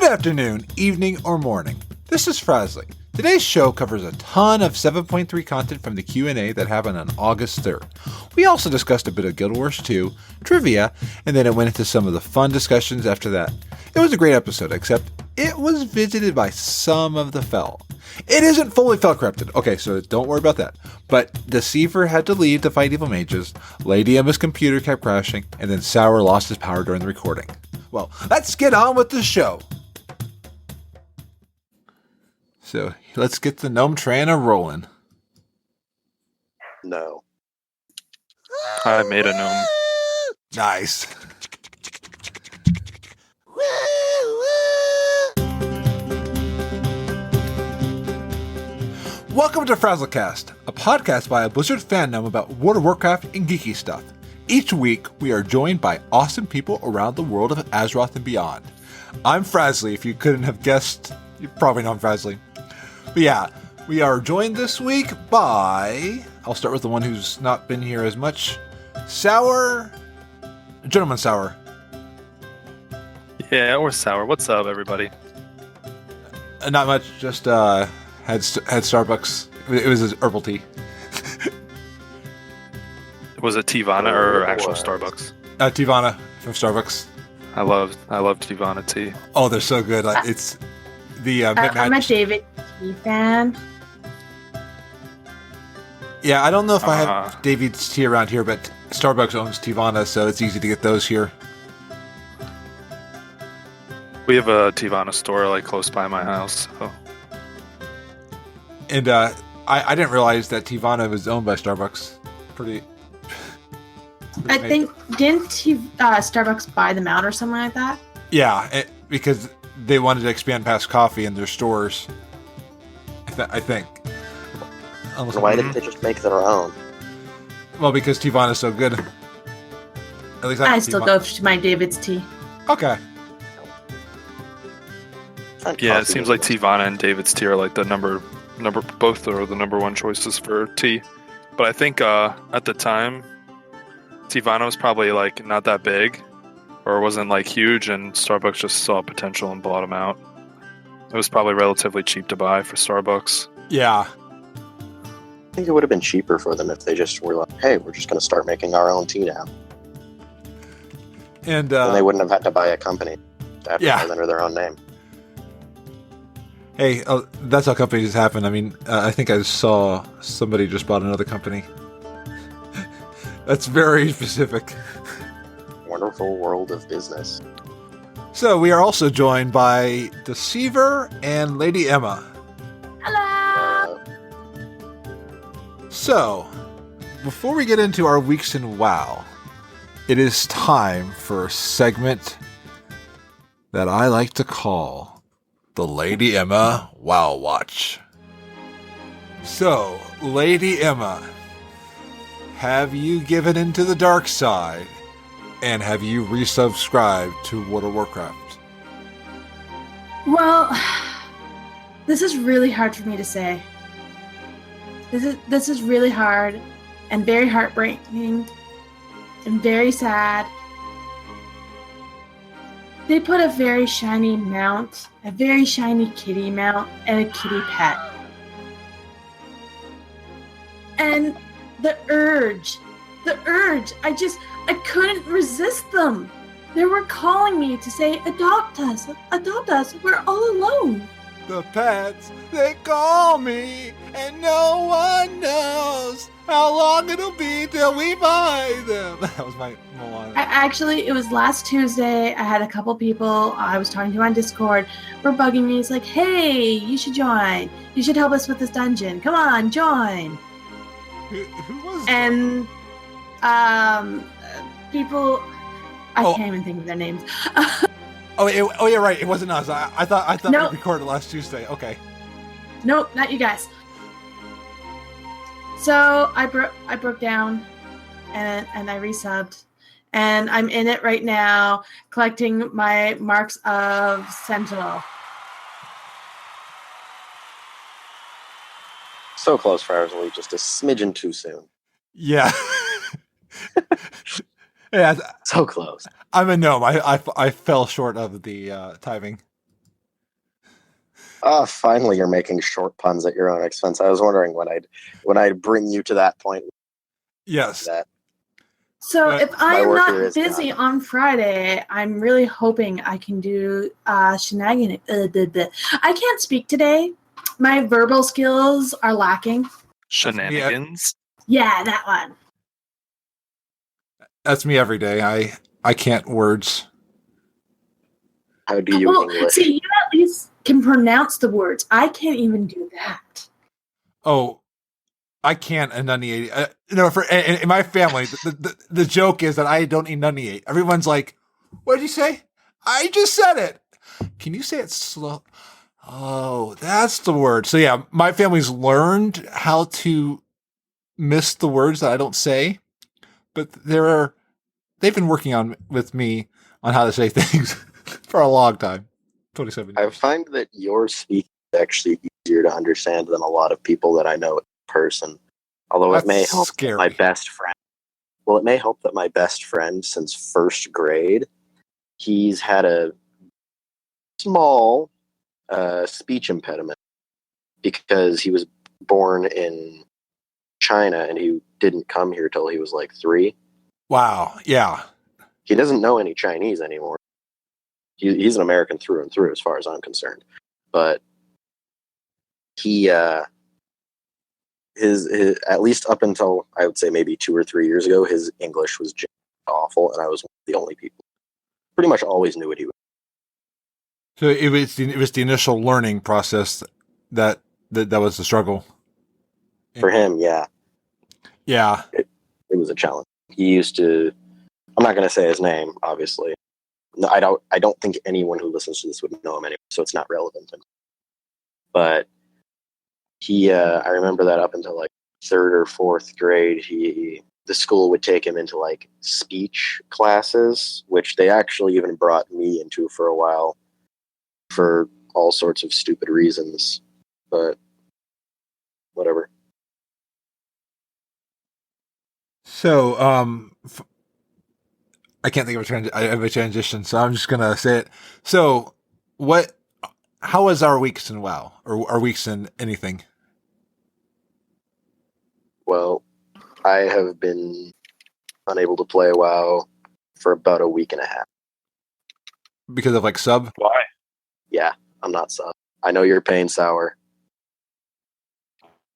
afternoon, evening, or morning. This is Frasley. Today's show covers a ton of 7.3 content from the Q&A that happened on August 3rd. We also discussed a bit of Guild Wars 2, trivia, and then it went into some of the fun discussions after that. It was a great episode, except it was visited by some of the Fel. It isn't fully Fel corrupted. Okay, so don't worry about that. But Deceiver had to leave to fight evil mages, Lady Emma's computer kept crashing, and then Sour lost his power during the recording. Well, let's get on with the show. So let's get the Gnome Trana rolling. No. I made a gnome. Nice. Welcome to Frazzlecast, a podcast by a Blizzard fandom about World of Warcraft and geeky stuff. Each week, we are joined by awesome people around the world of Azeroth and beyond. I'm Frasley. If you couldn't have guessed, you probably know I'm Frasley. But yeah, we are joined this week by... I'll start with the one who's not been here as much. Sour. Gentleman Sour. Yeah, or Sour. What's up, everybody? Not much, just had Starbucks. It was his herbal tea. Was it Tivana or actual Starbucks? Tivana from Starbucks. I love Tivana tea. Oh, they're so good. It's the I'm a David T fan. Yeah, I don't know if I have David's tea around here, but Starbucks owns Tivana, so it's easy to get those here. We have a Tivana store like close by my house. So. And I didn't realize that Tivana was owned by Starbucks. Pretty I think, didn't Starbucks buy them out or something like that? Yeah, because they wanted to expand past coffee in their stores. I think. Why didn't they just make their own? Well, because Tivana's so good. At least I still go to my David's tea. Okay. Yeah, it seems like Tivana and David's tea are like both are the number one choices for tea. But I think at the time, Tivana was probably like not that big, or wasn't like huge, and Starbucks just saw potential and bought them out. It was probably relatively cheap to buy for Starbucks. Yeah. I think it would have been cheaper for them if they just were like, hey, we're just going to start making our own tea now. And they wouldn't have had to buy a company to advertise under their own name. Hey, that's how companies happen. I mean, I think I saw somebody just bought another company. That's very specific. Wonderful world of business. So we are also joined by Deceiver and Lady Emma. Hello! So, before we get into our weeks in WoW, it is time for a segment that I like to call the Lady Emma WoW Watch. So, Lady Emma, have you given into the dark side? And have you resubscribed to World of Warcraft? Well, this is really hard for me to say. This is really hard and very heartbreaking and very sad. They put a very shiny mount, a very shiny kitty mount, and a kitty pet. And the urge, I couldn't resist them. They were calling me to say, adopt us, we're all alone. The pets, they call me, and no one knows how long it'll be till we buy them. That was my Moana. Actually, it was last Tuesday. I had a couple people I was talking to on Discord were bugging me. It's like, hey, you should join. You should help us with this dungeon. Come on, join. Who was And people, I can't even think of their names. Oh, yeah, right. It wasn't us. I thought Nope. we recorded last Tuesday. Okay. Nope, not you guys. So I broke down, and I resubbed, and I'm in it right now, collecting my marks of Sentinel. So close for Arizona, just a smidgen too soon. Yeah. Yeah. So close. I'm a gnome. I fell short of the timing. Finally, you're making short puns at your own expense. I was wondering when I'd bring you to that point. Yes. That So But if I'm work not here is busy done. on Friday, I'm really hoping I can do shenanigans. I can't speak today. My verbal skills are lacking. Shenanigans. Yeah, that one. That's me every day. I can't words. how do you Well, English? see, you at least can pronounce the words. I can't even do that. Oh, I can't enunciate. In my family, the joke is that I don't enunciate. Everyone's like, "What did you say?" I just said it. Can you say it slow? Oh, that's the word. So yeah, my family's learned how to miss the words that I don't say, but they've been working on with me on how to say things for a long time. 27 I years. find that your speak is actually easier to understand than a lot of people that I know in person. Although it may That's help that scary. my best friend. Well, it may help that my best friend since first grade, he's had a small speech impediment because he was born in China and he didn't come here till he was like 3. Wow. Yeah. He doesn't know any Chinese anymore. He's an American through and through, as far as I'm concerned. But he, his at least up until I would say maybe 2 or 3 years ago, his English was just awful, and I was one of the only people pretty much always knew what he was. So it was the initial learning process that was the struggle. For him, yeah, Yeah. it was a challenge. He used to. I'm not going to say his name, obviously. No, I don't think anyone who listens to this would know him anyway, so it's not relevant. But he, I remember that up until like 3rd or 4th grade, the school would take him into like speech classes, which they actually even brought me into for a while for all sorts of stupid reasons. But whatever. So I can't think of a transition, so I'm just gonna say it. So how was our weeks in WoW, or our weeks in anything? Well, I have been unable to play WoW for about a week and a half. Because of like sub? Why? Yeah, I'm not sub. I know you're paying sour.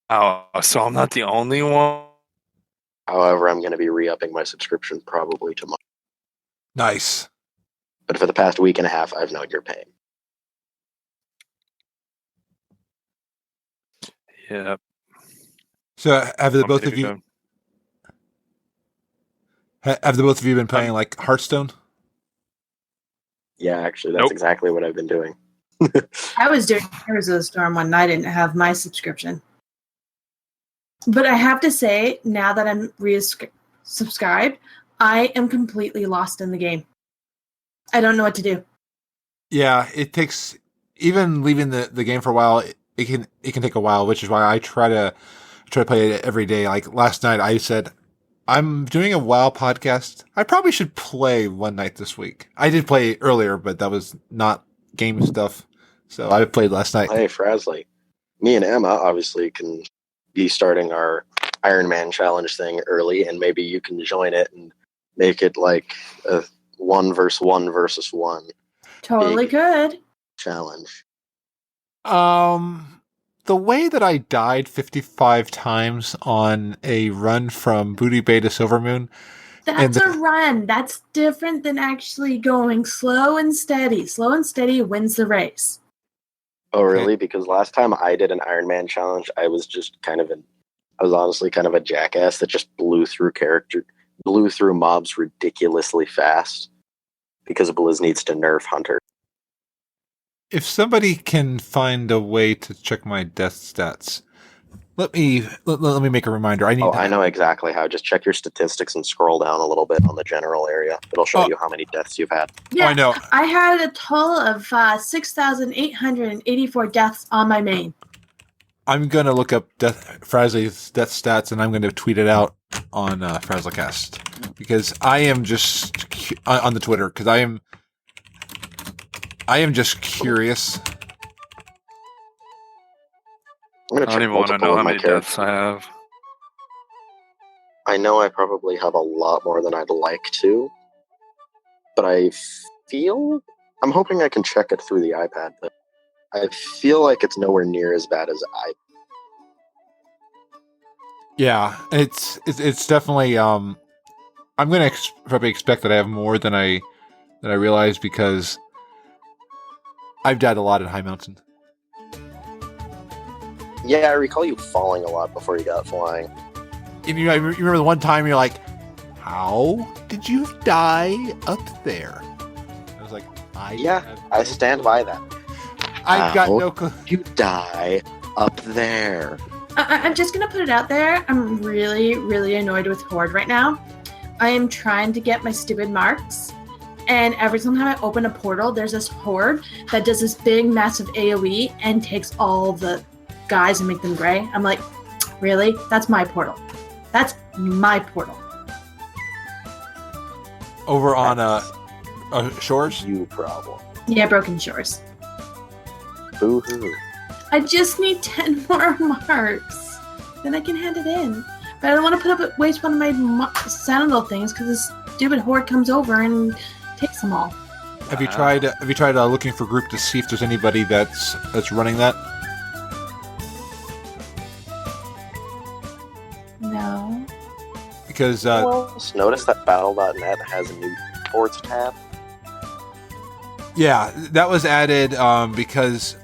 Oh, so I'm not the only one. However, I'm going to be re-upping my subscription probably tomorrow. Nice. But for the past week and a half, I've known you're paying. Yeah. So have the both of you been playing like Hearthstone? Yeah, actually, that's Nope. exactly what I've been doing. I was doing Heroes of the Storm when I didn't have my subscription. But I have to say, now that I'm subscribed, I am completely lost in the game. I don't know what to do. Yeah, it takes, even leaving the game for a while, it can take a while, which is why I try to play it every day. Like last night, I said, I'm doing a WoW podcast. I probably should play one night this week. I did play earlier, but that was not game stuff. So I played last night. Hey, Frasley. Me and Emma obviously can be starting our Iron Man challenge thing early, and maybe you can join it and make it like a 1 versus 1 versus 1 Totally good. challenge. The way that I died 55 times on a run from Booty Bay to Silvermoon. That's a run. That's different than actually going slow and steady. Slow and steady wins the race. Oh, really? Because last time I did an Iron Man challenge, I was just I was honestly kind of a jackass that just blew through mobs ridiculously fast because Blizz needs to nerf Hunter. If somebody can find a way to check my death stats, let me make a reminder. I know exactly how. Just check your statistics and scroll down a little bit on the general area. It'll show you how many deaths you've had. Yeah, I know. I had a total of 6,884 deaths on my main. I'm going to look up Frasley's death stats, and I'm going to tweet it out on Frazzlecast, because I am just on the Twitter, because I am just curious. I'm gonna I don't check even want to multiple know of how my many deaths characters. I have. I know I probably have a lot more than I'd like to, but I'm hoping I can check it through the iPad, but I feel like it's nowhere near as bad as I. Yeah, it's definitely. I'm gonna probably expect that I have more than I realize because I've died a lot in High Mountain. Yeah, I recall you falling a lot before you got flying. And you remember the one time you're like, "How did you die up there?" I was like, I stand by that. I've got no clue. You die up there. I'm just gonna put it out there. I'm really, really annoyed with Horde right now. I am trying to get my stupid marks, and every time I open a portal, there's this Horde that does this big, massive AOE and takes all the guys and make them gray. I'm like, really? That's my portal. That's my portal. Over on Shores. You problem. Yeah, Broken Shores. Boo-hoo. I just need 10 more marks. Then I can hand it in. But I don't want to waste one of my Sentinel things because this stupid Horde comes over and takes them all. Have you tried looking for group to see if there's anybody that's running that? No. Because Notice that Battle.net has a new sports tab. yeah, that was added because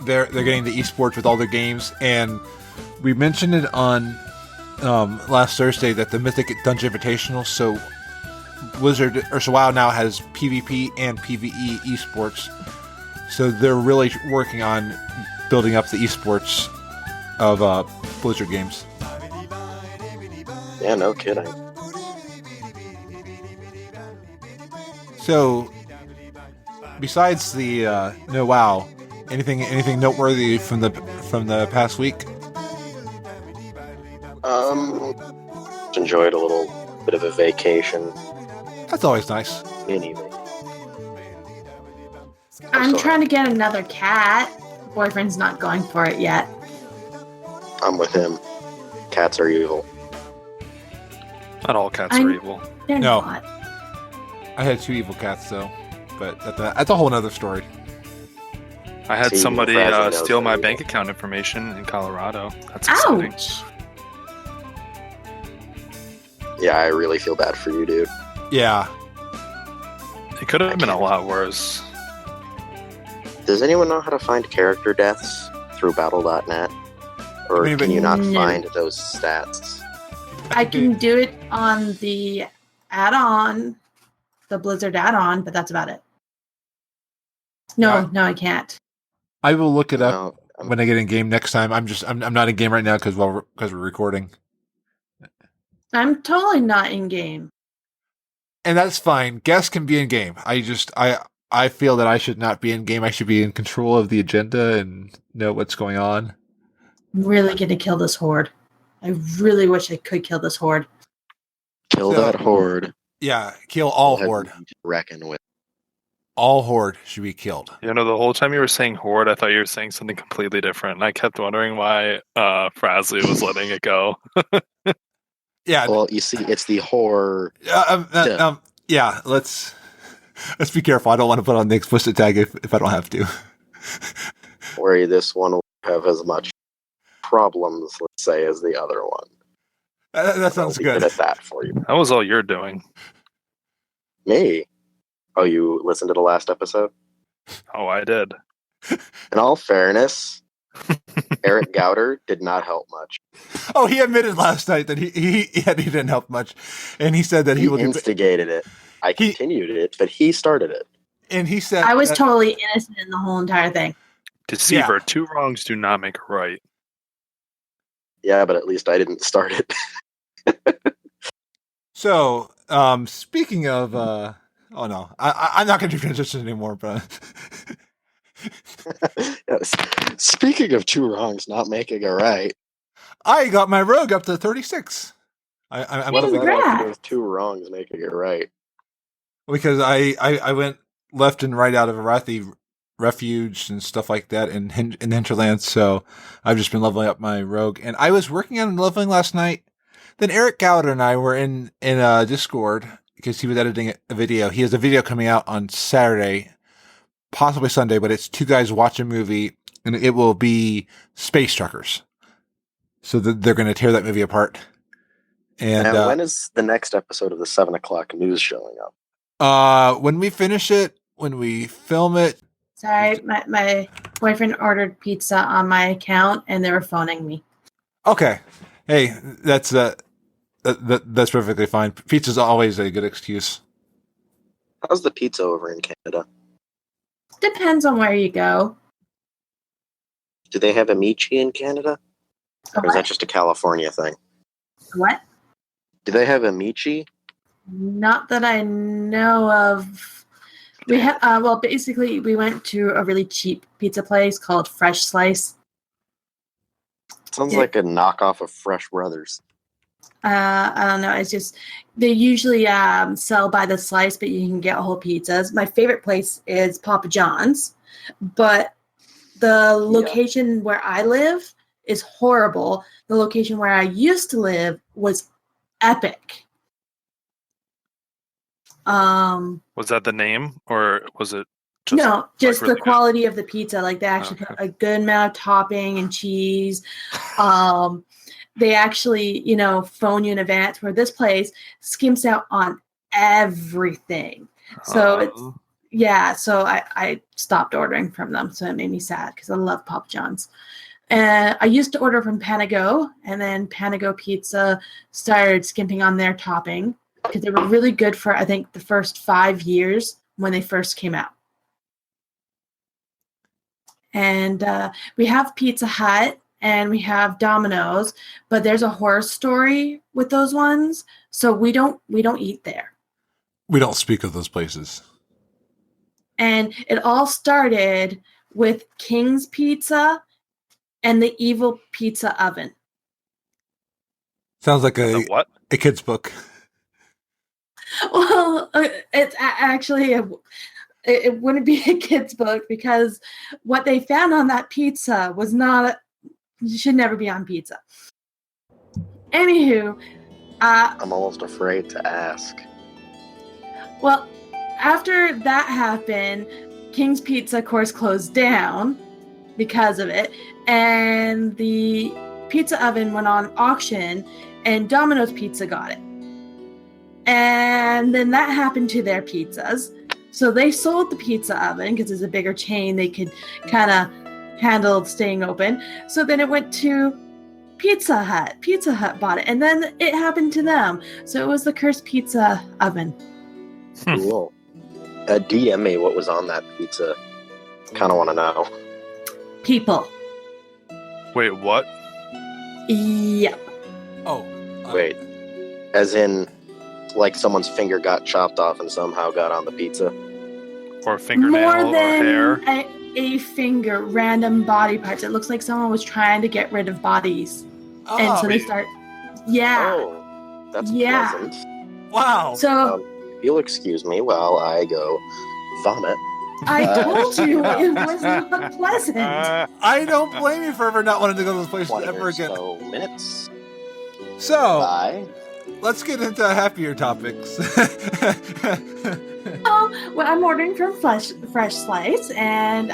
they're getting the esports with all their games, and we mentioned it on last Thursday that the Mythic Dungeon Invitational. So WoW now has PvP and PvE esports. So they're really working on building up the esports of Blizzard games. Yeah, no kidding. So, besides the no WoW, anything noteworthy from the past week? Enjoyed a little bit of a vacation. That's always nice. Anyway, I'm trying to get another cat. Boyfriend's not going for it yet. I'm with him. Cats are evil. Not all cats are evil. They're No. not. I had 2 evil cats though, but that's a whole nother story. I had See, somebody Brazil knows steal my they're bank evil. account information in Colorado. That's exciting. Ouch! Yeah, I really feel bad for you, dude. Yeah. It could have been a lot worse. Does anyone know how to find character deaths through Battle.net? Or Anybody- can you not No. find those stats? I can do it on the add-on, the Blizzard add-on, but that's about it. No, I can't. I will look it up No, when I get in game next time. I'm not in game right now because we're recording, I'm totally not in game. and that's fine. Guests can be in game. I feel that I should not be in game. I should be in control of the agenda and know what's going on. I'm really gonna kill this Horde. I really wish I could kill this Horde. kill So- that horde. Yeah, kill all We'll have horde. you to reckon with. All horde should be killed. You know, the whole time you were saying horde, I thought you were saying something completely different. And I kept wondering why Frasley was letting it go. Yeah. Well, you see, it's the horror. Yeah. Let's be careful. I don't want to put on the explicit tag if I don't have to. Where this one will have as much problems, let's say, as the other one. That sounds I'll leave good. it at that for you. That was all you're doing. Me? Oh, you listened to the last episode? Oh, I did. In all fairness, Eric Gouder did not help much. Oh, he admitted last night that he didn't help much, and he said that he He will do. instigated it. I He- continued it, but he started it. And he said I was that- totally innocent in the whole entire thing. Deceiver, 2 wrongs do not make a right. Yeah, but at least I didn't start it. So, speaking of, oh no, I'm not going to do transition anymore. But Yes. Speaking of 2 wrongs not making a right, I got my rogue up to 36. I'm what does that have to Congrats. do with 2 wrongs making it right? because I went left and right out of Arathi refuge and stuff like that in Hinterlands. So I've just been leveling up my rogue. And I was working on leveling last night. Then Eric Gowder and I were in Discord because he was editing a video. He has a video coming out on Saturday, possibly Sunday, but it's two guys watch a movie, and it will be Space Truckers. So they're going to tear that movie apart. And when is the next episode of the 7 o'clock news showing up? When we finish it, when we film it. Sorry, my boyfriend ordered pizza on my account, and they were phoning me. Okay. Hey, that's perfectly fine. Pizza's always a good excuse. How's the pizza over in Canada? Depends on where you go. Do they have Amici in Canada? Or is that just a California thing? What? Do they have Amici? Not that I know of. We had basically we went to a really cheap pizza place called Fresh Slice. Sounds like a knockoff of Fresh Brothers. I don't know. It's just they usually sell by the slice, but you can get whole pizzas. My favorite place is Papa John's, but the location where I live is horrible. The location where I used to live was epic. Was that the name, or was it just just really the quality of the pizza? Like they actually put a good amount of topping and cheese. They actually, phone you in advance, where this place skimps out on everything. So so I stopped ordering from them. So it made me sad because I love Papa John's. And I used to order from Panago, and then Panago Pizza started skimping on their topping because they were really good for, I think, the first 5 years when they first came out. And we have Pizza Hut and we have Domino's, but there's a horror story with those ones, so we don't eat there. We don't speak of those places. And it all started with King's Pizza and the Evil Pizza Oven. Sounds like what? A kid's book. Well, it's actually it wouldn't be a kid's book because what they found on that pizza was not. You should never be on pizza. Anywho, I'm almost afraid to ask. Well, after that happened, King's Pizza, of course, closed down because of it, and the pizza oven went on auction, and Domino's Pizza got it. And then that happened to their pizzas. So they sold the pizza oven because it's a bigger chain. They could kind of handle staying open. So then it went to Pizza Hut. Pizza Hut bought it. And then it happened to them. So it was the cursed pizza oven. Cool. DM me what was on that pizza. Kind of want to know. People. Wait, what? Yep. Oh. Wait. As in, like someone's finger got chopped off and somehow got on the pizza? Or a fingernail More or than hair? a finger, random body parts. It looks like someone was trying to get rid of bodies. And so they start... Yeah. Oh, that's Yeah. pleasant. Wow. So... If you'll excuse me while I go vomit. I told you it was not pleasant. I don't blame you for ever not wanting to go to those places 20 ever or again. so minutes. So, Bye. let's get into happier topics. Well, I'm ordering from Fresh Slice, and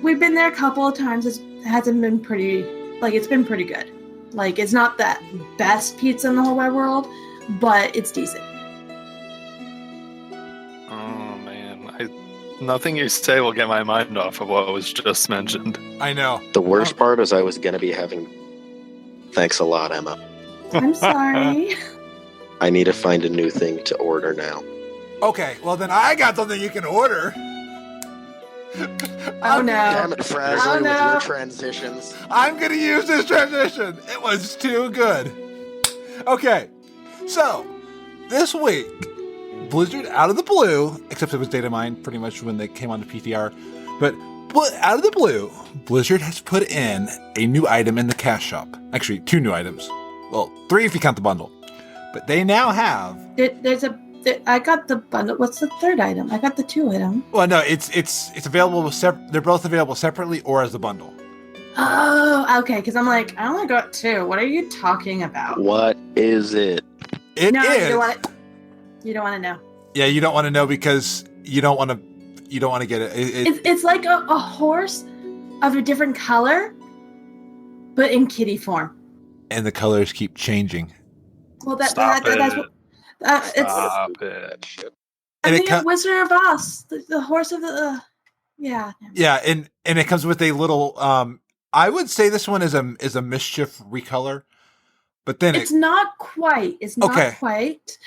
we've been there a couple of times. It hasn't been pretty, it's been pretty good. Like, it's not the best pizza in the whole wide world, but it's decent. Oh, man. Nothing you say will get my mind off of what was just mentioned. I know. The worst part is I was going to be having... Thanks a lot, Emma. I'm sorry. I need to find a new thing to order now. Okay, well then I got something you can order. Oh no. Damn it, Frasley, Oh, with no. your transitions. I'm going to use this transition. It was too good. Okay, so this week, Blizzard out of the blue, except it was data mined pretty much when they came on the PTR, but out of the blue, Blizzard has put in a new item in the cash shop. Actually, 2 new items. Well, 3 if you count the bundle. But they now have... There's a I got the bundle. What's the third item? I got the 2 item. Well, no, it's available. They're both available separately or as a bundle. Oh, okay. Because I'm like, I only got 2. What are you talking about? What is it? It No, is. you don't want to know. Yeah, you don't want to know because you don't want to get it. It's like a horse of a different color, but in kitty form. And the colors keep changing. Well, that's Stop what. It's. Stop it. I And think it of Wizard of Oz, the horse of the. Yeah. Yeah, and it comes with a little. I would say this one is a mischief recolor, but then It's not quite. It's not Okay. quite.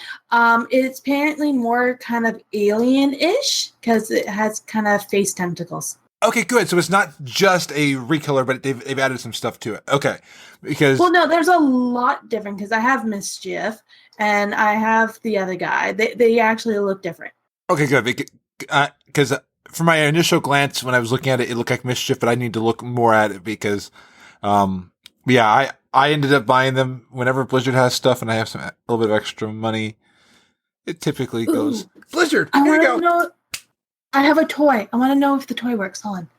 It's apparently more kind of alien-ish because it has kind of face tentacles. okay, good. So it's not just a recolor, but they've added some stuff to it. Okay, because Well, no, there's a lot different because I have Mischief and I have the other guy. They actually look different. okay, good. Because from my initial glance when I was looking at it, it looked like mischief, but I need to look more at it because, yeah, I ended up buying them whenever Blizzard has stuff, and I have a little bit of extra money. It typically goes Ooh. Blizzard. I Here you want to go. know. I have a toy. I want to know if the toy works. Hold on.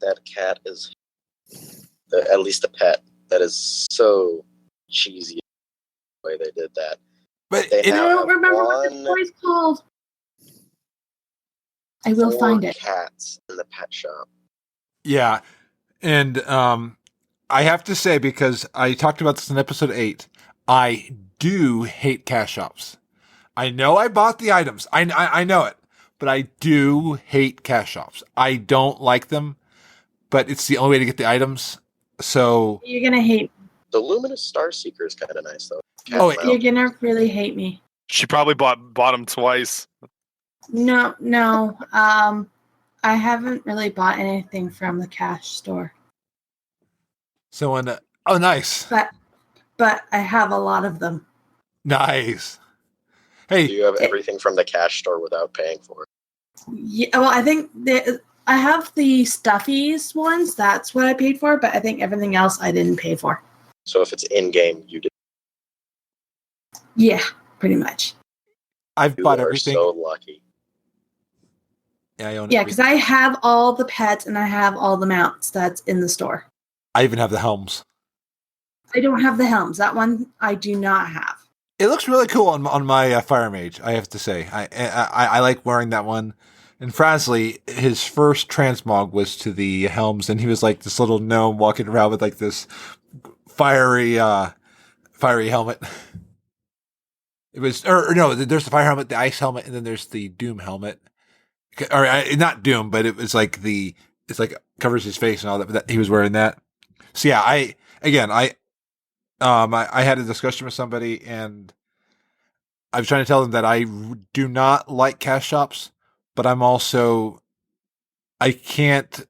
That cat is, at least a pet, that is so cheesy the way they did that. But They it, I have don't remember what the one- toy's called. I will 4 find it. cats in the pet shop. yeah, and I have to say because I talked about this in episode 8, I do hate cash shops. I know I bought the items. I know it, but I do hate cash shops. I don't like them, but it's the only way to get the items. So You're gonna hate. The Luminous Star Seeker is kind of nice though. Oh, Cat You're mount. gonna really hate me. She probably bought them twice. No. I haven't really bought anything from the cash store, oh, nice, but I have a lot of them. nice. Do Hey, you have everything from the cash store without paying for it? Yeah, well, I think I have the stuffies ones. That's what I paid for, but I think everything else I didn't pay for. So if it's in game, you did. Yeah, pretty much. I've You bought are everything. so lucky. Yeah, I own Yeah, because everything. I have all the pets and I have all the mounts that's in the store. I even have the helms. I don't have the helms. That one I do not have. It looks really cool on my Fire Mage, I have to say. I like wearing that one. And Frasley, his first transmog was to the helms, and he was like this little gnome walking around with like this fiery helmet. It was, or no, there's the fire helmet, the ice helmet, and then there's the Doom helmet. Or not Doom, but it was like it's like covers his face and all that. But he was wearing that. So yeah, I had a discussion with somebody, and I was trying to tell them that I do not like cash shops, but I can't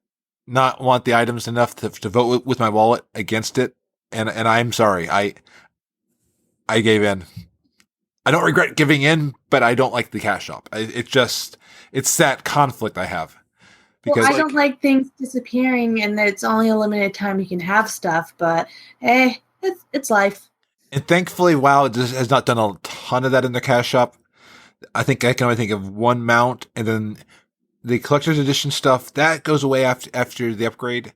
not want the items enough to vote with my wallet against it, and I'm sorry, I gave in. I don't regret giving in, but I don't like the cash shop. It's that conflict I have. Well, I don't like things disappearing, and it's only a limited time you can have stuff. But hey, it's life. And thankfully, WoW has not done a ton of that in the cash shop. I think I can only think of one mount, and then the collector's edition stuff that goes away after the upgrade.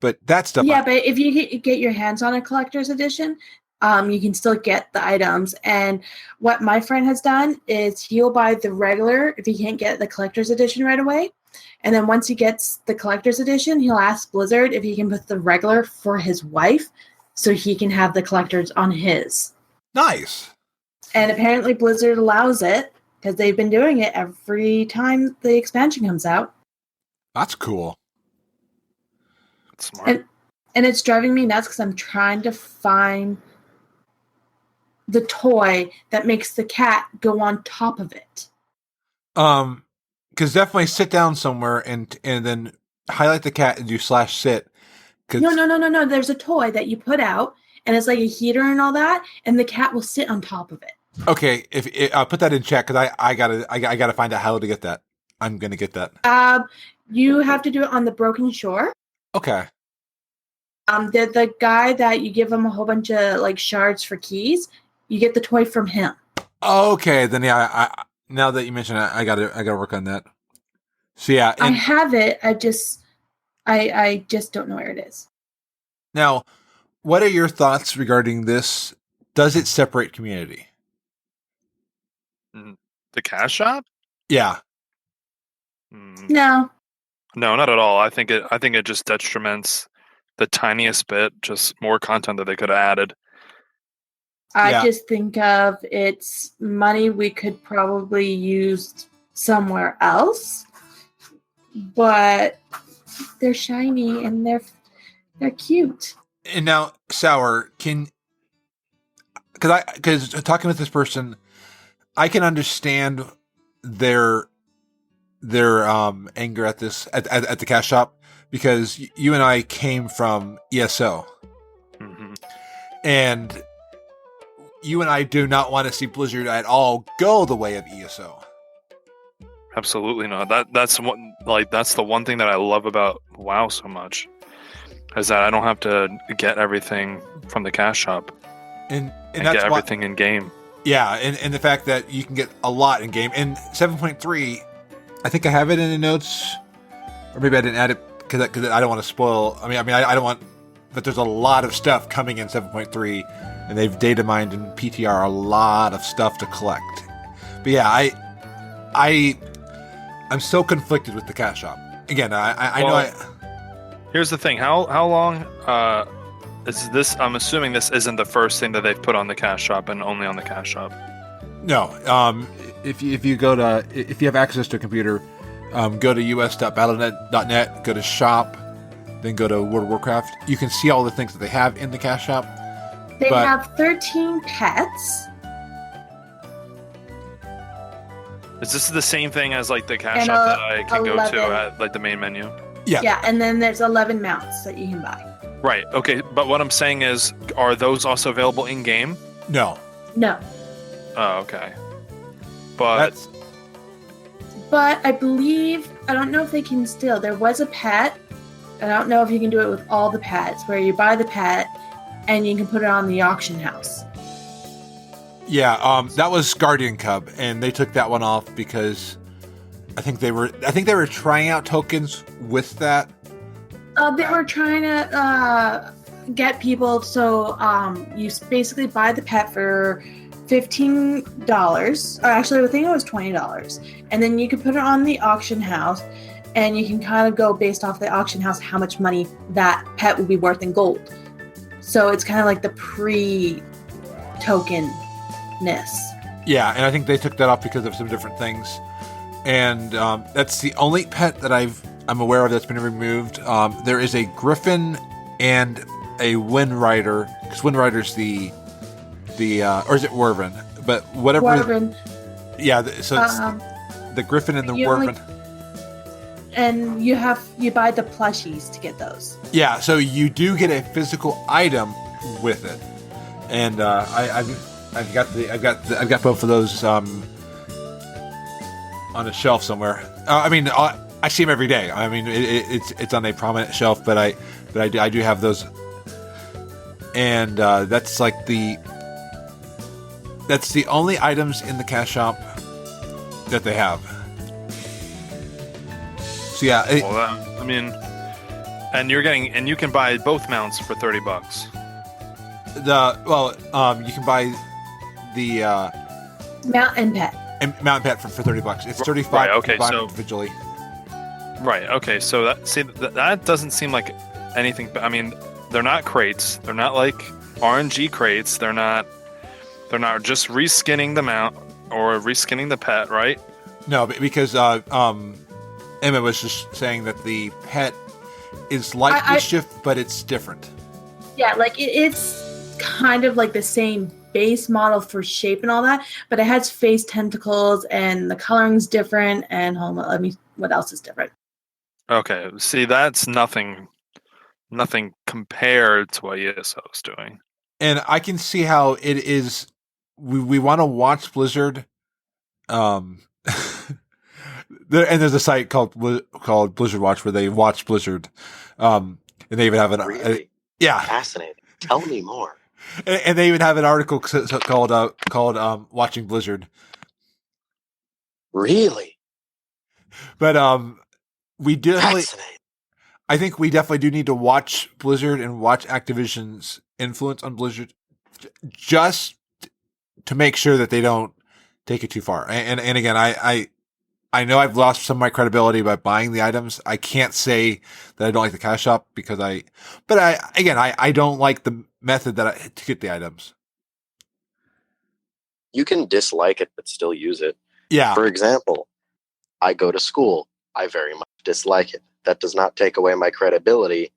But that stuff, Yeah, but if you get your hands on a collector's edition, you can still get the items. And what my friend has done is he'll buy the regular if he can't get the collector's edition right away. And then once he gets the collector's edition, he'll ask Blizzard if he can put the regular for his wife so he can have the collector's on his. nice. And apparently Blizzard allows it because they've been doing it every time the expansion comes out. That's cool. That's smart. And it's driving me nuts because I'm trying to find the toy that makes the cat go on top of it. Because definitely sit down somewhere and then highlight the cat and do /sit. No. There's a toy that you put out, and it's like a heater and all that, and the cat will sit on top of it. Okay, if I'll put that in chat because I gotta find out how to get that. I'm gonna get that. You have to do it on the Broken Shore. Okay. The guy that you give him a whole bunch of like shards for keys, you get the toy from him. Okay, then yeah, Now that you mention it, I gotta work on that. So yeah, I and have it. I just don't know where it is. now, what are your thoughts regarding this? Does it separate community? The cash shop? Yeah. No. No, not at all. I think it just detriments the tiniest bit, just more content that they could have added. I Yeah. just think of it's money we could probably use somewhere else, but they're shiny and they're cute. And now, Sour, because talking with this person, I can understand their anger at this at the cash shop, because you and I came from ESO, Mm-hmm. and you and I do not want to see Blizzard at all go the way of ESO. Absolutely not. That's the one thing that I love about WoW so much, is that I don't have to get everything from the cash shop And and that's get why, everything in game. yeah, and the fact that you can get a lot in game. And 7.3, I think I have it in the notes, or maybe I didn't add it because I don't want to spoil. I don't want, but there's a lot of stuff coming in 7.3, and they've data mined in PTR a lot of stuff to collect. But yeah, I'm so conflicted with the cash shop. Again, I know. Here's the thing. How long is this? I'm assuming this isn't the first thing that they've put on the cash shop and only on the cash shop. No. If you go to, if you have access to a computer, go to us.battlenet.net, go to shop, then go to World of Warcraft. You can see all the things that they have in the cash shop. They But- have 13 pets. Is this the same thing as like the cash And, shop that I can go to 11. at like the main menu? Yeah. Yeah, and then there's 11 mounts that you can buy. Right. Okay. But what I'm saying is, are those also available in game? No. No. Oh, okay. But That's But I believe, I don't know if they can still. There was a pet. I don't know if you can do it with all the pets, where you buy the pet and you can put it on the auction house. yeah. That was Guardian Cub, and they took that one off because I think they were trying out tokens with that. They were trying to get people, so you basically buy the pet for $15, or actually I think it was $20, and then you can put it on the auction house, and you can kind of go based off the auction house how much money that pet will be worth in gold. So it's kind of like the pre-tokenness. Yeah, and I think they took that off because of some different things. And that's the only pet that I'm aware of that's been removed. There is a Griffin and a Wind Rider, because Wind Rider's the or is it Werven? But whatever. Dwarven, Yeah, so it's the Griffin and the you only- Werven. and you buy the plushies to get those. Yeah, so you do get a physical item with it, and I've got both of those on a shelf somewhere. I see them every day. I mean, it's on a prominent shelf, but I do have those, and that's the only items in the cash shop that they have. So yeah, well, I mean, and you can buy both mounts for $30. you can buy the Mount and pet. mountain pet for $30. It's $35 Right, okay, to buy so- individually. Right. Okay. So that doesn't seem like anything. I mean, they're not crates. They're not like RNG crates. They're not just reskinning the mount or reskinning the pet, right? No, because Emma was just saying that the pet is like Mischief, but it's different. Yeah, like it's kind of like the same base model for shape and all that, but it has face tentacles and the coloring's different. And hold on, what else is different? Okay. See, that's nothing compared to what ESO is doing. And I can see how it is. We want to watch Blizzard. And there's a site called Blizzard Watch where they watch Blizzard. And they even have Really yeah. fascinating. Tell me more. And they even have an article called Watching Blizzard. Really? But we definitely, Fascinating. I think we definitely do need to watch Blizzard and watch Activision's influence on Blizzard, just to make sure that they don't take it too far. And again, I know I've lost some of my credibility by buying the items. I can't say that I don't like the cash shop because I don't like the method to get the items. You can dislike it, but still use it. Yeah. For example, I go to school. I very much dislike it. That does not take away my credibility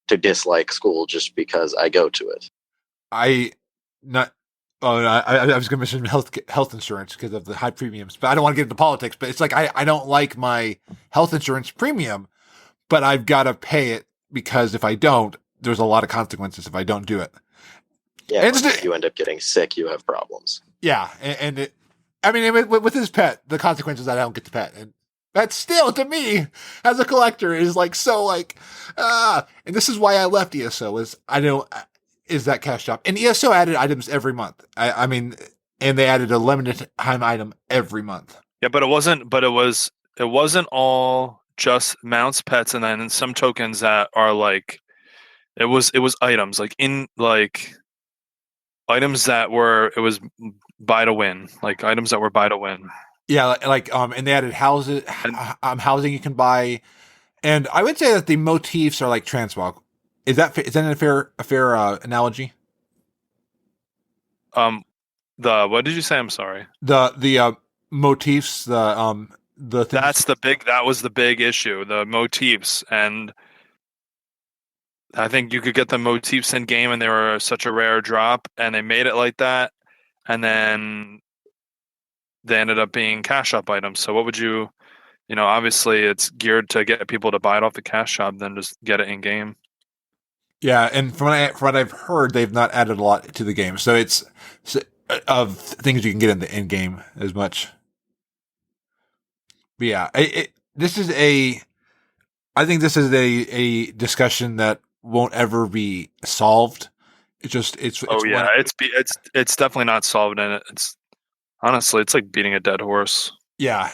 to dislike school just because I go to it. I was going to mention health insurance because of the high premiums, but I don't want to get into politics. But it's like I don't like my health insurance premium, but I've got to pay it because if I don't, there's a lot of consequences if I don't do it. Yeah, if you end up getting sick, you have problems. Yeah, with his pet, the consequences that I don't get the pet, and that still to me as a collector is like so like and this is why I left ESO is that cash shop, and ESO added items every month. And they added a limited time item every month. Yeah, but it wasn't all just mounts, pets, and then some tokens that are like it was items items that were buy to win, like items that were buy to win. Yeah, and they added housing you can buy, and I would say that the motifs are like transmog. Is that a fair analogy? What did you say? I'm sorry. The motifs, the things. That was the big issue, the motifs, and I think you could get the motifs in game, and they were such a rare drop, and they made it like that, and then they ended up being cash shop items. So what would you obviously it's geared to get people to buy it off the cash shop, then just get it in game. Yeah, and from what I've heard, they've not added a lot to the game, so it's of things you can get in the in game as much. But yeah, I think this is a discussion that won't ever be solved. It's definitely not solved, and it's honestly it's like beating a dead horse. Yeah,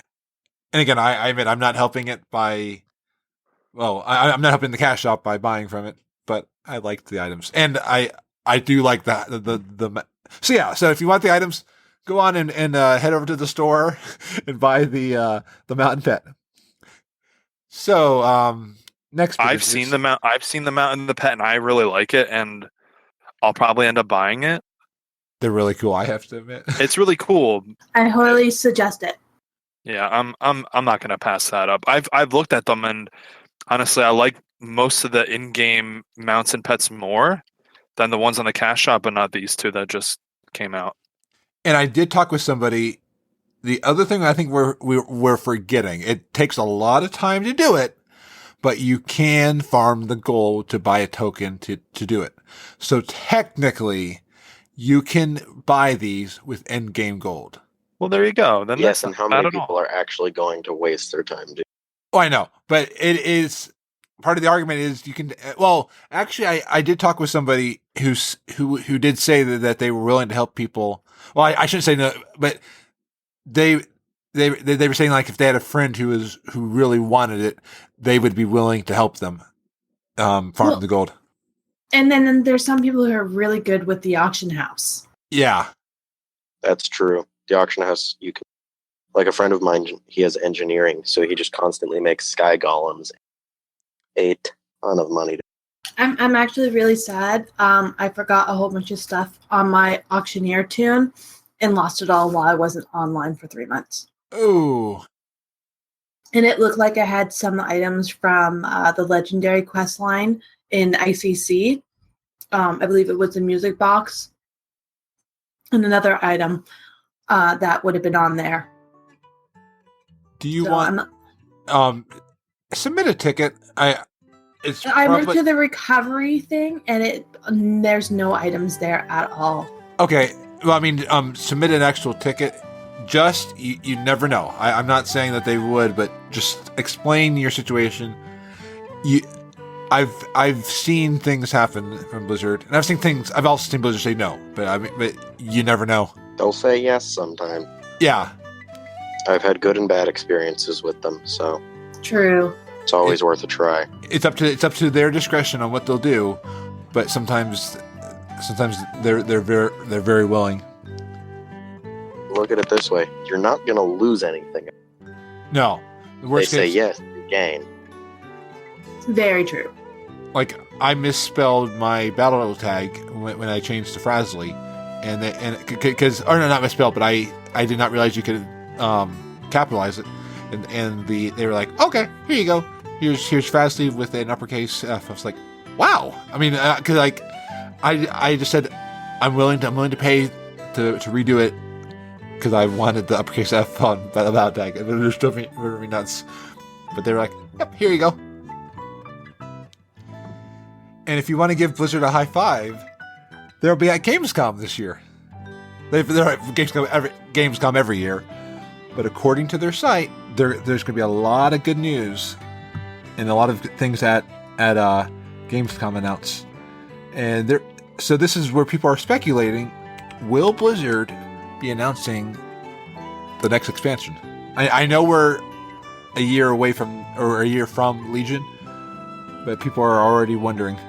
and again, I admit I'm not helping it by. Well, I'm not helping the cash shop by buying from it, but I like the items, and I do like the. So yeah, so if you want the items, go on and head over to the store and buy the mountain pet. So next, I've seen the mount and the pet, and I really like it, and I'll probably end up buying it. They're really cool, I have to admit. It's really cool. I highly suggest it. Yeah, I'm not gonna pass that up. I've looked at them, and honestly, I like most of the in-game mounts and pets more than the ones on the cash shop, but not these two that just came out. And I did talk with somebody. The other thing I think we're forgetting, it takes a lot of time to do it, but you can farm the gold to buy a token to do it. So technically, you can buy these with end-game gold. Well, there you go. Then yes, and how many people are actually going to waste their time doing? Oh, I know, but it is part of the argument is you can. Well, actually, I did talk with somebody who did say that they were willing to help people. Well, I shouldn't say no, but they were saying like if they had a friend who really wanted it, they would be willing to help them farm the gold. And then there's some people who are really good with the auction house. Yeah, that's true. The auction house, you can, like a friend of mine, he has engineering, so he just constantly makes sky golems. A ton of money. I'm actually really sad. I forgot a whole bunch of stuff on my auctioneer tune and lost it all while I wasn't online for 3 months. Ooh. And it looked like I had some items from the Legendary quest line in ICC. I believe it was the music box. And another item that would have been on there. Do you want submit a ticket? I went to the recovery thing, and there's no items there at all. Okay, well, I mean, submit an actual ticket. Just you never know. I'm not saying that they would, but just explain your situation. I've seen things happen from Blizzard, and I've also seen Blizzard say no, but you never know. They'll say yes sometime. Yeah. I've had good and bad experiences with them, so True. it's always worth a try. It's up to their discretion on what they'll do, but sometimes they're very willing. Look at it this way: you're not going to lose anything. No, the They worst say case, yes, you gain. Very true. like I misspelled my battle tag when I changed to Frasley, not misspelled, but I did not realize you could capitalize it, and they were like, okay, here you go, here's Frasley with an uppercase F. I was like, wow. I mean, because like I just said I'm willing to pay to redo it because I wanted the uppercase F on the battle tag, and it just drove me nuts. But they were like, yep, here you go. And if you want to give Blizzard a high five, they'll be at Gamescom this year. They're at Gamescom every year, but according to their site, there's going to be a lot of good news and a lot of things at Gamescom announced. And so this is where people are speculating: will Blizzard be announcing the next expansion? I know we're a year from Legion, but people are already wondering.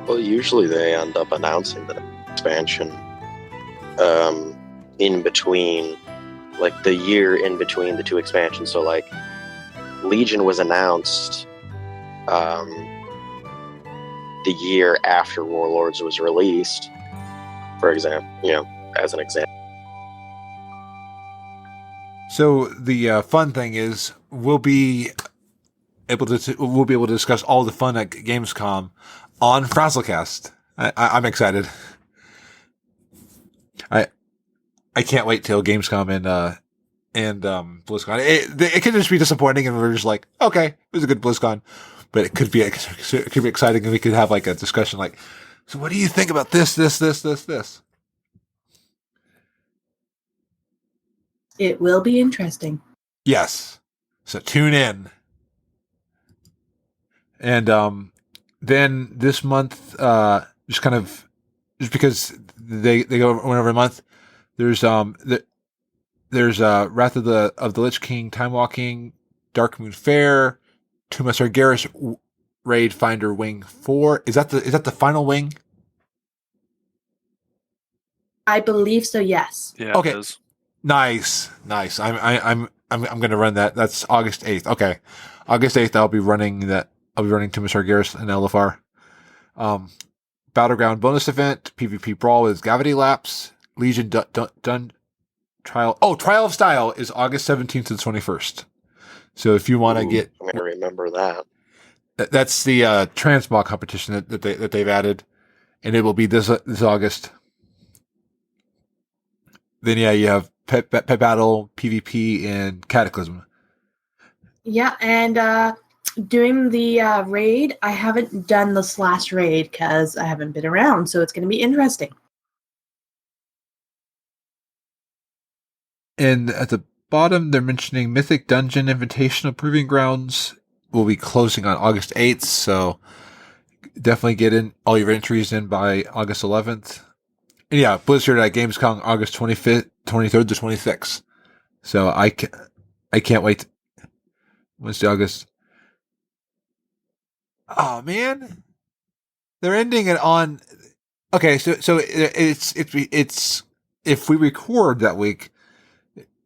Well, usually they end up announcing the expansion in between, like the year in between the two expansions. So, like, Legion was announced the year after Warlords was released, for example, as an example. So the fun thing is we'll be able to discuss all the fun at Gamescom on Frazzlecast. I'm excited. I can't wait till Gamescom and BlizzCon. It could just be disappointing, and we're just like, okay, it was a good BlizzCon, but it could be exciting, and we could have like a discussion like, so what do you think about this? It will be interesting. Yes. So tune in. And then this month, just because they go one every month, there's Wrath of the Lich King, Time Walking, Dark Moon Fair, Tomb of Sargeras, Raid Finder Wing 4. Is that the final wing? I believe so. Yes. Yeah. Okay. It is. Nice. I'm going to run that. That's August 8th. Okay. August 8th, I'll be running that. I'll be running Tomb of Sargeras and LFR. Battleground bonus event, PvP Brawl with Gravity Lapse, Legion done Trial. Oh, Trial of Style is August 17th to the 21st. So if you want to get, I'm gonna remember that. that's the transmog competition that they've added, and it will be this August. Then you have Pet Battle, PvP, and Cataclysm. Yeah, and doing the raid, I haven't done this last raid because I haven't been around, so it's going to be interesting. And at the bottom, they're mentioning Mythic Dungeon Invitational Proving Grounds will be closing on August 8th, so definitely get in all your entries in by August 11th. And yeah, Blizzard at Gamescom August 25th, 23rd to 26th. So I can't wait. Wednesday, August. Oh man, they're ending it on. Okay, so it's if we record that week,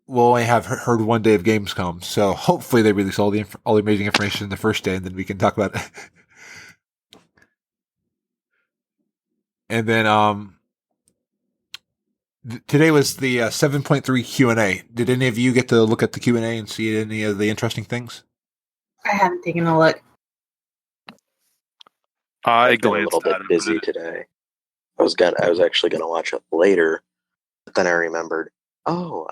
we'll only have heard one day of Gamescom. So hopefully they release all the amazing information the first day, and then we can talk about it. And then today was the 7.3 Q&A. Did any of you get to look at the Q&A and see any of the interesting things? I haven't taken a look. I've been a little bit busy today. I was actually gonna watch it later, but then I remembered. Oh,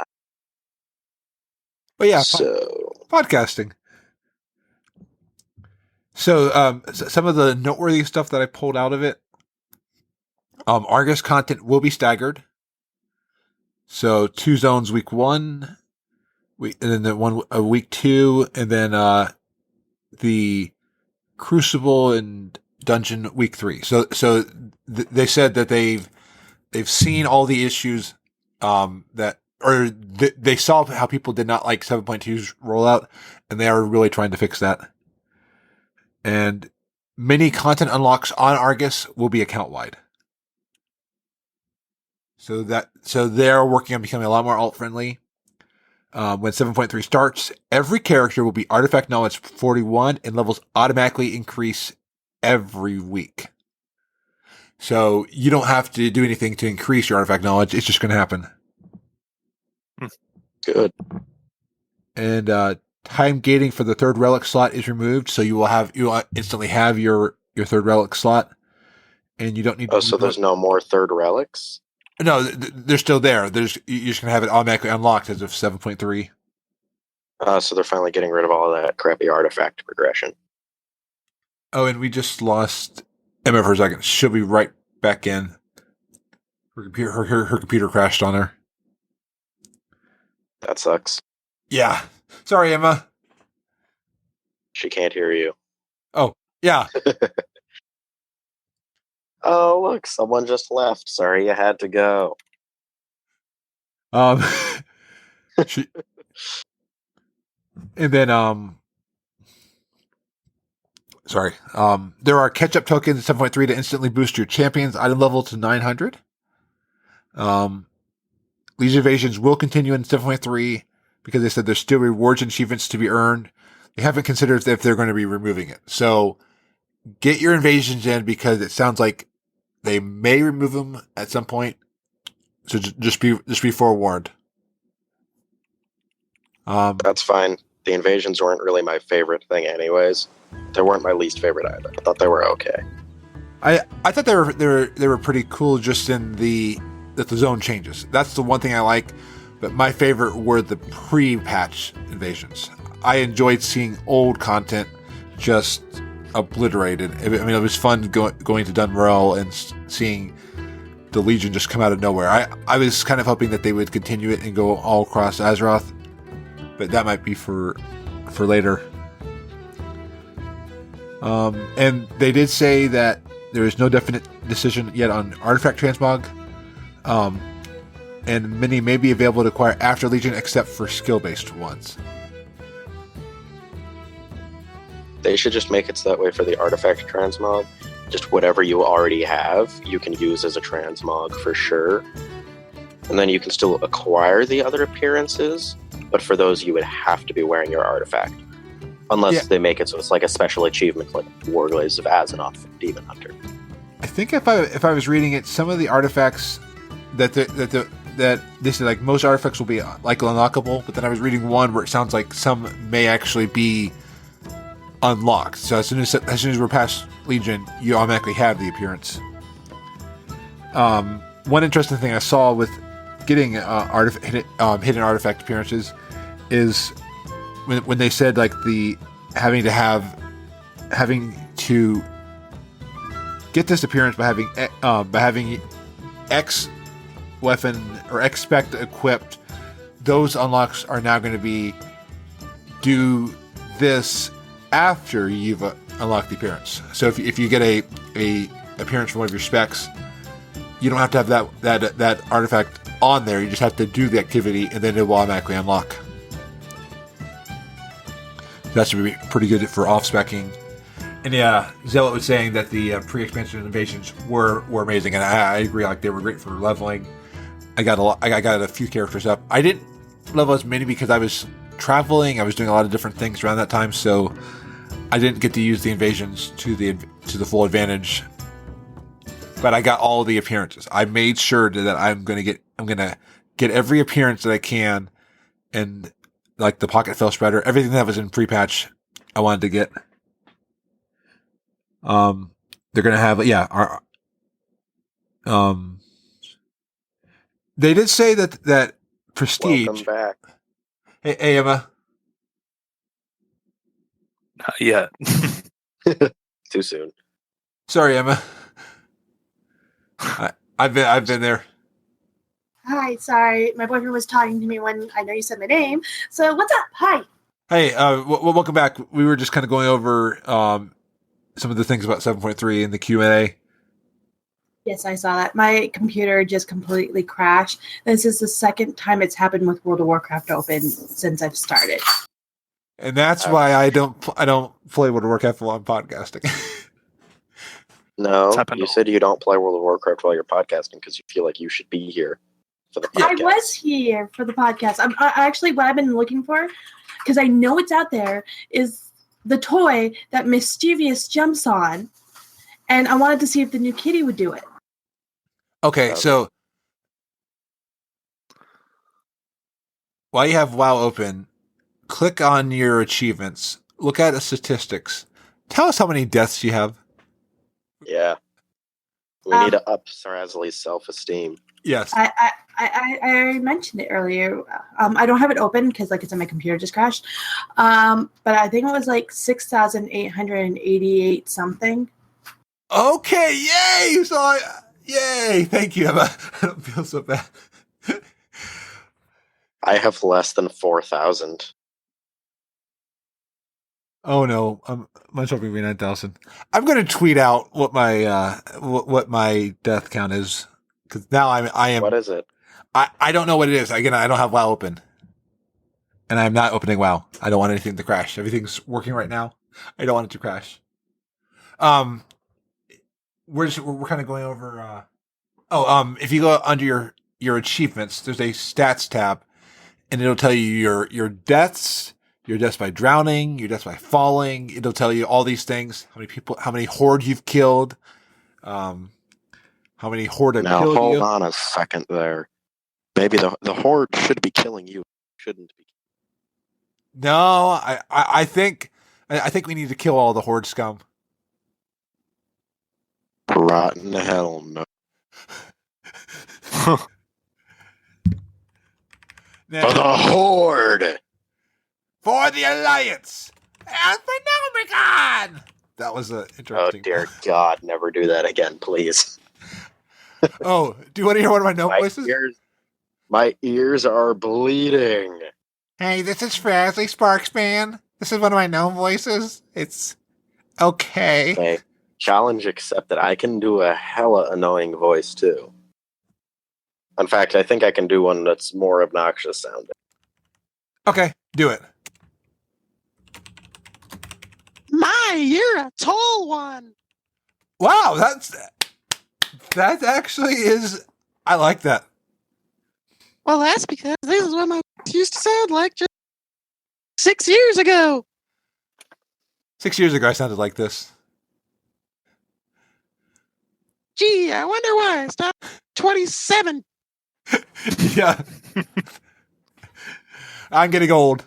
But yeah, so podcasting. So some of the noteworthy stuff that I pulled out of it. Argus content will be staggered. So 2 zones week 1, and then the one week 2, and then the Crucible and Dungeon week 3. So they said that they've seen all the issues they saw how people did not like 7.2's rollout, and they are really trying to fix that. And many content unlocks on Argus will be account wide. So they're working on becoming a lot more alt friendly. When 7.3 starts, every character will be artifact knowledge 41, and levels automatically increase every week. So you don't have to do anything to increase your artifact knowledge. It's just going to happen. Good. And time gating for the third relic slot is removed, so you will instantly have your third relic slot, and you don't need. Oh, so there's no more third relics? No, they're still there. You're just going to have it automatically unlocked as of 7.3. So they're finally getting rid of all of that crappy artifact progression. Oh, and we just lost Emma for a second. She'll be right back in. Her computer crashed on her. That sucks. Yeah. Sorry, Emma. She can't hear you. Oh, yeah. Oh, look, someone just left. Sorry you had to go. She, and then, sorry. There are catch-up tokens in 7.3 to instantly boost your champion's item level to 900. Legion Invasions will continue in 7.3 because they said there's still rewards and achievements to be earned. They haven't considered if they're going to be removing it. So get your invasions in because it sounds like they may remove them at some point. So just be forewarned. That's fine. The invasions weren't really my favorite thing anyways. They weren't my least favorite either. I thought they were okay. I thought they were pretty cool just in the zone changes. That's the one thing I like. But my favorite were the pre-patch invasions. I enjoyed seeing old content just obliterated. I mean, it was fun going to Dunmorel and seeing the Legion just come out of nowhere. I was kind of hoping that they would continue it and go all across Azeroth, but that might be for later. And they did say that there is no definite decision yet on artifact transmog. And many may be available to acquire after Legion except for skill-based ones. They should just make it so that way for the artifact transmog. Just whatever you already have, you can use as a transmog for sure. And then you can still acquire the other appearances, but for those you would have to be wearing your artifact. Unless they make it so it's like a special achievement like Warglaze of Azzinoth and Demon Hunter. I think if I was reading it, some of the artifacts that they said like most artifacts will be like unlockable, but then I was reading one where it sounds like some may actually be unlocked. So as soon as we're past Legion, you automatically have the appearance. One interesting thing I saw with getting hidden artifact appearances is when they said like the having to get this appearance by having X weapon or X spec equipped. Those unlocks are now going to be do this after you've unlocked the appearance. So if you get a appearance from one of your specs, you don't have to have that artifact on there. You just have to do the activity, and then it will automatically unlock. That should be pretty good for off-specking. And yeah, Zealot was saying that the pre-expansion invasions were amazing, and I agree. Like they were great for leveling. I got a few characters up. I didn't level as many because I was traveling. I was doing a lot of different things around that time, so I didn't get to use the invasions to the full advantage. But I got all the appearances. I made sure that I'm gonna get every appearance that I can, and like the Pocket Fell Spreader, everything that was in pre-patch, I wanted to get. They're gonna have they did say that Prestige. Welcome back. Hey Emma. Not yet. Too soon. Sorry, Emma. I've been there. Hi, sorry. My boyfriend was talking to me when I know you said my name. So what's up? Hi. Hey, welcome back. We were just kind of going over some of the things about 7.3 in the Q&A. Yes, I saw that. My computer just completely crashed. This is the second time it's happened with World of Warcraft Open since I've started. And that's why I don't play World of Warcraft while I'm podcasting. No, happened you all- said you don't play World of Warcraft while you're podcasting because you feel like you should be here for the podcast. I was here for the podcast. Actually, what I've been looking for, because I know it's out there, is the toy that Mischievous jumps on, and I wanted to see if the new kitty would do it. Okay, so while you have WoW open, click on your achievements. Look at the statistics. Tell us how many deaths you have. Yeah. We need to up Sarasley's self-esteem. Yes. I mentioned it earlier. I don't have it open because, like I said, my computer just crashed. But I think it was like 6,888 something. Okay, yay! So yay! Thank you. I don't feel so bad. I have less than 4,000. Oh no, I'm much over 9,000. I'm going to tweet out what my what my death count is because now I am. What is it? I don't know what it is. Again, I don't have WoW open, and I'm not opening WoW. I don't want anything to crash. Everything's working right now. I don't want it to crash. We're kind of going over. If you go under your achievements, there's a stats tab, and it'll tell you your deaths. Your deaths by drowning, your deaths by falling. It'll tell you all these things. How many horde you've killed. How many horde have Now killed hold you. on a second there. Maybe the horde should be killing you. Shouldn't be. No, I think we need to kill all the horde scum. Rotten hell no. Now, For the horde! for the Alliance and the Nomicon! That was Oh interesting. dear God, never do that again, please. Oh, do you want to hear one of my gnome voices? My ears are bleeding. Hey, this is Frasley Sparksman. This is one of my gnome voices. It's okay. Okay, challenge accepted. I can do a hella annoying voice too. In fact, I think I can do one that's more obnoxious sounding. Okay, do it. My, you're a tall one. Wow, that actually is. I like that. Well, that's because this is what my used to sound like just 6 years ago. 6 years ago, I sounded like this. Gee, I wonder why I stopped 27. Yeah. I'm getting old.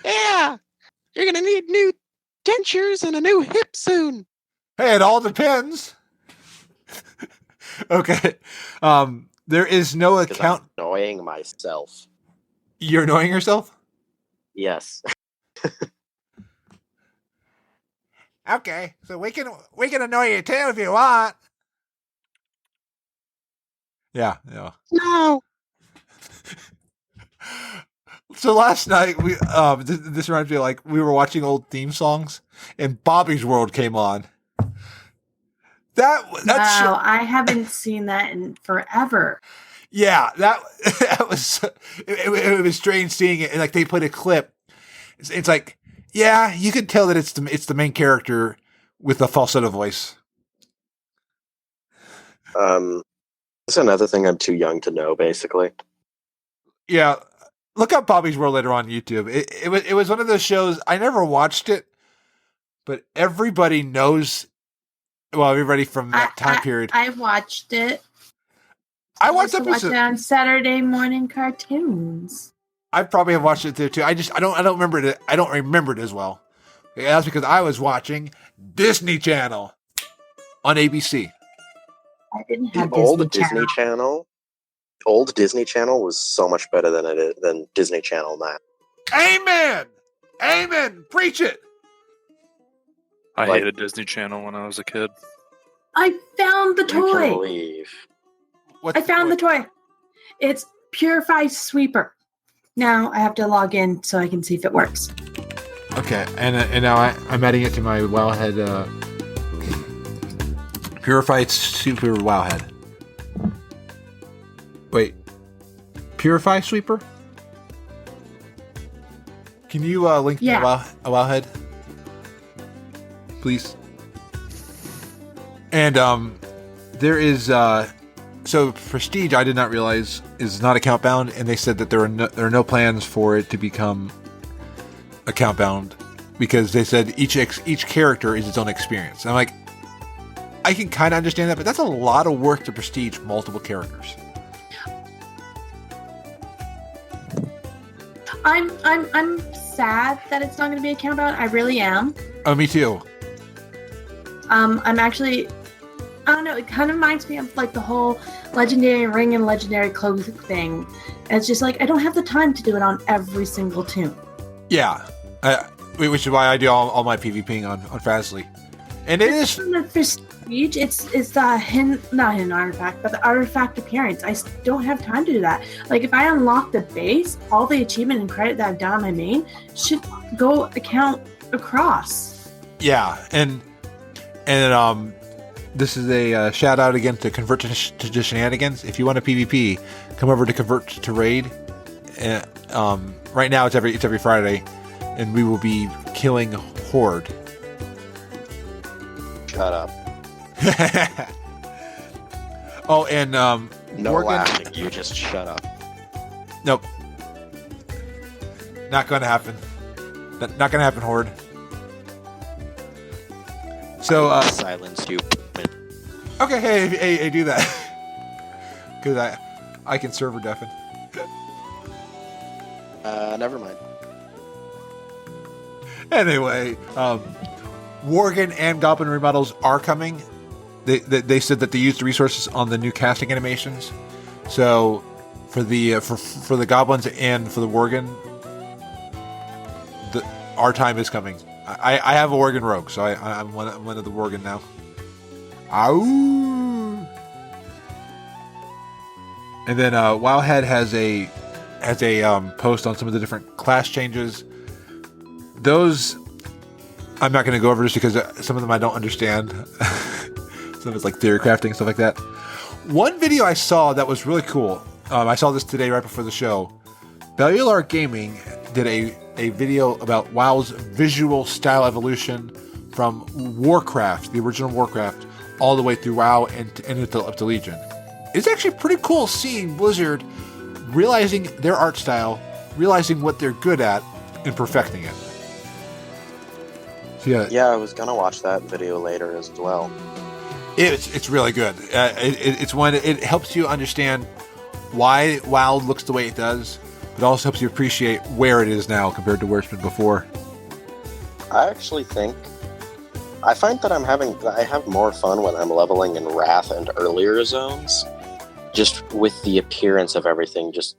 Yeah, you're gonna need new dentures and a new hip soon. Hey, it all depends. Okay. There is no 'Cause account. I'm annoying myself. You're annoying yourself? Yes. Okay, so we can annoy you too if you want. Yeah. No, So last night we this reminds me of, like, we were watching old theme songs and Bobby's World came on. That's Wow, I haven't seen that in forever. yeah, that was it was strange seeing it, and like they put a clip. It's like, yeah, you could tell that it's the main character with a falsetto voice. That's another thing I'm too young to know, basically. Yeah, look up Bobby's World later on YouTube. It was one of those shows I never watched it, but everybody knows. Well, everybody from that time period. I watched it. I watched used to watch it on Saturday morning cartoons. I probably have watched it too. I don't remember it. I don't remember it as well. Yeah, that's because I was watching Disney Channel on ABC. I didn't The have old Disney Disney Channel. Old Disney Channel was so much better than Disney Channel now. Amen. Preach it. I Like- hated Disney Channel when I was a kid. I found the You can toy. leave. What's I found the toy. It's Purify Sweeper. Now I have to log in so I can see if it works. Okay, and now I'm adding it to my Wowhead Purified Super Wowhead. Wait. Purify Sweeper? Can you link Yeah. a Wowhead? Please. And there is so Prestige, I did not realize, is not account bound, and they said that there are no plans for it to become account bound because they said each character is its own experience. And I'm like, I can kind of understand that, but that's a lot of work to Prestige multiple characters. I'm sad that it's not going to be account bound. I really am. Oh, me too. I'm actually, I don't know, it kind of reminds me of like the whole legendary ring and legendary cloak thing. And it's just like, I don't have the time to do it on every single toon. Yeah, which is why I do all my PvPing on Fastly. And it is From the Prestige, it's the not hidden artifact, but the artifact appearance. I don't have time to do that. Like, if I unlock the base, all the achievement and credit that I've done on my main should go account across. yeah, and this is a shout out again to Convert to Shenanigans. If you want a PvP, come over to Convert to Raid. Right now it's every Friday, and we will be killing Horde. Shut up. Oh, and No Morgan. laughing. You just shut up. Nope, not going to happen. Not going to happen, Horde. So, Silence you. okay, hey, do that. Because I can server deafen. Never mind. Anyway, Worgen and Goblin remodels are coming. They said that they used the resources on the new casting animations. So, for the Goblins and for the Worgen, our time is coming. I have a Worgen rogue, so I'm one of the Worgen now. Ow! And then Wowhead has a post on some of the different class changes. Those I'm not going to go over just because some of them I don't understand. Some of it's like theory crafting, stuff like that. One video I saw that was really cool. I saw this today right before the show. Bellular Gaming did a video about WoW's visual style evolution from Warcraft, the original Warcraft, all the way through WoW and up to Legion. It's actually pretty cool seeing Blizzard realizing their art style, realizing what they're good at, and perfecting it. So Yeah, I was gonna watch that video later as well. it's really good. It's one. It helps you understand why WoW looks the way it does, but also helps you appreciate where it is now compared to where it's been before. I actually think I find that I have more fun when I'm leveling in Wrath and earlier zones, just with the appearance of everything. Just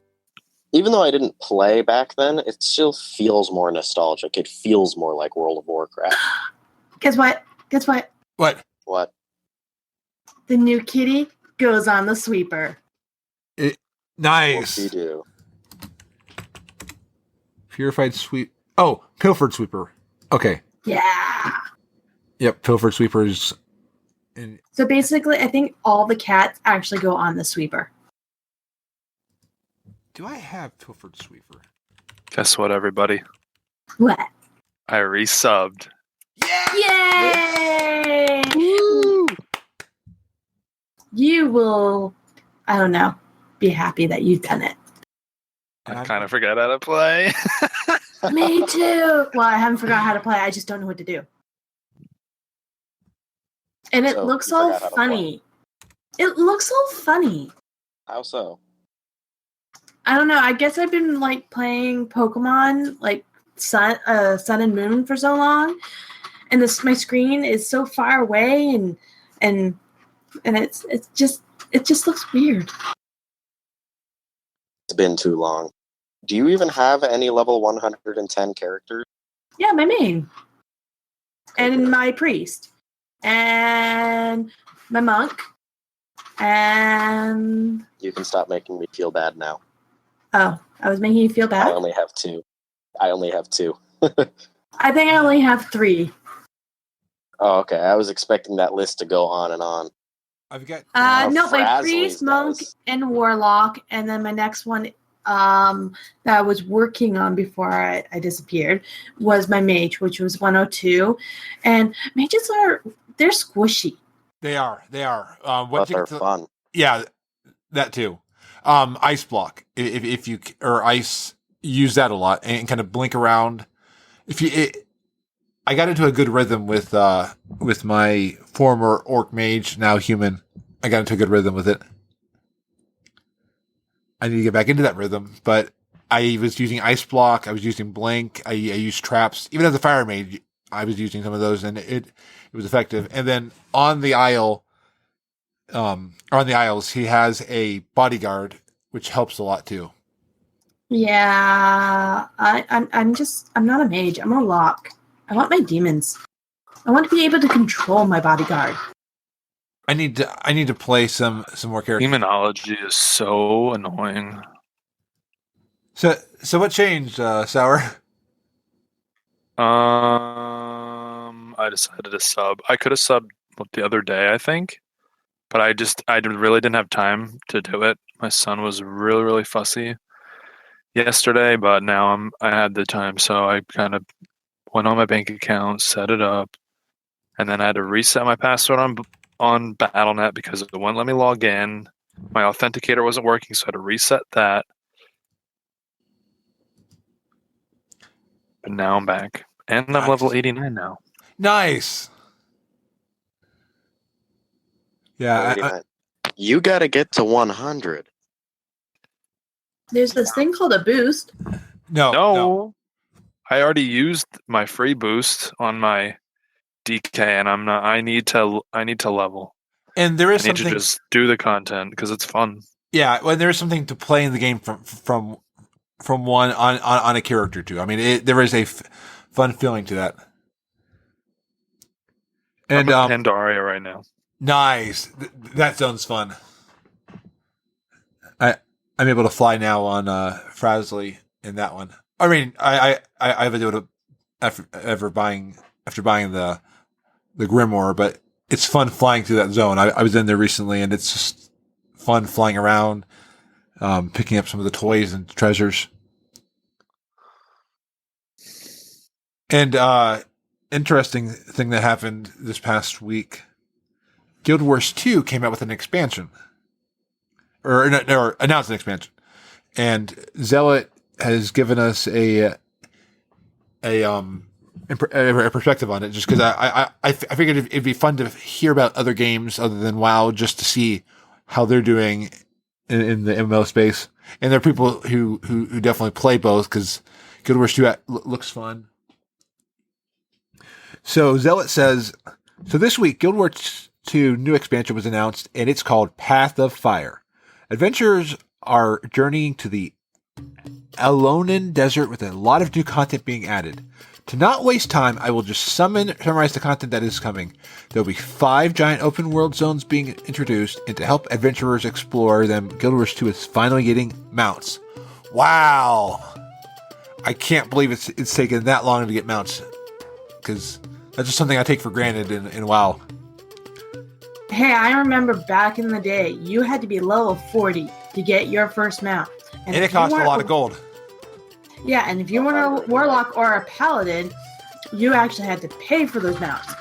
even though I didn't play back then, it still feels more nostalgic. It feels more like World of Warcraft. Guess what? What? What? The new kitty goes on the sweeper. Nice. What do you do? Purified sweep. Oh, pilfered sweeper. Okay. Yeah. Yep. Pilfered sweepers. And So basically, I think all the cats actually go on the sweeper. do I have pilfered sweeper? Guess what, everybody? What? I resubbed. Yay! You will, I don't know, be happy that you've done it. I kind of forgot how to play. Me too. Well, I haven't forgot how to play. I just don't know what to do. And it So, looks you all forgot how to funny. It looks all funny. How so? I don't know. I guess I've been like playing Pokemon, like Sun and Moon for so long, and my screen is so far away, and it just looks weird. It's been too long. Do you even have any level 110 characters? Yeah, my main and Okay. my priest and my monk and You can stop making me feel bad now. oh, I was making you feel I bad. only have two. I think I only have 3. Oh, okay. I was expecting that list to go on and on. I've got. No, my Frazzly's priest, monk, does. and warlock, and then my next one that I was working on before I disappeared was my mage, which was 102. And mages they're squishy. They are. But they're fun. Yeah, that too. Ice block. If you or ice, use that a lot and kind of blink around. I got into a good rhythm with my former orc mage, now human. I got into a good rhythm with it. I need to get back into that rhythm, but I was using ice block. I was using blink. I used traps. Even as a fire mage, I was using some of those, and it was effective. And then on the isles, he has a bodyguard, which helps a lot too. Yeah, I'm not a mage. I'm a lock. I want my demons. I want to be able to control my bodyguard. I need to play some more characters. Demonology is so annoying. So what changed, Sour? I decided to sub. I could have subbed the other day, I think, but I really didn't have time to do it. My son was really, really fussy yesterday, but now I had the time, so I kind of went on my bank account, set it up, and then I had to reset my password on Battle.net because it wouldn't let me log in. My authenticator wasn't working, so I had to reset that. But now I'm back. And I'm level 89 now. Nice. Yeah. You got to get to 100. There's this thing called a boost. No. I already used my free boost on my DK, and I need to level. And there is I need something to just do the content because it's fun. Yeah, well, there is something to play in the game from one on a character too. I mean, there is a fun feeling to that. And I'm in Pandaria right now. Nice. That sounds fun. I'm able to fly now on Frazzly in that one. I mean, I haven't done it after buying the Grimoire, but it's fun flying through that zone. I was in there recently, and it's just fun flying around, picking up some of the toys and treasures. And interesting thing that happened this past week, Guild Wars 2 came out with an expansion. Or announced an expansion. And Zealot has given us a perspective on it, just because I figured it'd be fun to hear about other games other than WoW, just to see how they're doing in the MMO space. And there are people who definitely play both, because Guild Wars 2 looks fun. So Zealot says, so this week Guild Wars 2 new expansion was announced, and it's called Path of Fire. Adventurers are journeying to the Alolan Desert with a lot of new content being added. To not waste time, I will just summarize the content that is coming. There will be 5 giant open world zones being introduced, and to help adventurers explore them, Guild Wars 2 is finally getting mounts. Wow! I can't believe it's taken that long to get mounts, because that's just something I take for granted in WoW. Hey, I remember back in the day, you had to be level 40 to get your first mount. And it cost a lot of gold. Yeah, and if you were a warlock or a paladin, you actually had to pay for those mounts.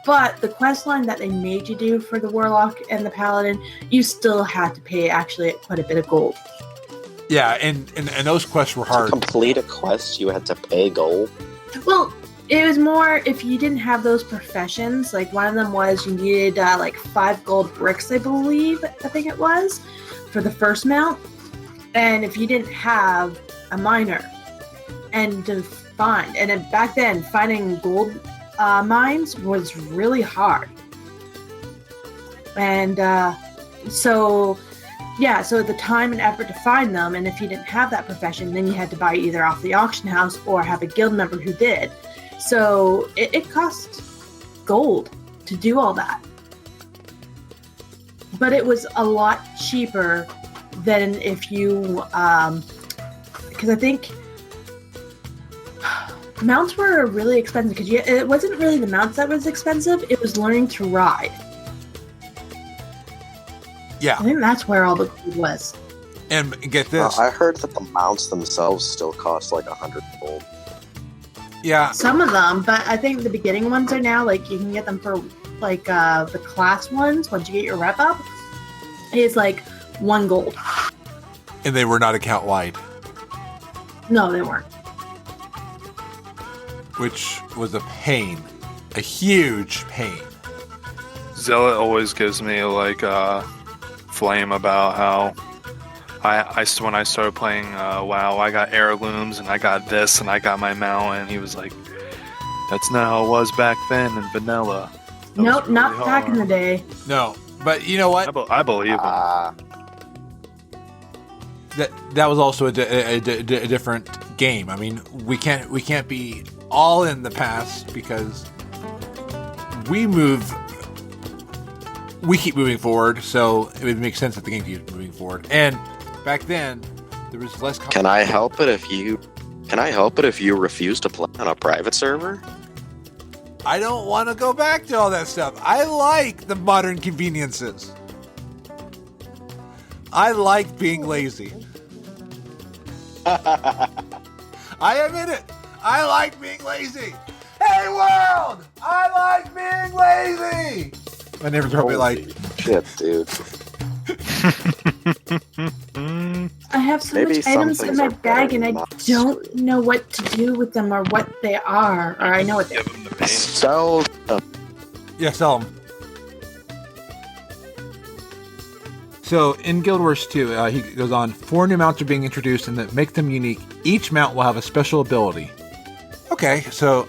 But the quest line that they made you do for the warlock and the paladin, you still had to pay actually quite a bit of gold. Yeah, and those quests were hard. To complete a quest, you had to pay gold? Well, it was more if you didn't have those professions. Like one of them was you needed 5 gold bricks, I think it was, for the first mount. And if you didn't have a miner, and to find, and then back then finding gold mines was really hard. And so the time and effort to find them, and if you didn't have that profession, then you had to buy either off the auction house or have a guild member who did. So it cost gold to do all that. But it was a lot cheaper than if you, because I think mounts were really expensive because it wasn't really the mounts that was expensive. It was learning to ride. Yeah, I think that's where all the gold was. and get this. I heard that the mounts themselves still cost like 100 gold. Yeah, Some of them, but I think the beginning ones are now like you can get them for like the class ones once you get your rep up. It's like 1 gold. and they were not account wide, No, they weren't. which was a pain, a huge pain. Zealot always gives me like flame about how when I started playing WoW, I got heirlooms and I got this and I got my mount, and he was like, "That's not how it was back then in vanilla." That was Nope, really not back in the hard. day. No, but you know what? I believe him. That was also a different game. I mean, we can't be all in the past because we keep moving forward, so it would make sense that the game keeps moving forward. And back then, there was less. Can I help it if you refuse to play on a private server? I don't want to go back to all that stuff. I like the modern conveniences. I like being lazy. I admit it. I like being lazy. Hey world, I like being lazy. My neighbors are probably like, Shit, dude. I have so Maybe much some items in things my are bag, better and I than most. don't know what to do with them or what they are. Or I know what they are. Give him the pain. So, yeah, sell them. So in Guild Wars 2, he goes on, 4 new mounts are being introduced and that make them unique. Each mount will have a special ability. Okay, so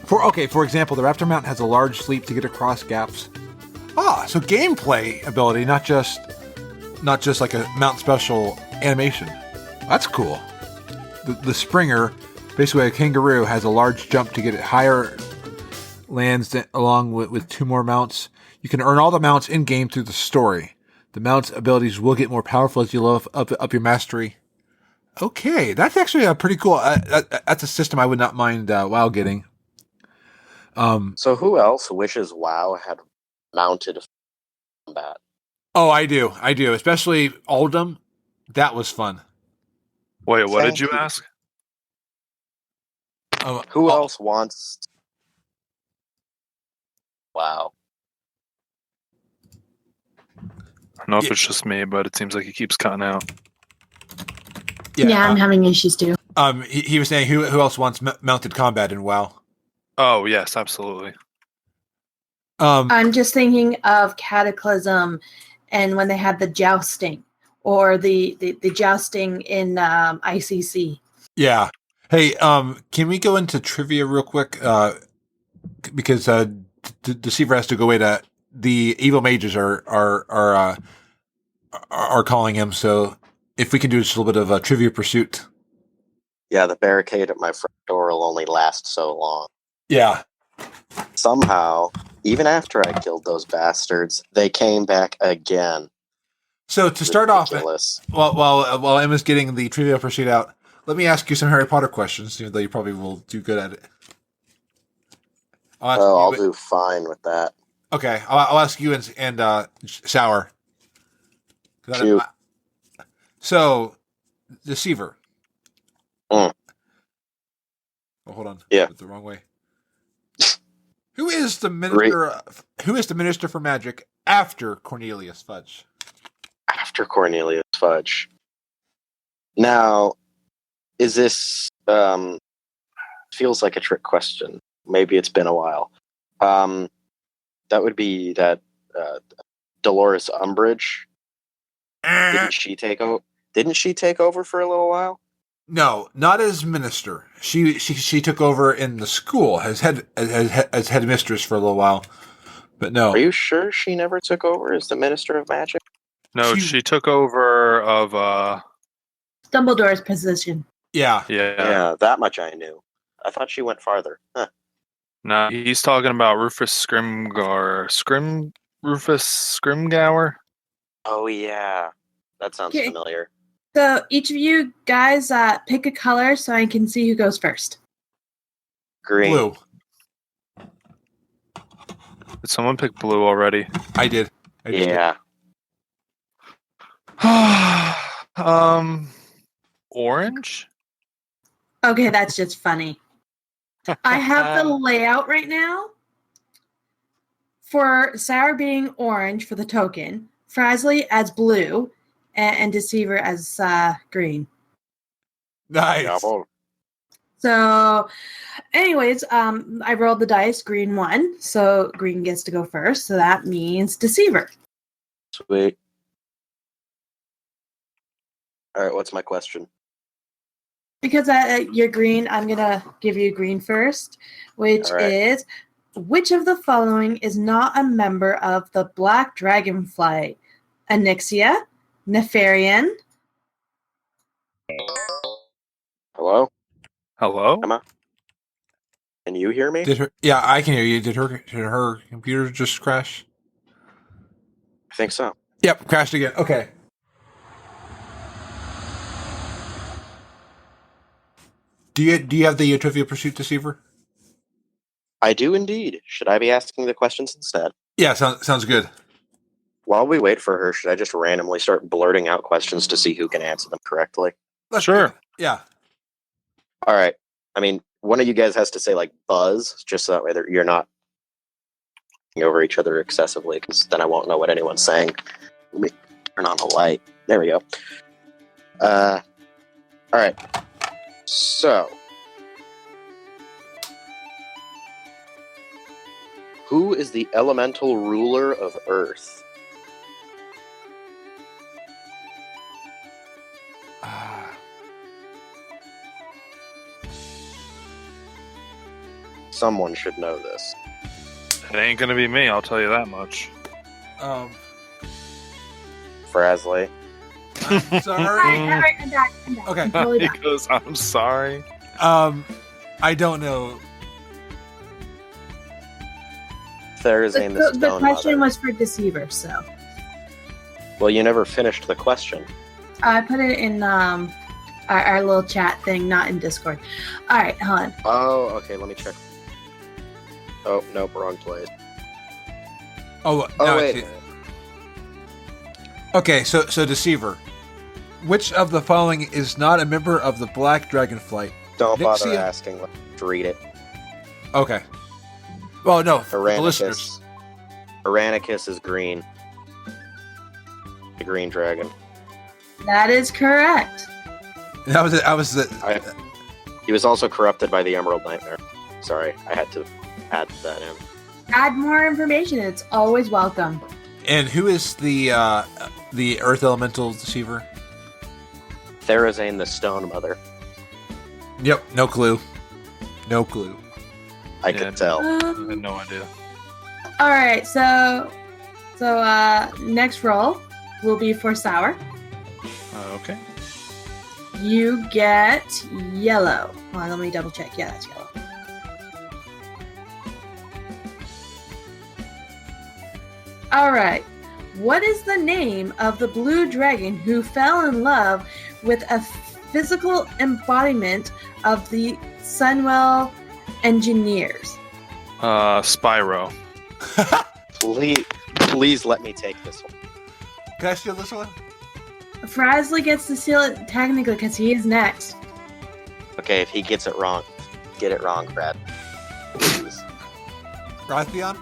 for example, the Raptor mount has a large sleep to get across gaps. So gameplay ability, not just like a mount special animation. That's cool. The Springer, basically a kangaroo, has a large jump to get it higher lands along with 2 more mounts. You can earn all the mounts in game through the story. The mounts abilities will get more powerful as you level up your mastery. Okay, that's actually a pretty cool. That's a system I would not mind WoW getting. so who else wishes WoW had mounted combat? Oh, I do, especially Oldham. That was fun. Wait, what did Thank you you. ask? Who else wants? Wow. I don't know if it's just me, but it seems like he keeps cutting out. Yeah, I'm having issues too. He was saying who else wants mounted combat in WoW? Oh yes, absolutely. I'm just thinking of Cataclysm, and when they had the jousting, or the jousting in ICC. Yeah. Hey, can we go into trivia real quick? Because Deceiver has to go away to the evil mages are calling him. So if we can do just a little bit of a trivia pursuit. Yeah, the barricade at my front door will only last so long. Yeah. Somehow, even after I killed those bastards, they came back again. So to start off, Ridiculous. while Emma's getting the trivia pursuit out, let me ask you some Harry Potter questions, even though you probably will do good at it. I'll do fine with that. Okay, I'll ask you and Shower. Shoot. So, Deceiver. Mm. Oh, hold on. Yeah. Went the wrong way. Who is the minister? Who is the minister for magic after Cornelius Fudge? After Cornelius Fudge. Now, is this feels like a trick question? Maybe it's been a while. That would be that Dolores Umbridge. Didn't she take over? Didn't she take over for a little while? No, not as minister. She took over in the school as headmistress for a little while, but no. Are you sure she never took over as the Minister of Magic? No, she took over of Dumbledore's position. Yeah. Yeah, that much I knew. I thought she went farther. Huh. No, he's talking about Rufus Scrimgour. Oh yeah, that sounds Okay. familiar. So each of you guys pick a color so I can see who goes first. Green. Blue. Did someone pick blue already? I did. I just did. Yeah. Orange? Okay, that's just funny. I have the layout right now for Sour being orange for the token, Frasley as blue, and Deceiver as green. Nice. So, anyways, I rolled the dice. Green won, so green gets to go first. So that means Deceiver. Sweet. All right, what's my question? Because you're green, I'm gonna give you green first, which All right. is which of the following is not a member of the Black Dragonfly? Onyxia, Nefarian. Hello? Hello? Emma? Can you hear me? Did her? Yeah, I can hear you. Did her computer just crash? I think so. Yep, crashed again. Okay. Do you have the Trivial Pursuit Deceiver? I do indeed. Should I be asking the questions instead? Yeah, sounds good. While we wait for her, should I just randomly start blurting out questions to see who can answer them correctly? Sure. Yeah. All right. I mean, one of you guys has to say like buzz, just so that way you're not over each other excessively, because then I won't know what anyone's saying. Let me turn on the light. There we go. All right. So, who is the elemental ruler of Earth? Someone should know this. It ain't gonna be me, I'll tell you that much. Frasley. I'm All sorry. right, I'm back. Okay. I'm totally He back. goes, I'm sorry. I don't know. Therazane the Stone The question Mother. was for Deceiver, so Well, you never finished the question. I put it in our little chat thing, not in Discord. All right, hold on. Oh, okay, let me check. Oh, nope, wrong place. Oh, Oh, no, wait. Okay, so Deceiver. Which of the following is not a member of the Black Dragonflight? Don't bother Nixia. asking. Let's read it. Okay. Well, no, for the listeners. Aranicus is green. The green dragon. That is correct. That was the. He was also corrupted by the Emerald Nightmare. Sorry, I had to add that in. Add more information. It's always welcome. And who is the Earth Elemental Deceiver? Therazane the Stone Mother. Yep, no clue. No clue. I Yeah. could tell. I had no idea. All right, so next roll will be for Sour. Okay. You get yellow. Hold on, let me double check. Yeah, that's yellow. All right. What is the name of the blue dragon who fell in love with a physical embodiment of the Sunwell engineers? Spyro. Please let me take this one. Can I steal this one? Frasley gets to steal it technically because he is next. Okay, if he gets it wrong, get it wrong, Brad. Please. Raytheon?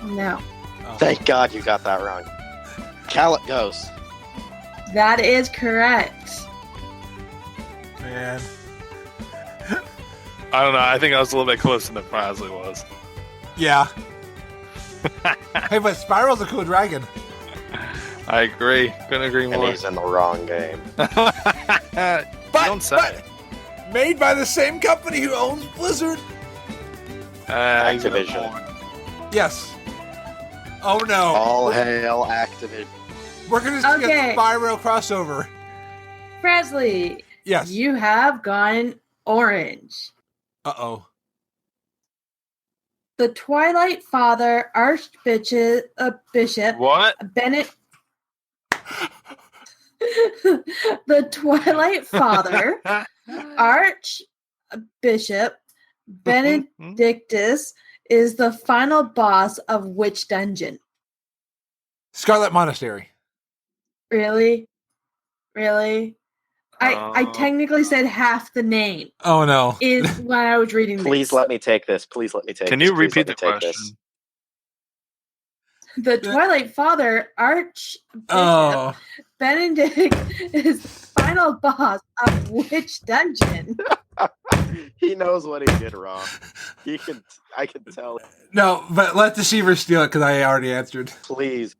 No. Oh. Thank God you got that wrong. Callot goes. That is correct. Man. I don't know, I think I was a little bit closer than Frasley was. Yeah. Hey, but Spyro's a cool dragon. I agree. Couldn't agree And more. he's in the wrong game. Don't say. Made by the same company who owns Blizzard. Activision. Yes. Oh no. All hail Activision. We're gonna see Okay. a Spyro crossover. Frasley, Yes. you have gone orange. Uh-oh. The Twilight Father, Archbishop Bishop What? Bennett. The Twilight Father, Archbishop Benedictus is the final boss of which dungeon? Scarlet Monastery. Really? I technically said half the name Oh no. is when I was reading Please this. let me take this. Please let me take Can this. you Please repeat let me the take this. question? The Twilight Father, Archbishop Oh. Benedict is the final boss of which dungeon? He knows what he did wrong. I can tell. No, but let Deceiver steal it because I already answered. Please,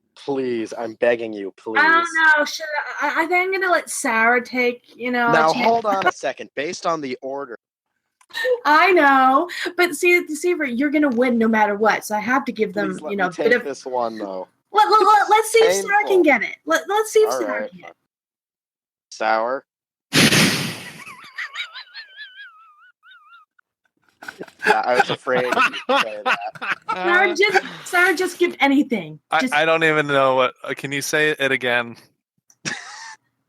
I'm begging you, please. I don't know. Should I think I'm gonna let Sarah take. Now a chance. hold on a second. Based on the order, I know, but see, Deceiver, you're gonna win no matter what. So I have to give them, please let a me bit take of. this one though. Let's see if Sarah Painful. can get it. Let's see if All Sarah right. can get it. Sour. Yeah, I was afraid you'd say that. Sarah, just give anything. Just I don't even know what. Can you say it again?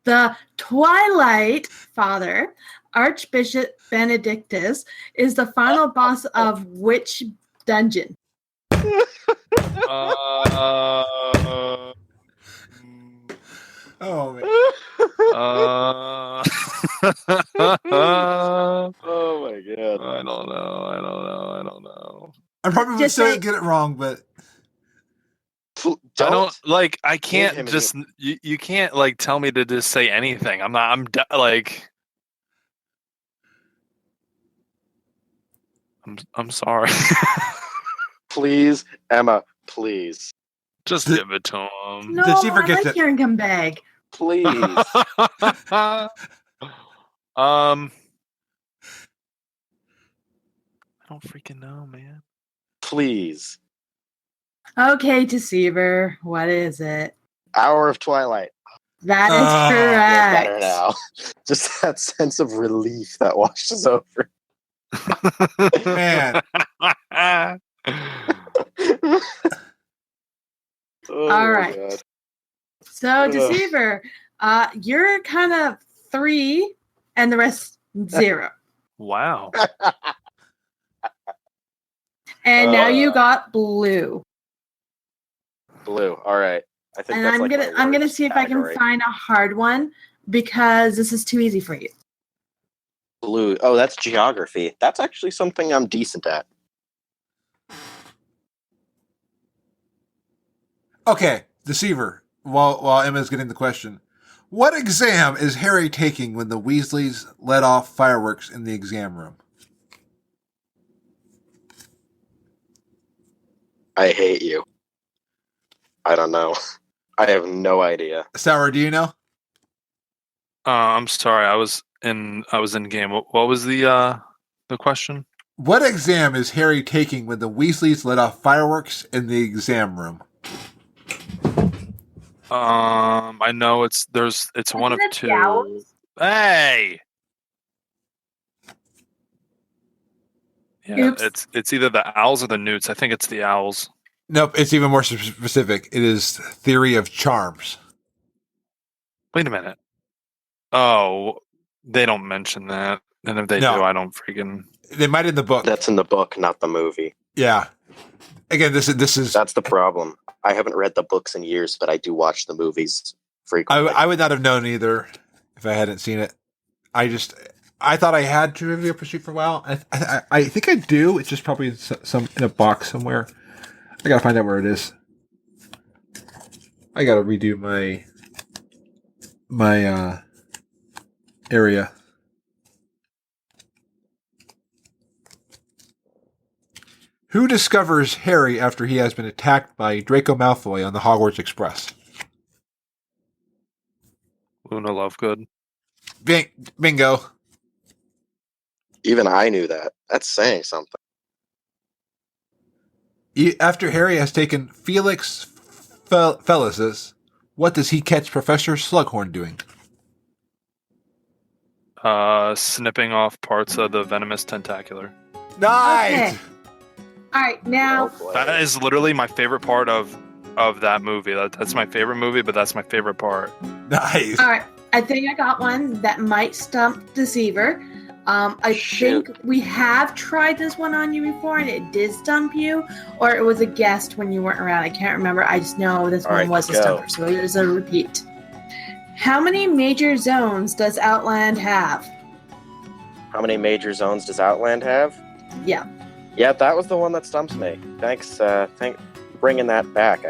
the Twilight Father, Archbishop Benedictus, is the final boss of which dungeon? Oh man. Oh my god. I don't know. I'm probably Just still say- get it wrong, but I don't like. I him can't just. You can't like tell me to just say anything. I'm sorry. Please, Emma, please. Just give it to him. No, Deceiver I gets like it. hearing him beg. Please. I don't freaking know, man. Please. Okay, Deceiver, what is it? Hour of Twilight. That is Oh, Feel correct. better now. Just that sense of relief that washes over. man. Oh All my right. God. So, Ugh. Deceiver, you're kind of 3 and the rest 0. Wow. And now you got blue. Blue. All right. I think And that's I'm like gonna my worst see if category. I can find a hard one because this is too easy for you. Blue. Oh, that's geography. That's actually something I'm decent at. Okay, Deceiver. While Emma's getting the question, what exam is Harry taking when the Weasleys let off fireworks in the exam room? I hate you. I don't know. I have no idea. Sour, do you know? I'm sorry. I was in game. What was the question? What exam is Harry taking when the Weasleys let off fireworks in the exam room? I know it's one of Isn't it two. the owls? Hey. Yeah, Oops. it's either the owls or the newts. I think it's the owls. Nope, it's even more specific. It is theory of charms. Wait a minute. Oh, they don't mention that. And if they No. do, I don't freaking. They might in the book. That's in the book, not the movie. Yeah. Again, this is. That's the problem. I haven't read the books in years, but I do watch the movies frequently. I would not have known either if I hadn't seen it. I thought I had Trivial Pursuit for a while. I think I do. It's just probably in a box somewhere. I gotta find out where it is. I gotta redo my area. Who discovers Harry after he has been attacked by Draco Malfoy on the Hogwarts Express? Luna Lovegood. Bingo. Even I knew that. That's saying something. After Harry has taken Felix Felicis, what does he catch Professor Slughorn doing? Snipping off parts of the venomous tentacular. Nice! Okay. All right, now Oh, boy. That is literally my favorite part of that movie. That's my favorite movie, but that's my favorite part. Nice. all right, I think I got one that might stump Deceiver. I Shoot. think we have tried this one on you before, and it did stump you, or it was a guest when you weren't around. I can't remember. I just know this All one right, was a go. stumper, so it is a repeat. How many major zones does Outland have? How many major zones does Outland have? Yeah. Yeah, that was the one that stumps me. Thanks, thank bringing that back.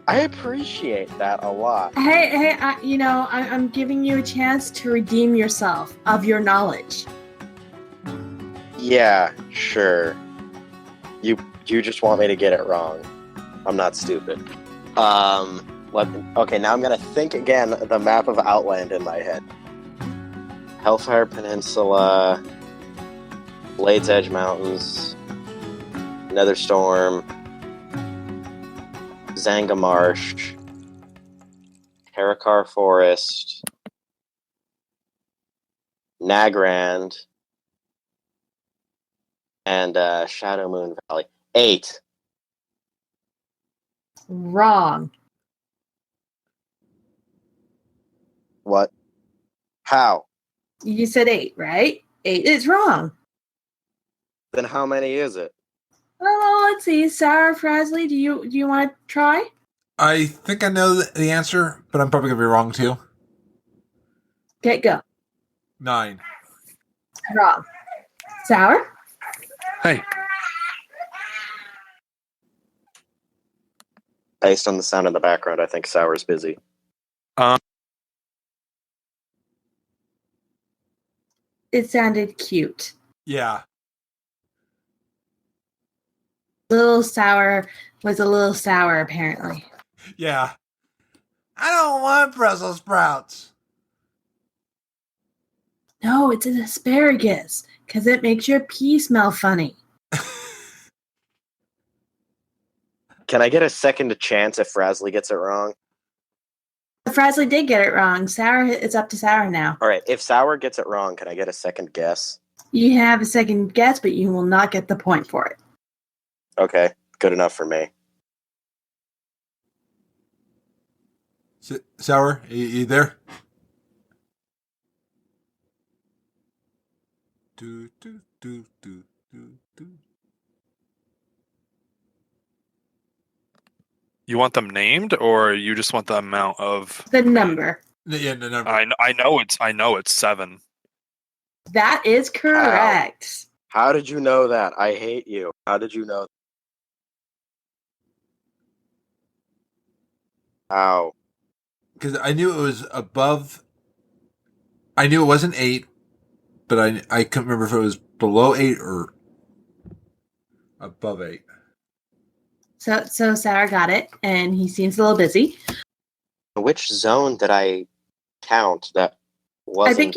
I appreciate that a lot. Hey, I'm giving you a chance to redeem yourself of your knowledge. Yeah, sure. You just want me to get it wrong. I'm not stupid. Okay, now I'm gonna think again the map of Outland in my head. Hellfire Peninsula, Blades Edge Mountains, Netherstorm, Zanga Marsh, Karakar Forest, Nagrand, and Shadow Moon Valley. 8. Wrong. What? How? You said 8, right? 8 is wrong. Then how many is it? Well, let's see. Sarah Frasley, do you want to try? I think I know the answer, but I'm probably going to be wrong too. Okay, go. 9. Wrong. Sour? Hey, Based on the sound in the background, I think Sour's busy. It sounded cute. Yeah. Little Sour was a little sour, apparently. Yeah. I don't want Brussels sprouts. No, it's an asparagus, because it makes your pee smell funny. Can I get a second chance if Frasley gets it wrong? Frasley did get it wrong. Sour, it's up to Sour now. All right, if Sour gets it wrong, can I get a second guess? You have a second guess, but you will not get the point for it. Okay, good enough for me. Sour, you there? Do, do, do, do, do, do. you want them named, or you just want the amount of? The number. Yeah, no, no. I know it's 7. That is correct. How did you know that? I hate you. How did you know? How? Because I knew it was above. I knew it wasn't 8, but I couldn't remember if it was below 8 or above 8. So Sour got it, and he seems a little busy. Which zone did I count that wasn't?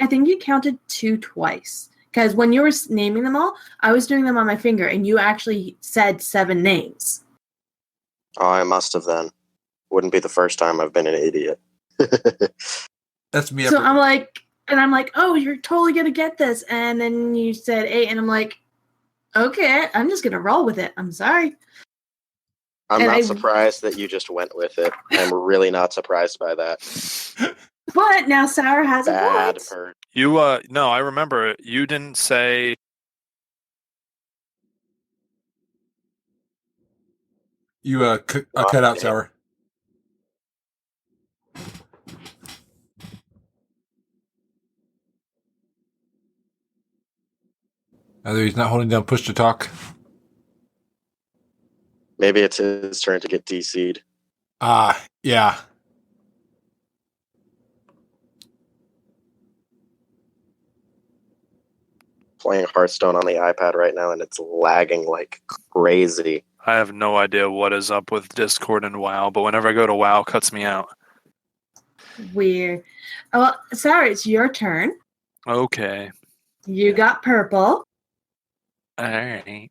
I think you counted 2 twice. Because when you were naming them all, I was doing them on my finger, and you actually said 7 names. Oh, I must have then. Wouldn't be the first time I've been an idiot. That's me. So I'm like, oh, you're totally gonna get this, and then you said 8, and I'm like, okay, I'm just gonna roll with it. I'm sorry. I'm And not I- surprised that you just went with it. I'm really not surprised by that. But now Sour has a Bad point. for You no, I remember you didn't say. You cut out Sour. Either he's not holding down push to talk. Maybe it's his turn to get DC'd. Yeah. Playing Hearthstone on the iPad right now, and it's lagging like crazy. I have no idea what is up with Discord and WoW, but whenever I go to WoW, it cuts me out. Weird. Oh, well, Sour, it's your turn. Okay. You got purple. All right.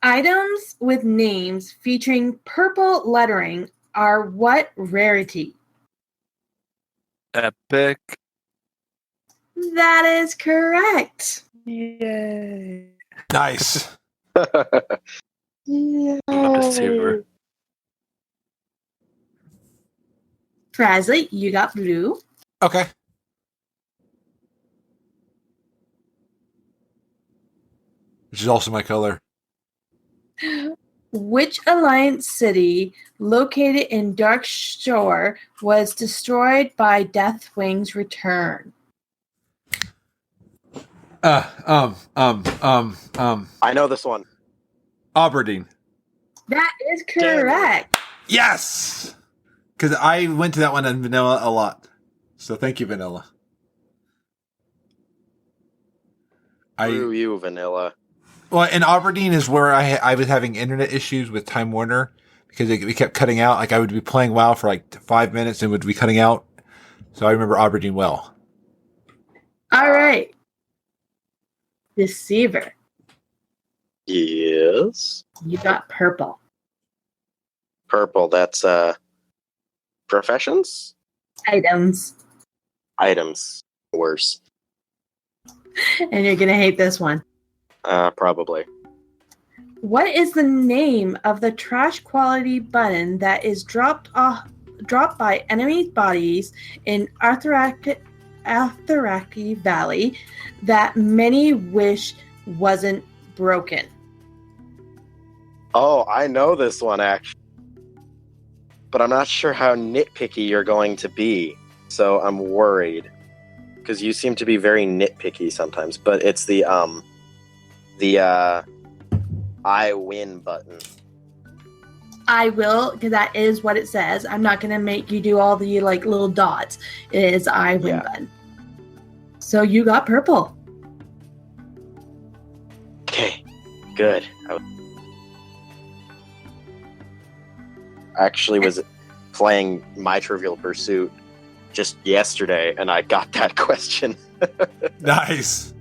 Items with names featuring purple lettering are what rarity? Epic. That is correct. Yay. Nice. Number 2. Frasley, you got blue. Okay. which is also my color. Which Alliance city located in Dark Shore was destroyed by Deathwing's return? I know this one. Aberdeen. That is Damn it. correct. Yes! Because I went to that one on Vanilla a lot. So thank you, Vanilla. Screw you, Vanilla. Well, and Aberdeen is where I was having internet issues with Time Warner because we kept cutting out. Like I would be playing WoW for like 5 minutes and would be cutting out. So I remember Aberdeen well. All right. Deceiver. Yes. You got purple. Purple, that's professions? Items. Items. Worse. And you're going to hate this one. Probably. What is the name of the trash quality button that is dropped by enemy bodies in Artharaki Valley that many wish wasn't broken? Oh, I know this one, actually. But I'm not sure how nitpicky you're going to be. So I'm worried. Because you seem to be very nitpicky sometimes. But it's the I win button. I will, because that is what it says. I'm not going to make you do all the like little dots. It is I win Yeah. button. So you got purple. Okay, good. I actually was playing My Trivial Pursuit just yesterday, and I got that question. Nice.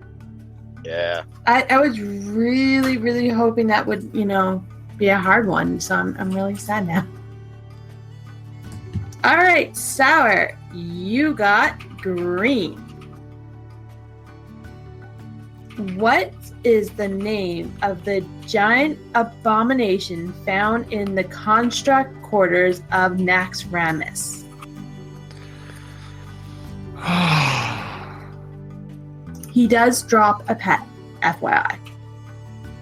Yeah. I was really, really hoping that would, be a hard one. So I'm really sad now. All right, Sour, you got green. What is the name of the giant abomination found in the construct quarters of Naxxramas? He does drop a pet, FYI.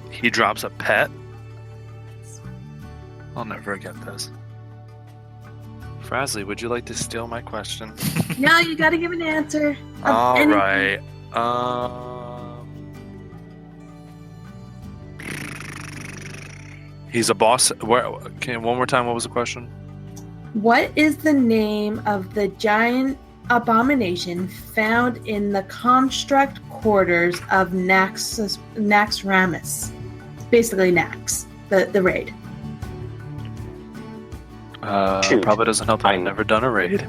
He drops a pet? I'll never get this. Frasley, would you like to steal my question? No, you got to give an answer. of All anything. right. He's a boss. One more time. What was the question? What is the name of the giant abomination found in the construct quarters of Naxxramas? Basically, Nax, the raid. Shoot. Probably doesn't help that I've never done a raid.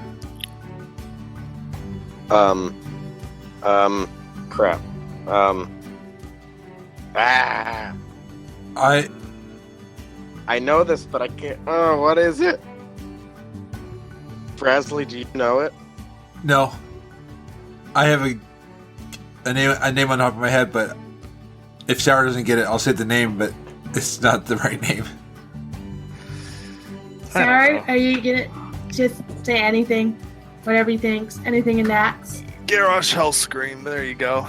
Crap. I know this, but I can't. Oh, what is it? Frasley, do you know it? No. I have a name on top of my head, but if Sour doesn't get it, I'll say the name, but it's not the right name. Sorry, are you gonna just say anything? Whatever he thinks. Anything in Nax? Garrosh Hellscream. There you go.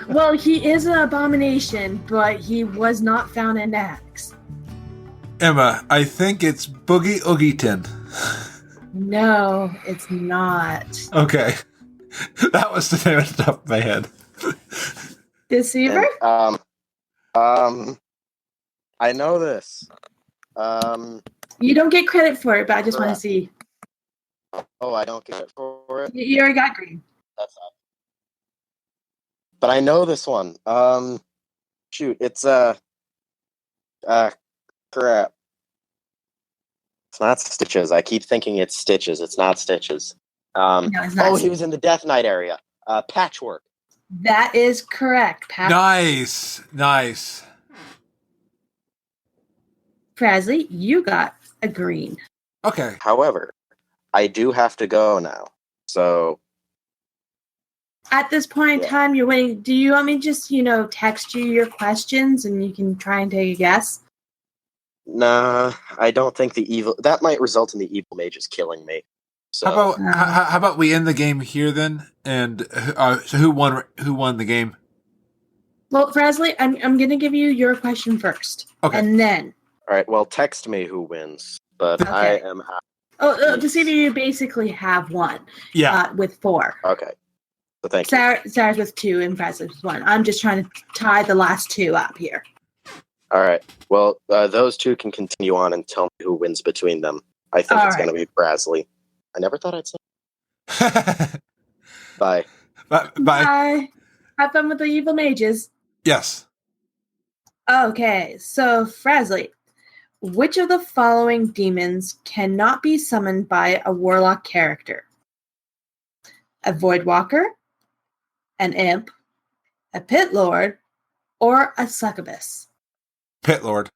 Well, he is an abomination, but he was not found in Nax. Emma, I think it's Boogie Oogieton. No, it's not. Okay. That was the name at the top of my head. Deceiver? And, I know this. You don't get credit for it, but I just want to see. Oh, I don't get it for it. You already got green. That's not. But I know this one. Shoot, it's crap. It's not Stitches. I keep thinking it's Stitches. It's not Stitches. No, it's not. Oh, he was in the Death Knight area. Patchwork. That is correct. Nice. Frasley, you got a green. Okay. However, I do have to go now. So At this point in time, you're waiting. Do you want me to just, text you your questions and you can try and take a guess? nah, I don't think that might result in the evil mages killing me. So How about we end the game here then? And so who won the game? Well, Frasley, I'm going to give you your question first. Okay. And then. All right. Well, text me who wins, but Okay. I am out. Deceiver, you basically have one. Yeah. With 4. Okay. So thank you. Sarah's with 2 and Frasley's with 1. I'm just trying to tie the last 2 up here. All right. Well, those 2 can continue on and tell me who wins between them. I think All it's right. going to be Brasley. I never thought I'd say. Bye. Bye. Bye. Have fun with the evil mages. Yes. Okay, so Frasley, which of the following demons cannot be summoned by a warlock character? A Voidwalker, an imp, a pit lord, or a succubus? Pit Lord.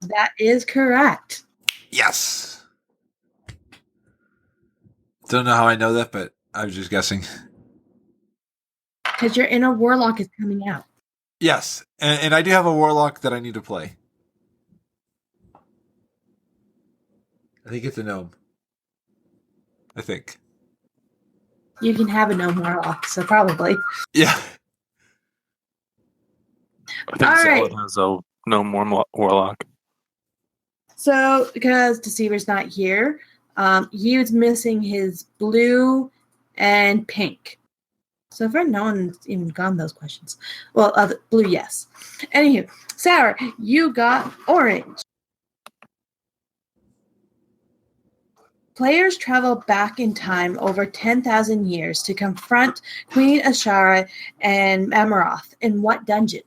That is correct. Yes. Don't know how I know that, but I was just guessing. Because your inner warlock is coming out. Yes, and I do have a warlock that I need to play. I think it's a gnome. I think. You can have a gnome warlock, so probably. Yeah. I think All Zealot right. has a no more warlock. So, because Deceiver's not here, he was missing his blue and pink. So far, no one's even gotten those questions. Well, blue, yes. Anywho, Sarah, you got orange. Players travel back in time over 10,000 years to confront Queen Ashara and Amaroth in what dungeon?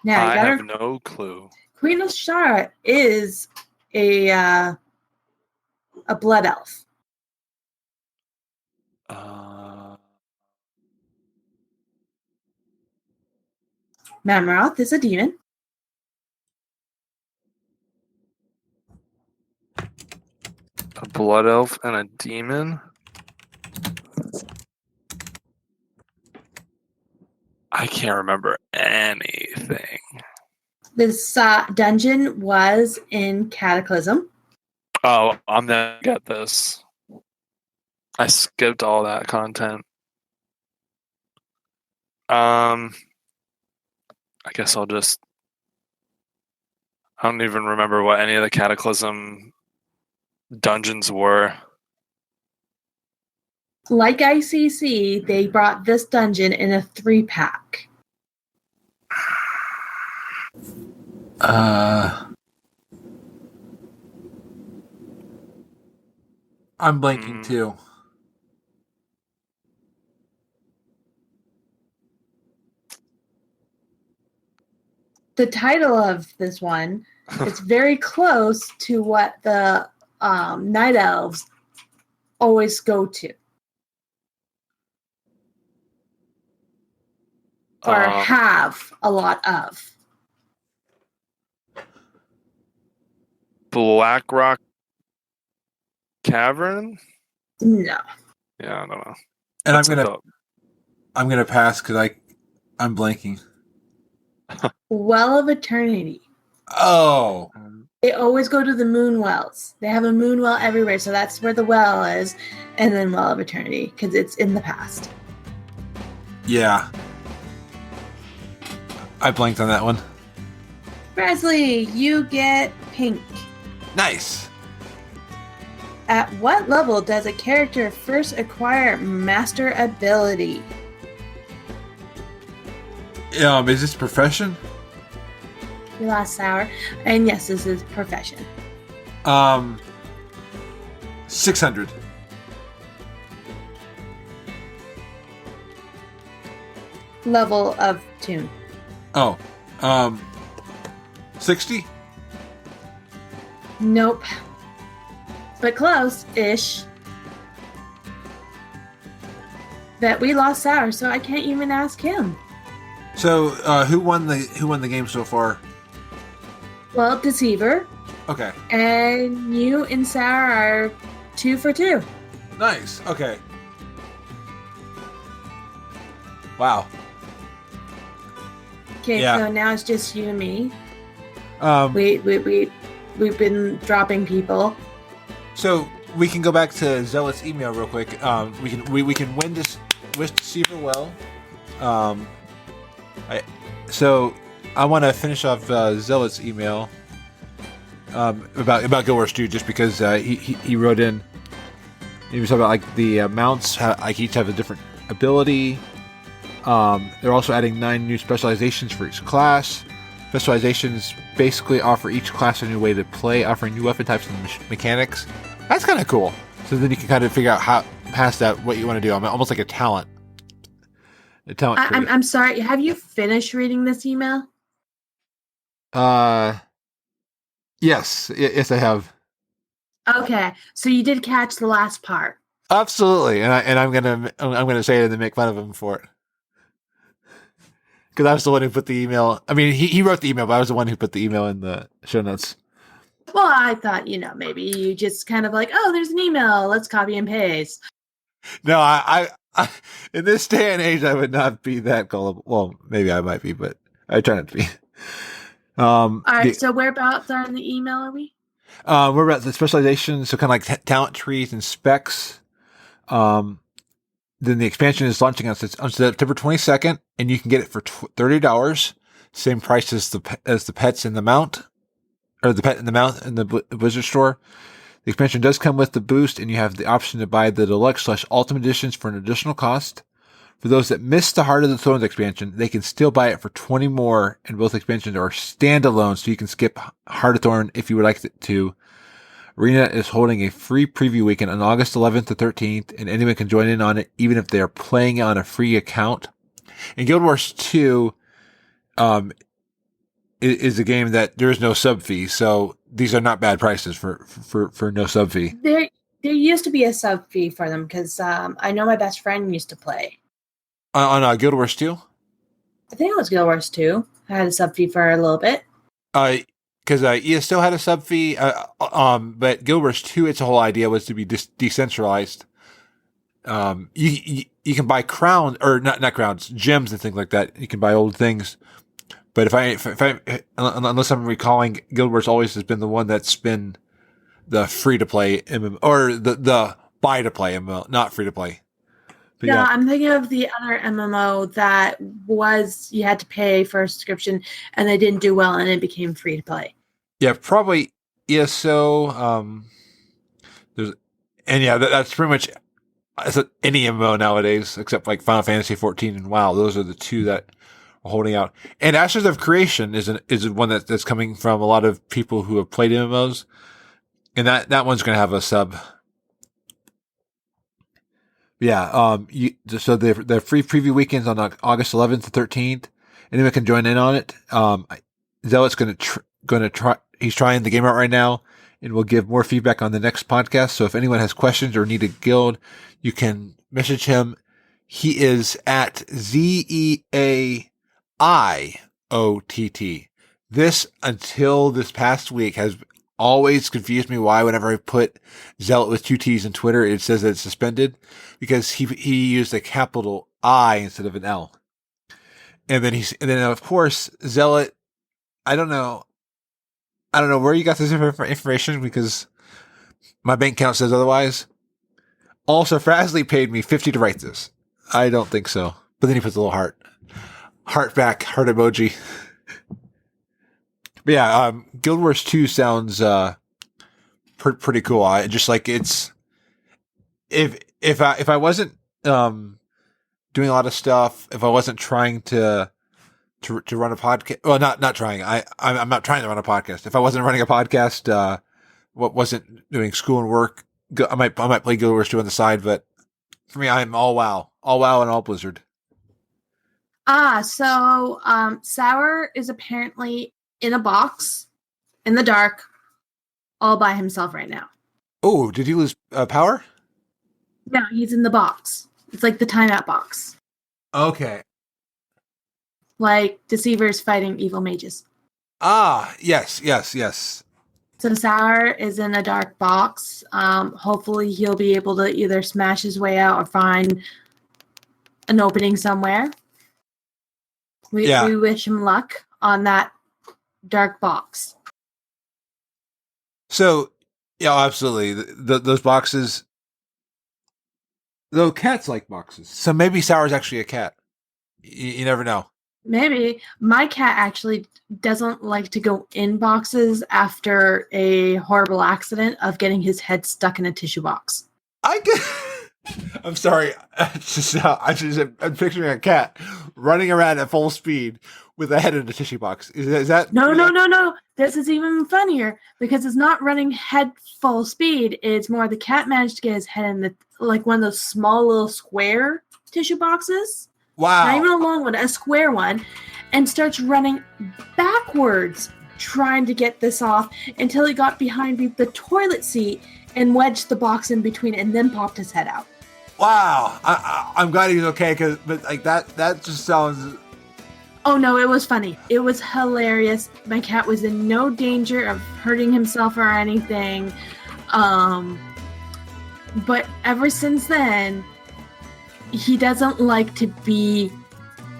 Now, I you have gotta, no clue. Queen Ashara is a blood elf. Mamaroth is a demon. A blood elf and a demon? I can't remember anything. This dungeon was in Cataclysm. Oh, I'm gonna get this. I skipped all that content. I guess I don't even remember what any of the Cataclysm dungeons were. Like ICC, they brought this dungeon in a 3-pack. I'm blanking too. The title of this one is very close to what the Night Elves always go to. Or have a lot of. Black Rock Cavern? No. Yeah, I don't know. And What's it called? I'm gonna pass because I'm blanking. Well of Eternity. Oh. They always go to the moon wells. They have a moon well everywhere, so that's where the well is, and then Well of Eternity, because it's in the past. Yeah. I blanked on that one. Presley, you get pink. Nice. At what level does a character first acquire master ability? Is this profession? Your last hour. And yes, this is profession. 600. Level of tune. Oh. 60? Nope. But close-ish. That we lost Sour, so I can't even ask him. So, who won the game so far? Well, Deceiver. Okay. And you and Sour are 2 for 2. Nice. Okay. Wow. Okay, Yeah. so now it's just you and me. Um, We've been dropping people. So we can go back to Zealot's email real quick. We can wish Deceiver well. I want to finish off Zealot's email about Guild Wars 2, just because he wrote in. He was talking about like the mounts, like each have a different ability. They're also adding 9 new specializations for each class. Specializations basically offer each class a new way to play, offering new weapon types and mechanics. That's kind of cool. So then you can kind of figure out how past that what you want to do. I'm almost like a talent. I'm sorry. Have you finished reading this email? Yes, I have. Okay, so you did catch the last part. Absolutely, and I'm gonna say it and then make fun of him for it. Because I was the one who put the email. I mean, he wrote the email, but I was the one who put the email in the show notes. Well, I thought, maybe you just kind of like, oh, there's an email. Let's copy and paste. No, I in this day and age, I would not be that gullible. Well, maybe I might be, but I try not to be. All right, so whereabouts are in the email are we? We're about the specializations, so kind of like talent trees and specs. Then the expansion is launching on September 22nd, and you can get it for $30. Same price as the pets in the mount, or the pet in the mount in the Blizzard store. The expansion does come with the boost, and you have the option to buy the deluxe/ultimate editions for an additional cost. For those that missed the Heart of the Thrones expansion, they can still buy it for 20 more, and both expansions are standalone, so you can skip Heart of Thorn if you would like to. Arena is holding a free preview weekend on August 11th to 13th, and anyone can join in on it, even if they are playing on a free account. And Guild Wars 2 is a game that there is no sub fee, so these are not bad prices for no sub fee. There used to be a sub fee for them because I know my best friend used to play. On Guild Wars 2? I think it was Guild Wars 2. I had a sub fee for a little bit. Because ES still had a sub fee, but Guild Wars 2, its whole idea was to be decentralized. You can buy crowns, or not crowns, gems and things like that. You can buy old things. But if I unless I'm recalling, Guild Wars always has been the one that's been the free to play MMO, or the buy to play MMO, not free to play. But yeah, I'm thinking of the other MMO that was you had to pay for a subscription, and they didn't do well, and it became free to play. Yeah, probably ESO. That's pretty much any MMO nowadays, except like Final Fantasy 14 and WoW. Those are the two that are holding out. And Ashes of Creation is one that's coming from a lot of people who have played MMOs, and that one's going to have a sub. Yeah, so the free preview weekends on August 11th to 13th. Anyone can join in on it. Zealot's going to try. He's trying the game out right now, and we'll give more feedback on the next podcast. So if anyone has questions or need a guild, you can message him. He is at ZEAIOTT. This, until this past week, has always confused me why whenever I put Zealot with 2 T's in Twitter, it says that it's suspended, because he used a capital I instead of an L. And then of course Zealot, I don't know where you got this information, because my bank account says otherwise. Also, Frasley paid me $50 to write this. I don't think so. But then he puts a little heart emoji. But yeah, Guild Wars 2 sounds pretty cool. I just like it's if I wasn't doing a lot of stuff, if I wasn't trying to run a podcast, well, not trying. I'm not trying to run a podcast. If I wasn't running a podcast, wasn't doing school and work, I might play Guild Wars 2 on the side. But for me, I'm all WoW and all Blizzard. So Sour is apparently in a box in the dark, all by himself right now. Oh, did he lose power? No, he's in the box. It's like the timeout box. Okay. Like Deceiver's fighting evil mages. Yes. So Sour is in a dark box. Hopefully he'll be able to either smash his way out or find an opening somewhere. We wish him luck on that dark box. So, yeah, absolutely. Those boxes. Though cats like boxes. So maybe Sour's actually a cat. You never know. Maybe. My cat actually doesn't like to go in boxes after a horrible accident of getting his head stuck in a tissue box. I'm sorry. I'm picturing a cat running around at full speed with a head in a tissue box. Is that No. This is even funnier because it's not running head full speed. It's more the cat managed to get his head in one of those small little square tissue boxes. Wow. Not even a long one, a square one, and starts running backwards trying to get this off until he got behind the toilet seat and wedged the box in between and then popped his head out. Wow. I'm glad he's okay, but like that just sounds... Oh no, it was funny. It was hilarious. My cat was in no danger of hurting himself or anything. But ever since then, he doesn't like to be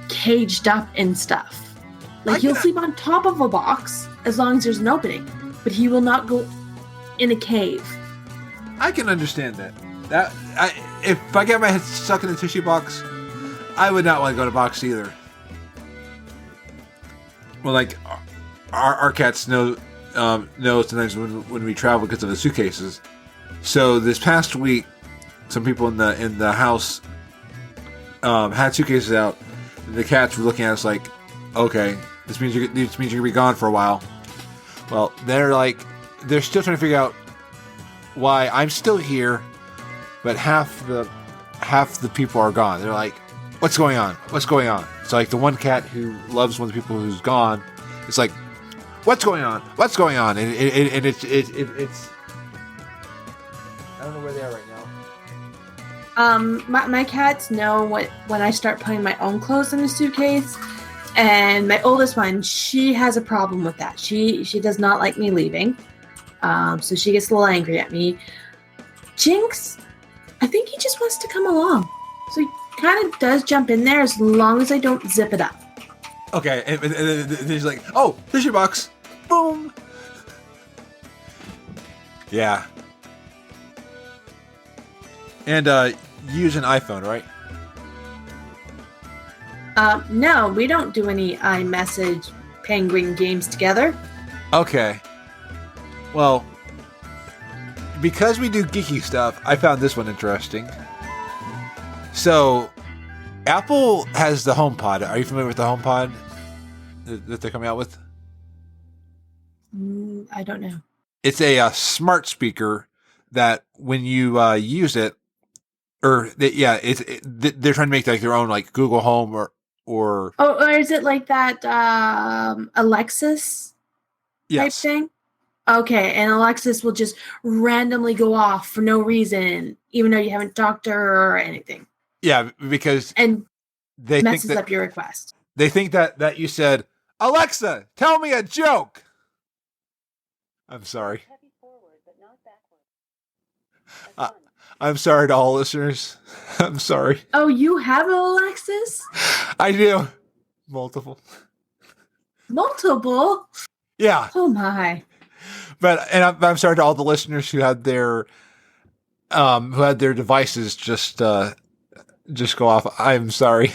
caged up in stuff. Like he'll sleep on top of a box as long as there's an opening, but he will not go in a cave. I can understand that. If I get my head stuck in a tissue box, I would not want to go to box either. Well, like our cats know sometimes when we travel because of the suitcases. So this past week, some people in the house had suitcases out, and the cats were looking at us like, "Okay, this means you're gonna be gone for a while." Well, they're still trying to figure out why I'm still here, but half the people are gone. They're like, "What's going on? What's going on?" So like the one cat who loves one of the people who's gone, it's like, "What's going on? What's going on?" And it's I don't know where they are right now. My cats know when I start putting my own clothes in a suitcase, and my oldest one, she has a problem with that. She does not like me leaving, so she gets a little angry at me. Jinx, I think he just wants to come along, so he kind of does jump in there as long as I don't zip it up. Okay, and he's like, "Oh, tissue box, boom." Yeah. And you use an iPhone, right? No, we don't do any iMessage Penguin games together. Okay. Well, because we do geeky stuff, I found this one interesting. So, Apple has the HomePod. Are you familiar with the HomePod that they're coming out with? I don't know. It's a smart speaker that when you use it, they're trying to make like their own like Google Home or. Or is it like that Alexis type thing? Okay, and Alexis will just randomly go off for no reason, even though you haven't talked to her or anything. Yeah, because they messes think up your request. They think that you said, "Alexa, tell me a joke." I'm sorry. I'm sorry to all listeners. I'm sorry. Oh, you have an Alexis? I do. Multiple? Yeah. Oh my. And I'm sorry to all the listeners who had their devices just go off. I'm sorry.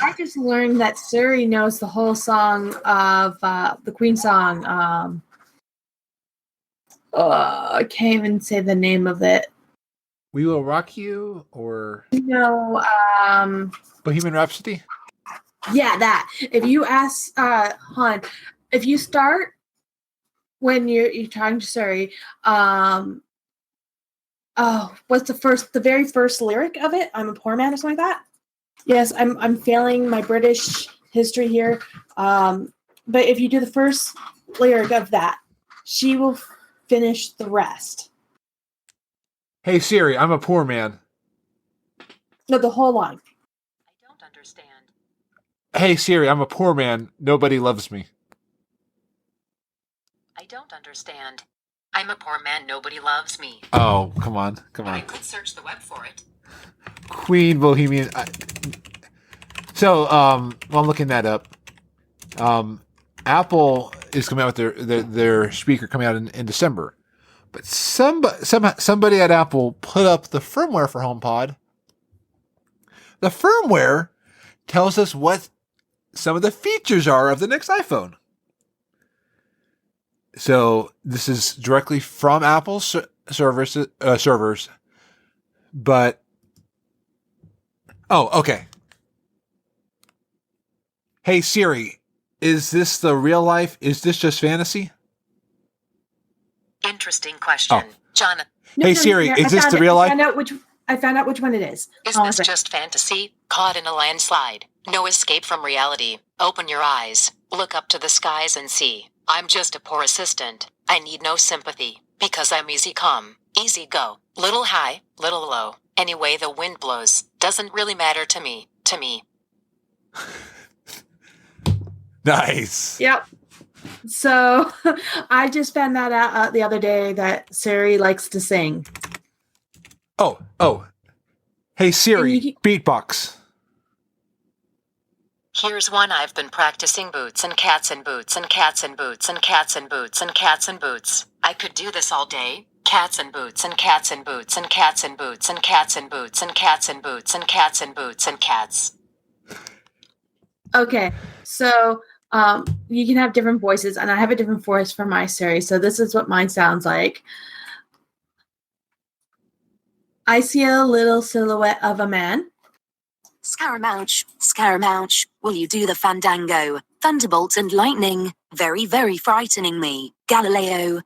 I just learned that Suri knows the whole song of the Queen song. I can't even say the name of it. We Will Rock You, or no, Bohemian Rhapsody. Yeah, that. If you ask Han, if you start when you're talking to Suri, what's the very first lyric of it? I'm a poor man or something like that. Yes, I'm failing my British history here. But if you do the first lyric of that, she will finish the rest. Hey Siri, I'm a poor man. No, the whole line. I don't understand. Hey Siri, I'm a poor man. Nobody loves me. I don't understand. I'm a poor man. Nobody loves me. Oh, come on. I could search the web for it. Queen Bohemian. While I'm looking that up, Apple is coming out with their speaker coming out in December. But somebody at Apple put up the firmware for HomePod. The firmware tells us what some of the features are of the next iPhone. So this is directly from Apple's servers. But okay. Hey Siri, is this the real life? Is this just fantasy? Interesting question. Jonathan, Hey Siri, is this the real life? I found out which one it is. is this just fantasy? Caught in a landslide. No escape from reality. Open your eyes. Look up to the skies and see. I'm just a poor assistant. I need no sympathy. Because I'm easy come, easy go. Little high, little low. Any way the wind blows. Doesn't really matter to me. Nice. Yep. So I just found that out the other day that Siri likes to sing. Oh. Hey Siri, beatbox. Here's one I've been practicing. Boots and cats and boots and cats and boots and cats and boots and cats and boots. I could do this all day. Cats and boots and cats and boots and cats and boots and cats and boots and cats and boots and cats and boots and cats. Okay, so you can have different voices, and I have a different voice for my Siri. So this is what mine sounds like. I see a little silhouette of a man. Scaramouche, will you do the fandango? Thunderbolt and lightning, very, very frightening me. Galileo,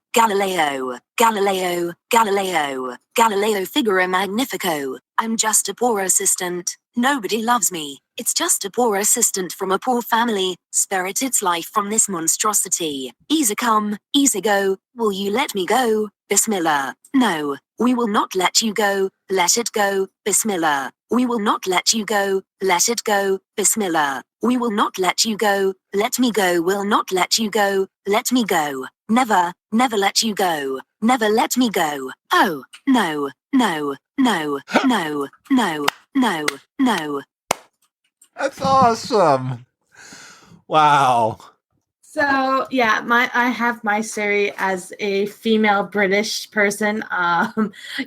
Figaro Magnifico. I'm just a poor assistant. Nobody loves me. It's just a poor assistant from a poor family. Spared its life from this monstrosity. Easy come, easy go. Will you let me go? Bismillah. No, we will not let you go. Let it go. Bismillah. We will not let you go. Let it go. Bismillah. We will not let you go. Let me go. Will not let you go. Let me go. Never, never let you go. Never let me go. Oh, no, no, no, no, no, no, no. That's awesome. Wow. So yeah, I have my Siri as a female British person.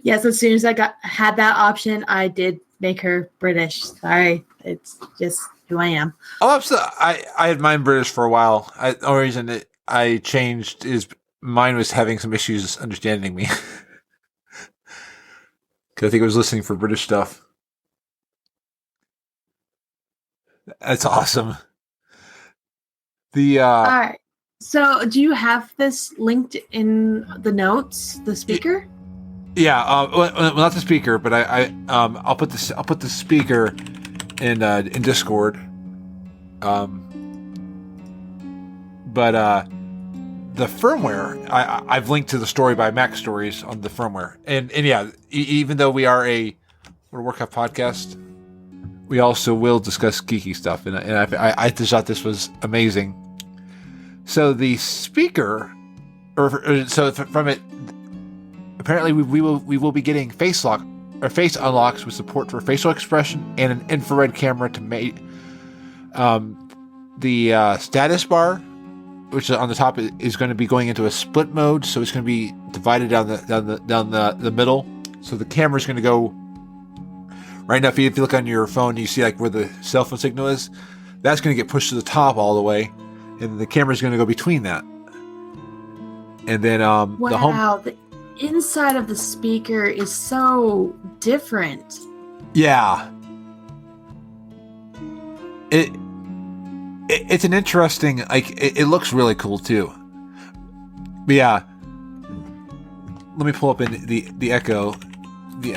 Yes, as soon as I had that option, I did make her British. Sorry, it's just who I am. Oh, I had mine British for a while. The only reason I changed is mine was having some issues understanding me. Because I think I was listening for British stuff. That's awesome. All right. So, do you have this linked in the notes? The speaker? Yeah. Well, not the speaker, but I'll put the speaker in Discord. But the firmware, I've linked to the story by Mac Stories on the firmware, and yeah, even though we are a Warcraft podcast, we also will discuss geeky stuff, and I just thought this was amazing. So the speaker, so from it, apparently we will be getting face unlocks with support for facial expression and an infrared camera to make the status bar, which is on the top, is going to be going into a split mode. So it's going to be divided down the middle. So the camera is going to go right now. If you look on your phone, you see like where the cell phone signal is. That's going to get pushed to the top all the way, and the camera is going to go between that. And then the inside of the speaker is so different. Yeah. It's an interesting, like, it looks really cool too. But yeah, let me pull up in the Echo, the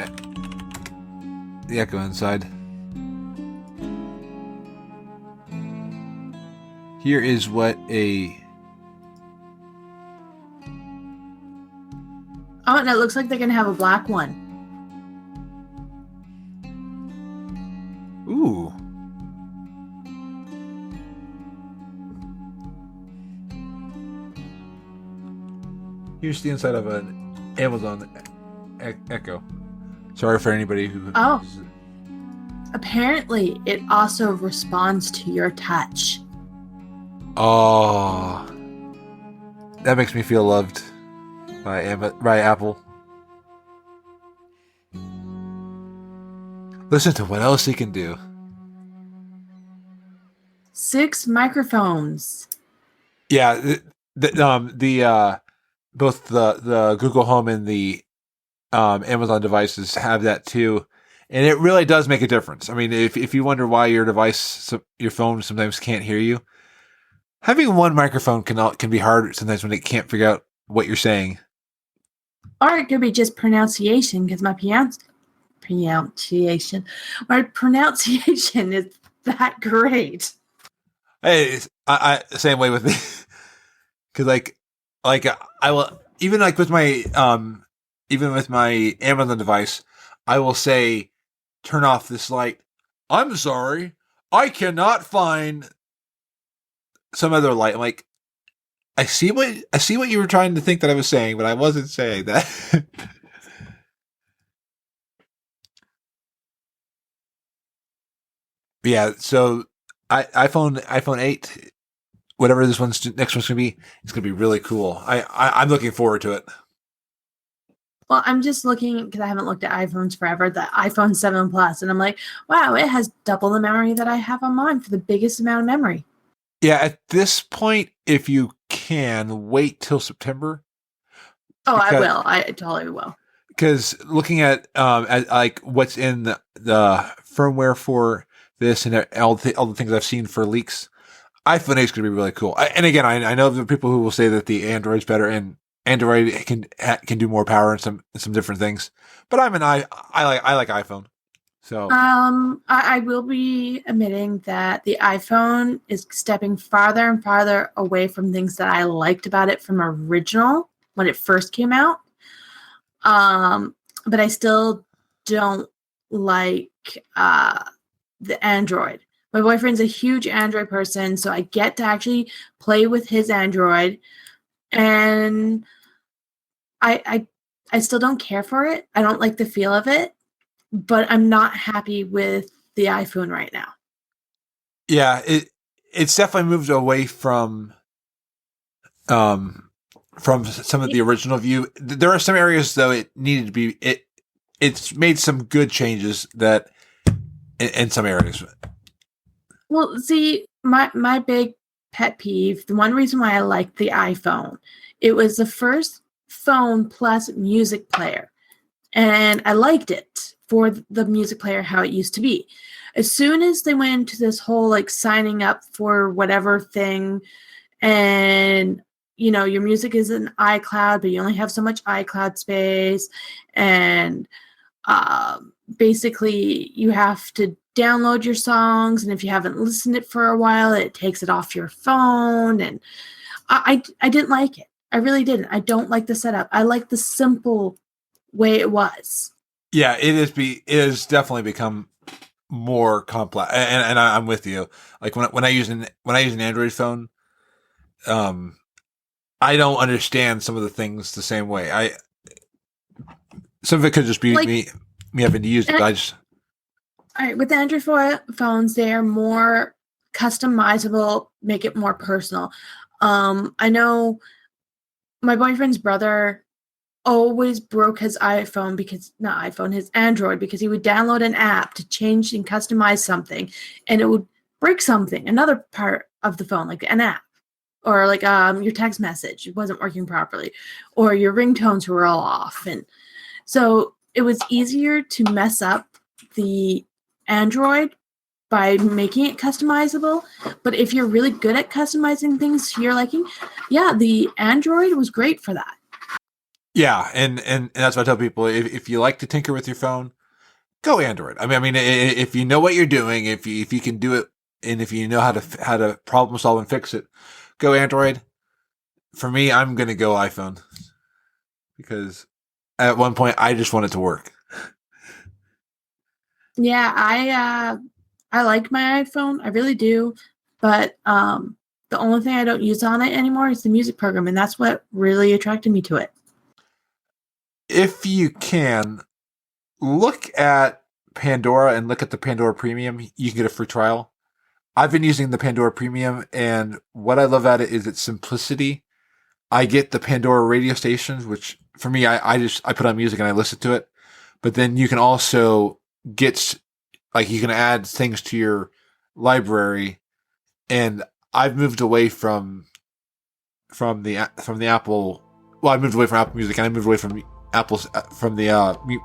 Echo inside. Here is what Oh, and it looks like they're gonna have a black one. Ooh. Here's the inside of an Amazon Echo. Sorry for anybody who. Oh. Apparently, it also responds to your touch. Oh, that makes me feel loved by Apple. Listen to what else he can do. 6 microphones. Yeah, both the Google Home and the Amazon devices have that too, and it really does make a difference. I mean, if you wonder why your phone sometimes can't hear you, having one microphone can be hard sometimes when it can't figure out what you're saying. Or it could be just pronunciation, because my pronunciation is that great. Hey, I same way with me, because like I will even like with my Amazon device, I will say, turn off this light. I'm sorry, I cannot find some other light. I'm like, I see what you were trying to think that I was saying, but I wasn't saying that. Yeah, so iPhone 8, whatever this next one's gonna be, it's gonna be really cool. I'm looking forward to it. Well, I'm just looking, because I haven't looked at iPhones forever, the iPhone 7 Plus, and I'm like, wow, it has double the memory that I have on mine for the biggest amount of memory. Yeah, at this point, if you can, wait till September. Oh, I will. I totally will. Because looking at like what's in the firmware for this and all the things I've seen for leaks, iPhone 8 is going to be really cool. And again, I know there are people who will say that the Android's better, and Android can do more power and some different things. But I like iPhone. So I will be admitting that the iPhone is stepping farther and farther away from things that I liked about it from original when it first came out. But I still don't like the Android. My boyfriend's a huge Android person, so I get to actually play with his Android, and I still don't care for it. I don't like the feel of it, but I'm not happy with the iPhone right now. Yeah, it's definitely moved away from some of the original view. There are some areas though it needed to be. It's made some good changes that in some areas. Well, see, my big pet peeve, the one reason why I liked the iPhone, it was the first phone plus music player. And I liked it for the music player, how it used to be. As soon as they went into this whole like signing up for whatever thing, and you know, your music is in iCloud, but you only have so much iCloud space, and basically you have to download your songs, and if you haven't listened it for a while, it takes it off your phone, and I didn't like it. I really didn't. I don't like the setup. I like the simple way it was. Yeah, it is definitely become more complex, and I'm with you. Like when I use an Android phone, I don't understand some of the things the same way. Some of it could just be me having to use it. But I just. All right, with Android phones, they are more customizable, make it more personal. I know my boyfriend's brother always broke his his Android, because he would download an app to change and customize something, and it would break something, another part of the phone, like an app, or like your text message, it wasn't working properly, or your ringtones were all off. And so it was easier to mess up the Android by making it customizable. But if you're really good at customizing things to your liking, yeah, the Android was great for that. Yeah, and that's what I tell people. If you like to tinker with your phone, go Android. I mean, if you know what you're doing, if you can do it, and if you know how to problem solve and fix it, go Android. For me, I'm gonna go iPhone, because at one point I just want it to work. Yeah, I like my iPhone. I really do. But The only thing I don't use on it anymore is the music program, and that's what really attracted me to it. If you can, look at Pandora and look at the Pandora Premium. You can get a free trial. I've been using the Pandora Premium, and what I love at it is its simplicity. I get the Pandora radio stations, which for me, I put on music and I listen to it. But then you can also get, like, you can add things to your library, and I've moved away from the Apple. Well, I moved away from Apple Music, and I moved away from the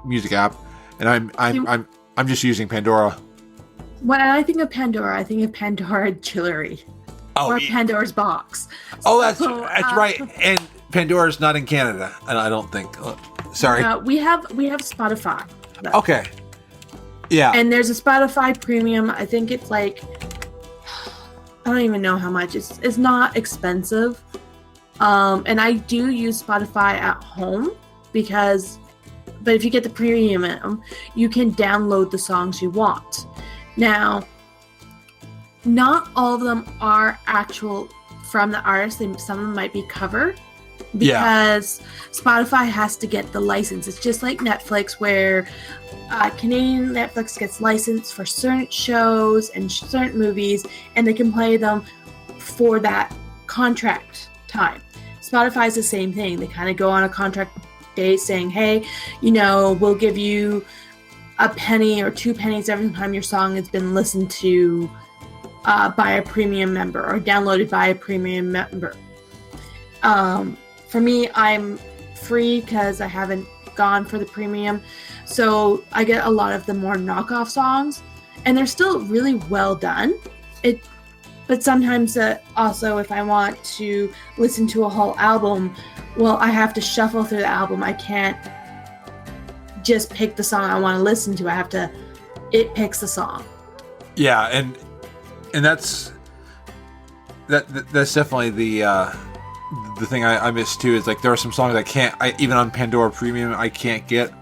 music app, and I'm just using Pandora. When I think of Pandora, I think of Pandora Jewelry or Pandora's Box. Oh, that's right. And Pandora's not in Canada, I don't think. Sorry. We have Spotify. Okay. Yeah. And there's a Spotify Premium. I think it's like, I don't even know how much. It's not expensive. And I do use Spotify at home but if you get the premium, you can download the songs you want. Now, not all of them are actual from the artist. Some of them might be cover because Spotify has to get the license. It's just like Netflix, where Canadian Netflix gets licensed for certain shows and certain movies, and they can play them for that contract time. Spotify is the same thing. They kind of go on a contract base saying, hey, we'll give you a penny or 2 pennies every time your song has been listened to by a premium member or downloaded by a premium member. For me, I'm free because I haven't gone for the premium, so I get a lot of the more knockoff songs, and they're still really well done. But sometimes also, if I want to listen to a whole album, well, I have to shuffle through the album. I can't just pick the song I want to listen to. It picks the song. Yeah, and that's definitely the thing I miss too. Is like there are some songs even on Pandora Premium I can't get.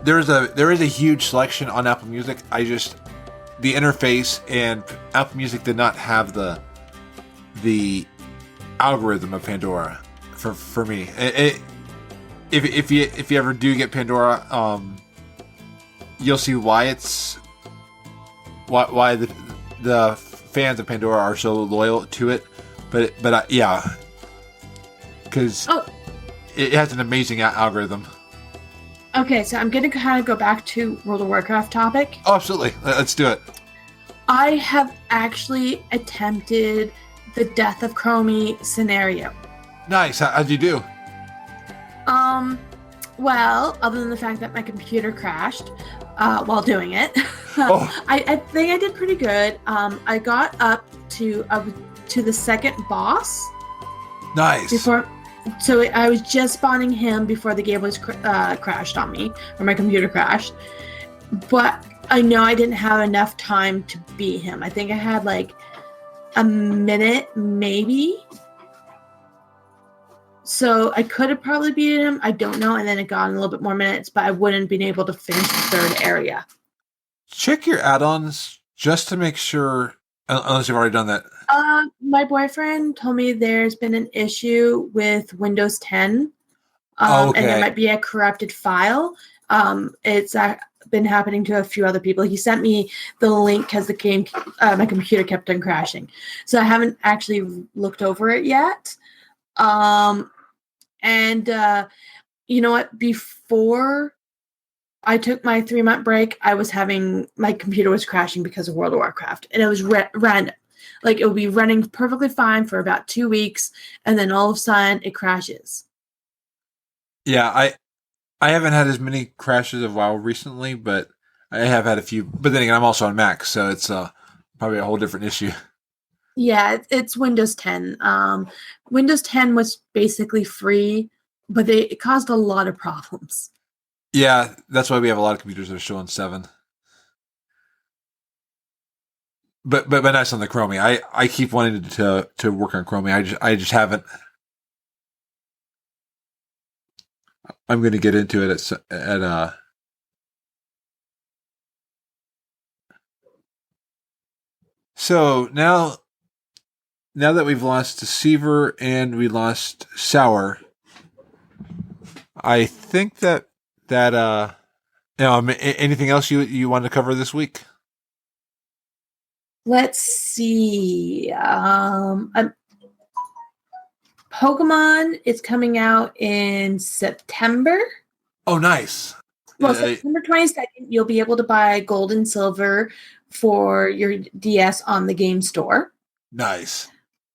There is a huge selection on Apple Music. The interface, and Apple Music did not have the algorithm of Pandora for me. If you ever do get Pandora, you'll see why the fans of Pandora are so loyal to it. But because it has an amazing algorithm. Okay, so I'm going to kind of go back to World of Warcraft topic. Oh, absolutely. Let's do it. I have actually attempted the Death of Chromie scenario. Nice. How'd you do? Well, other than the fact that my computer crashed while doing it, Oh. I think I did pretty good. I got up to the second boss. Nice. So I was just spawning him before the game was crashed on me, or my computer crashed. But I know I didn't have enough time to beat him. I think I had like a minute, maybe. So I could have probably beaten him. I don't know. And then it got in a little bit more minutes, but I wouldn't have been able to finish the third area. Check your add-ons just to make sure, unless you've already done that. My boyfriend told me there's been an issue with Windows 10, and there might be a corrupted file. It's been happening to a few other people. He sent me the link because the game, my computer kept on crashing. So I haven't actually looked over it yet. You know what? Before I took my 3-month break, my computer was crashing because of World of Warcraft, and it was random. Like, it would be running perfectly fine for about 2 weeks, and then all of a sudden it crashes. Yeah, I haven't had as many crashes of WoW recently, but I have had a few. But then again, I'm also on Mac, so it's probably a whole different issue. Yeah, it's Windows 10. Windows 10 was basically free, but it caused a lot of problems. Yeah, that's why we have a lot of computers that are still on 7. But nice on the Chromie. I keep wanting to work on Chromie. I just haven't. I'm going to get into it at So now now that we've lost Deceiver and we lost Sour, I think that anything else you want to cover this week? Let's see. Pokemon is coming out in September. Oh, nice. Well, September 22nd, you'll be able to buy Gold and Silver for your DS on the game store. Nice.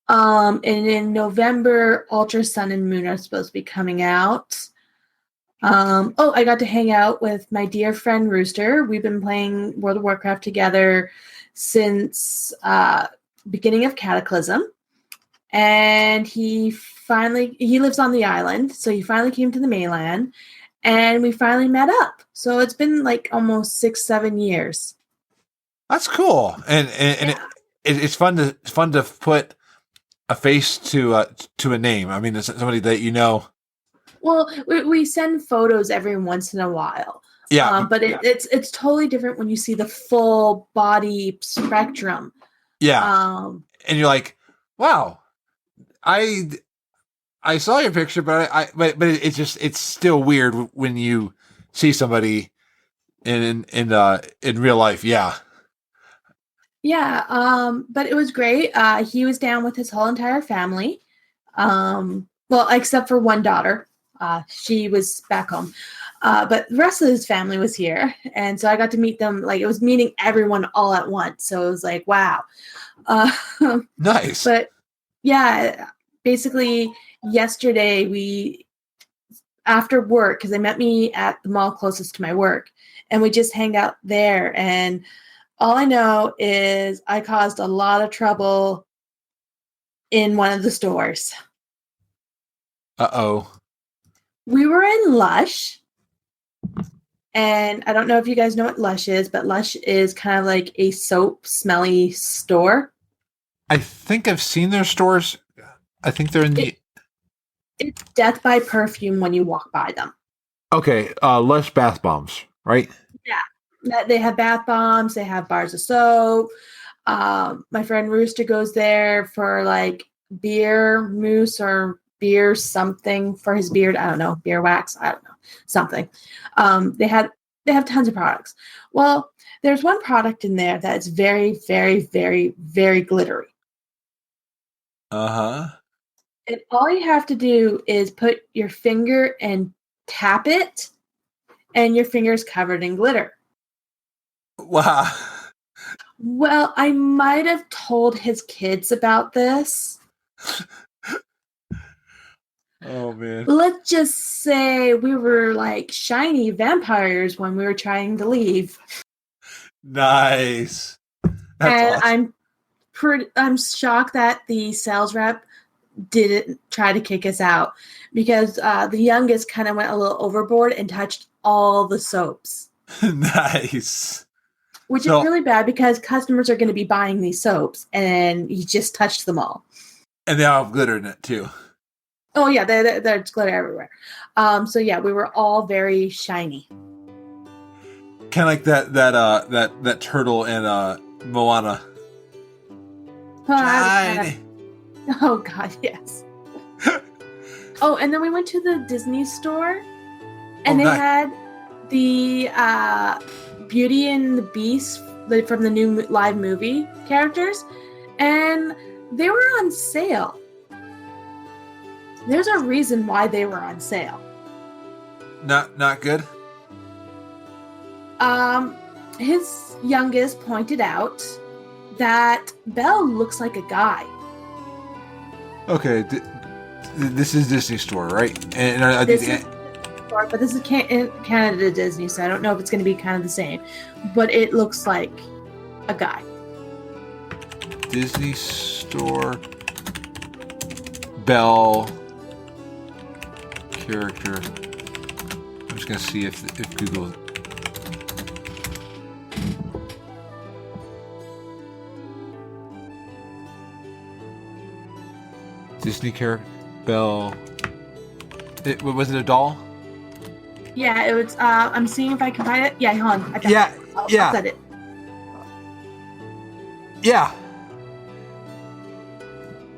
And in November, Ultra Sun and Moon are supposed to be coming out. I got to hang out with my dear friend Rooster. We've been playing World of Warcraft together since beginning of Cataclysm. And he lives on the island, so he finally came to the mainland, and we finally met up. So it's been like almost 6-7 years. That's cool, and Yeah. it's fun to put a face to a name. I mean, it's somebody that you know. Well, we send photos every once in a while. Yeah, But it's totally different when you see the full body spectrum. yeah, and you're like, wow, I saw your picture, but it's still weird when you see somebody in real life. Yeah. Yeah, but it was great. He was down with his whole entire family. Well, except for one daughter. She was back home. But the rest of his family was here. And so I got to meet them. Like, it was meeting everyone all at once. So it was like, wow. Nice. But yeah, basically yesterday after work, because they met me at the mall closest to my work, and we just hang out there. And all I know is I caused a lot of trouble in one of the stores. Uh-oh. We were in Lush, and I don't know if you guys know what Lush is, but Lush is kind of like a soap smelly store. I think I've seen their stores. I think they're in the... It's death by perfume when you walk by them. Okay, Lush bath bombs, right? Yeah. They have bath bombs. They have bars of soap. My friend Rooster goes there for like beer mousse or beer something for his beard. I don't know. Beer wax. I don't know. Something. They have tons of products. Well, there's one product in there that's very, very, very, very glittery. Uh-huh. And all you have to do is put your finger and tap it, and your finger's covered in glitter. Wow. Well, I might have told his kids about this. Oh, man. Let's just say we were like shiny vampires when we were trying to leave. Nice. That's And awesome. I'm shocked that the sales rep didn't try to kick us out, because the youngest kind of went a little overboard and touched all the soaps. Nice. Which is really bad, because customers are going to be buying these soaps, and he just touched them all. And they all have glitter in it, too. Oh, yeah, there's glitter everywhere. So, yeah, we were all very shiny. Kind of like that turtle in Moana. Shiny. Oh, God, yes. Oh, and then we went to the Disney store, and they had the Beauty and the Beast from the new live movie characters, and they were on sale. There's a reason why they were on sale. Not good? His youngest pointed out that Belle looks like a guy. Okay, this is Disney Store, right? And But this is Canada Disney, so I don't know if it's going to be kind of the same. But it looks like a guy. Disney Store, Belle character. I'm just going to see if Google... Disney character, Belle. Was it a doll? Yeah, it was. I'm seeing if I can find it. Yeah, hold on. I got Yeah, it. I'll set it. Yeah.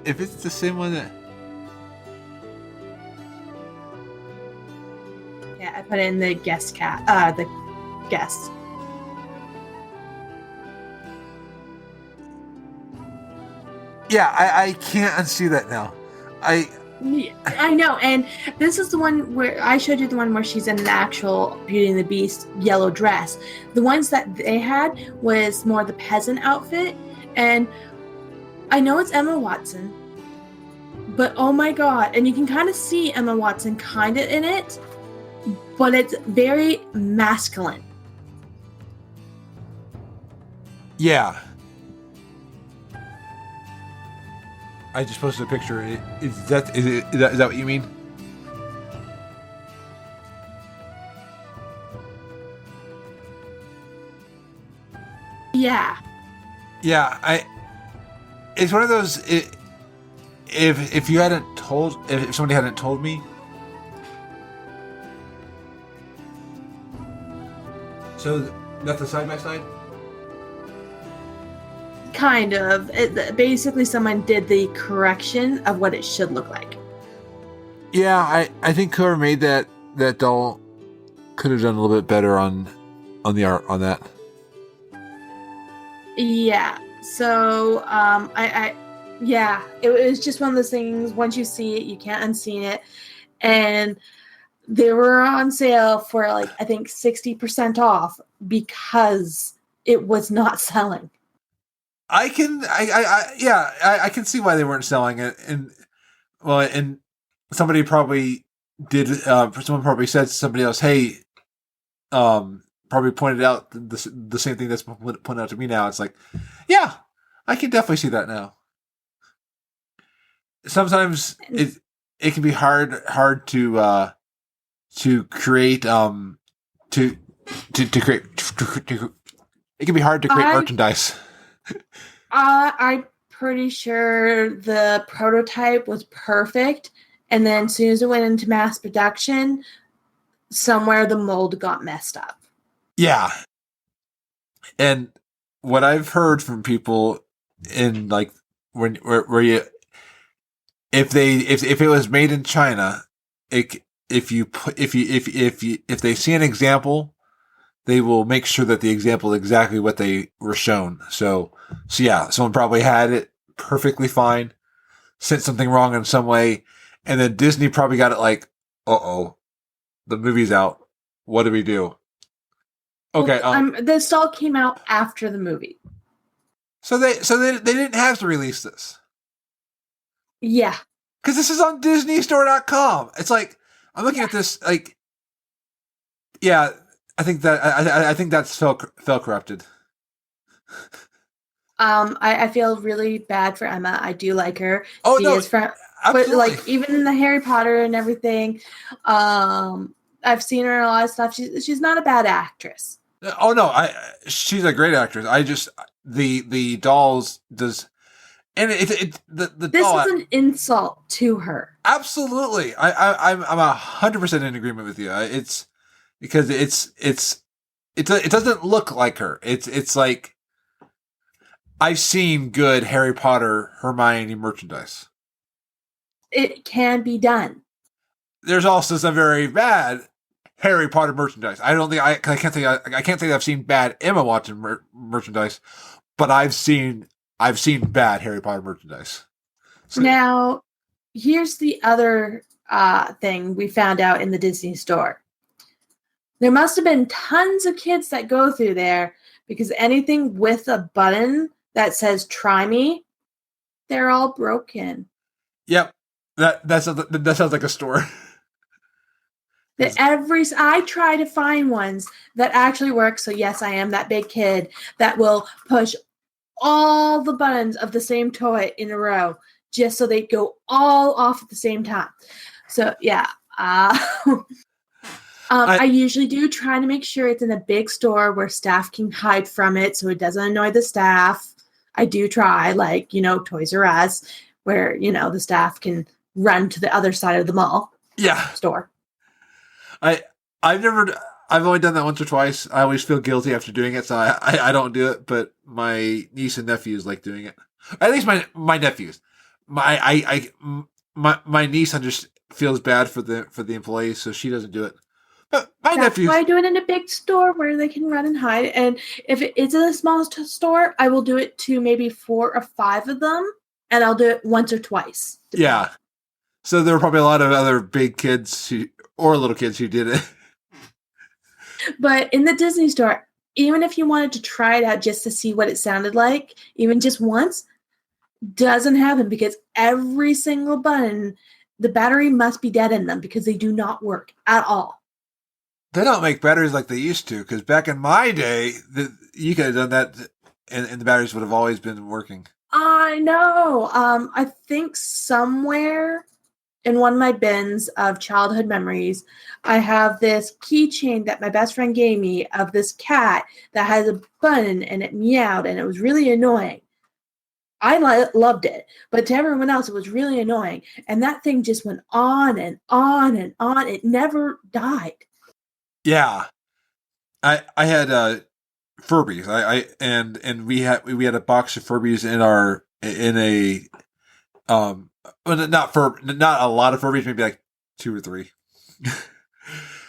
if it's the same one that. Yeah, I put it in the guest the guest. Yeah, I can't unsee that now. Yeah, I know, and this is the one where I showed you the one where she's in an actual Beauty and the Beast yellow dress. The ones that they had was more the peasant outfit, and I know it's Emma Watson, but oh my god, and you can kind of see Emma Watson kind of in it, but it's very masculine. Yeah. I just posted a picture. Is that what you mean? Yeah. Yeah, it's one of those. If you hadn't told, if somebody hadn't told me, so that's the side by side. Kind of. Basically, someone did the correction of what it should look like. Yeah, I think whoever made that doll could have done a little bit better on the art on that. Yeah. So, yeah, it was just one of those things. Once you see it, you can't unsee it, and they were on sale for like I think 60% off because it was not selling. I can see why they weren't selling it, and somebody probably did. Someone probably said to somebody else, "Hey," probably pointed out the same thing that's pointed out to me now. It's like, yeah, I can definitely see that now. Sometimes it can be hard to create to create. It can be hard to create merchandise. I'm pretty sure the prototype was perfect, and then as soon as it went into mass production, somewhere the mold got messed up. Yeah. And what I've heard from people in like where you if it was made in China, if they see an example, they will make sure that the example is exactly what they were shown. So yeah, someone probably had it perfectly fine, sent something wrong in some way, and then Disney probably got it like, uh-oh, the movie's out. What do we do? Okay. This all came out after the movie. So they didn't have to release this. Yeah. Because this is on DisneyStore.com. It's like, I'm looking at this, like, yeah, I think that's fell corrupted. I feel really bad for Emma. I do like her. Oh, she no, is but like even in the Harry Potter and everything, I've seen her in a lot of stuff. She's not a bad actress. Oh no, she's a great actress. I just the dolls does, and the this doll, is an insult to her. Absolutely, I'm 100% in agreement with you. It's because it doesn't look like her. It's like I've seen good Harry Potter Hermione merchandise. It can be done. There's also some very bad Harry Potter merchandise. I don't think I can't say I've seen bad Emma Watson merchandise, but I've seen bad Harry Potter merchandise. So, now, here's the other thing we found out in the Disney store. There must have been tons of kids that go through there because anything with a button that says "Try me," they're all broken. Yep, that sounds like a store. I try to find ones that actually work. So yes, I am that big kid that will push all the buttons of the same toy in a row just so they go all off at the same time. So yeah, I usually do try to make sure it's in a big store where staff can hide from it so it doesn't annoy the staff. I do try, like, Toys R Us, where, the staff can run to the other side of the mall. Yeah. Store. I've only done that once or twice. I always feel guilty after doing it, so I don't do it, but my niece and nephews like doing it. At least my nephews. my niece feels bad for the employees, so she doesn't do it. But my That's nephews. why I do it in a big store where they can run and hide. And if it is in a small store, I will do it to maybe 4 or 5 of them, and I'll do it once or twice. Yeah. So there were probably a lot of other big kids or little kids who did it. But in the Disney store, even if you wanted to try it out just to see what it sounded like, even just once, doesn't happen because every single button, the battery must be dead in them because they do not work at all. They don't make batteries like they used to, because back in my day, you could have done that, and the batteries would have always been working. I know. I think somewhere in one of my bins of childhood memories, I have this keychain that my best friend gave me of this cat that has a button and it meowed and it was really annoying. I loved it, but to everyone else, it was really annoying. And that thing just went on and on and on. It never died. Yeah, I had Furbies. And we had a box of Furbies in a not a lot of Furbies, maybe like 2 or 3.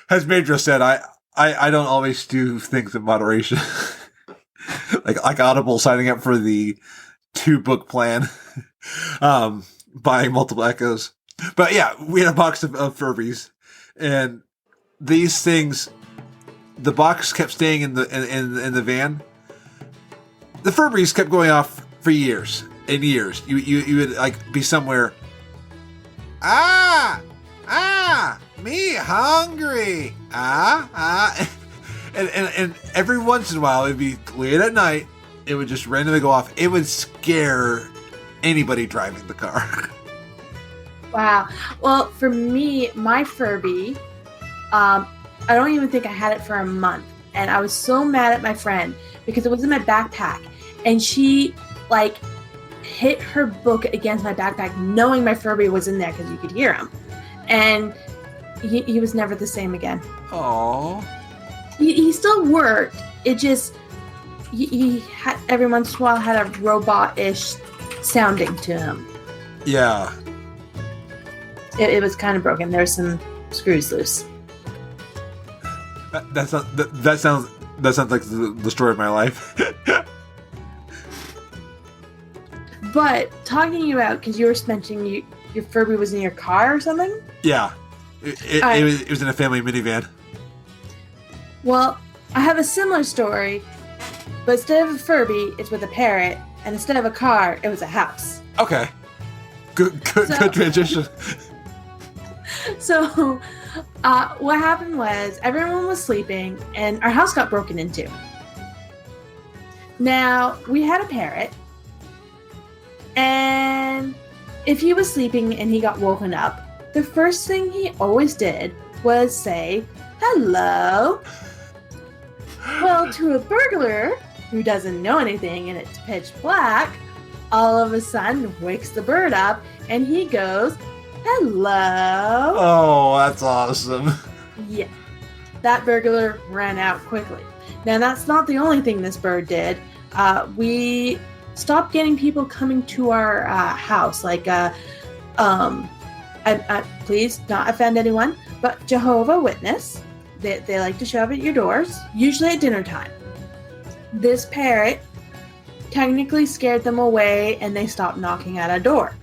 As Madra said, I don't always do things in moderation. like Audible signing up for the 2-book plan, buying multiple Echoes. But yeah, we had a box of Furbies, and these things, the box kept staying in the van. The Furbies kept going off for years and years. You would like be somewhere. Me hungry. And every once in a while, it'd be late at night. It would just randomly go off. It would scare anybody driving the car. Wow. Well, for me, my Furby, I don't even think I had it for a month. And I was so mad at my friend because it was in my backpack. And she, hit her book against my backpack knowing my Furby was in there because you could hear him. And he was never the same again. Aww. He still worked. It just, he had, every once in a while had a robot-ish sounding to him. Yeah. It was kind of broken. There's some screws loose. That sounds like the story of my life. But talking about, because you were mentioning your Furby was in your car or something? Yeah. It was in a family minivan. Well, I have a similar story, but instead of a Furby, it's with a parrot, and instead of a car, it was a house. Okay. Good transition. So, what happened was everyone was sleeping, and our house got broken into. Now, we had a parrot, and if he was sleeping and he got woken up, the first thing he always did was say, "Hello." Well, to a burglar who doesn't know anything and it's pitch black, all of a sudden wakes the bird up and he goes, "Hello." Oh, that's awesome. Yeah. That burglar ran out quickly. Now, that's not the only thing this bird did. We stopped getting people coming to our house. Please not offend anyone, but Jehovah's Witness. They like to show up at your doors, usually at dinner time. This parrot technically scared them away, and they stopped knocking at our door.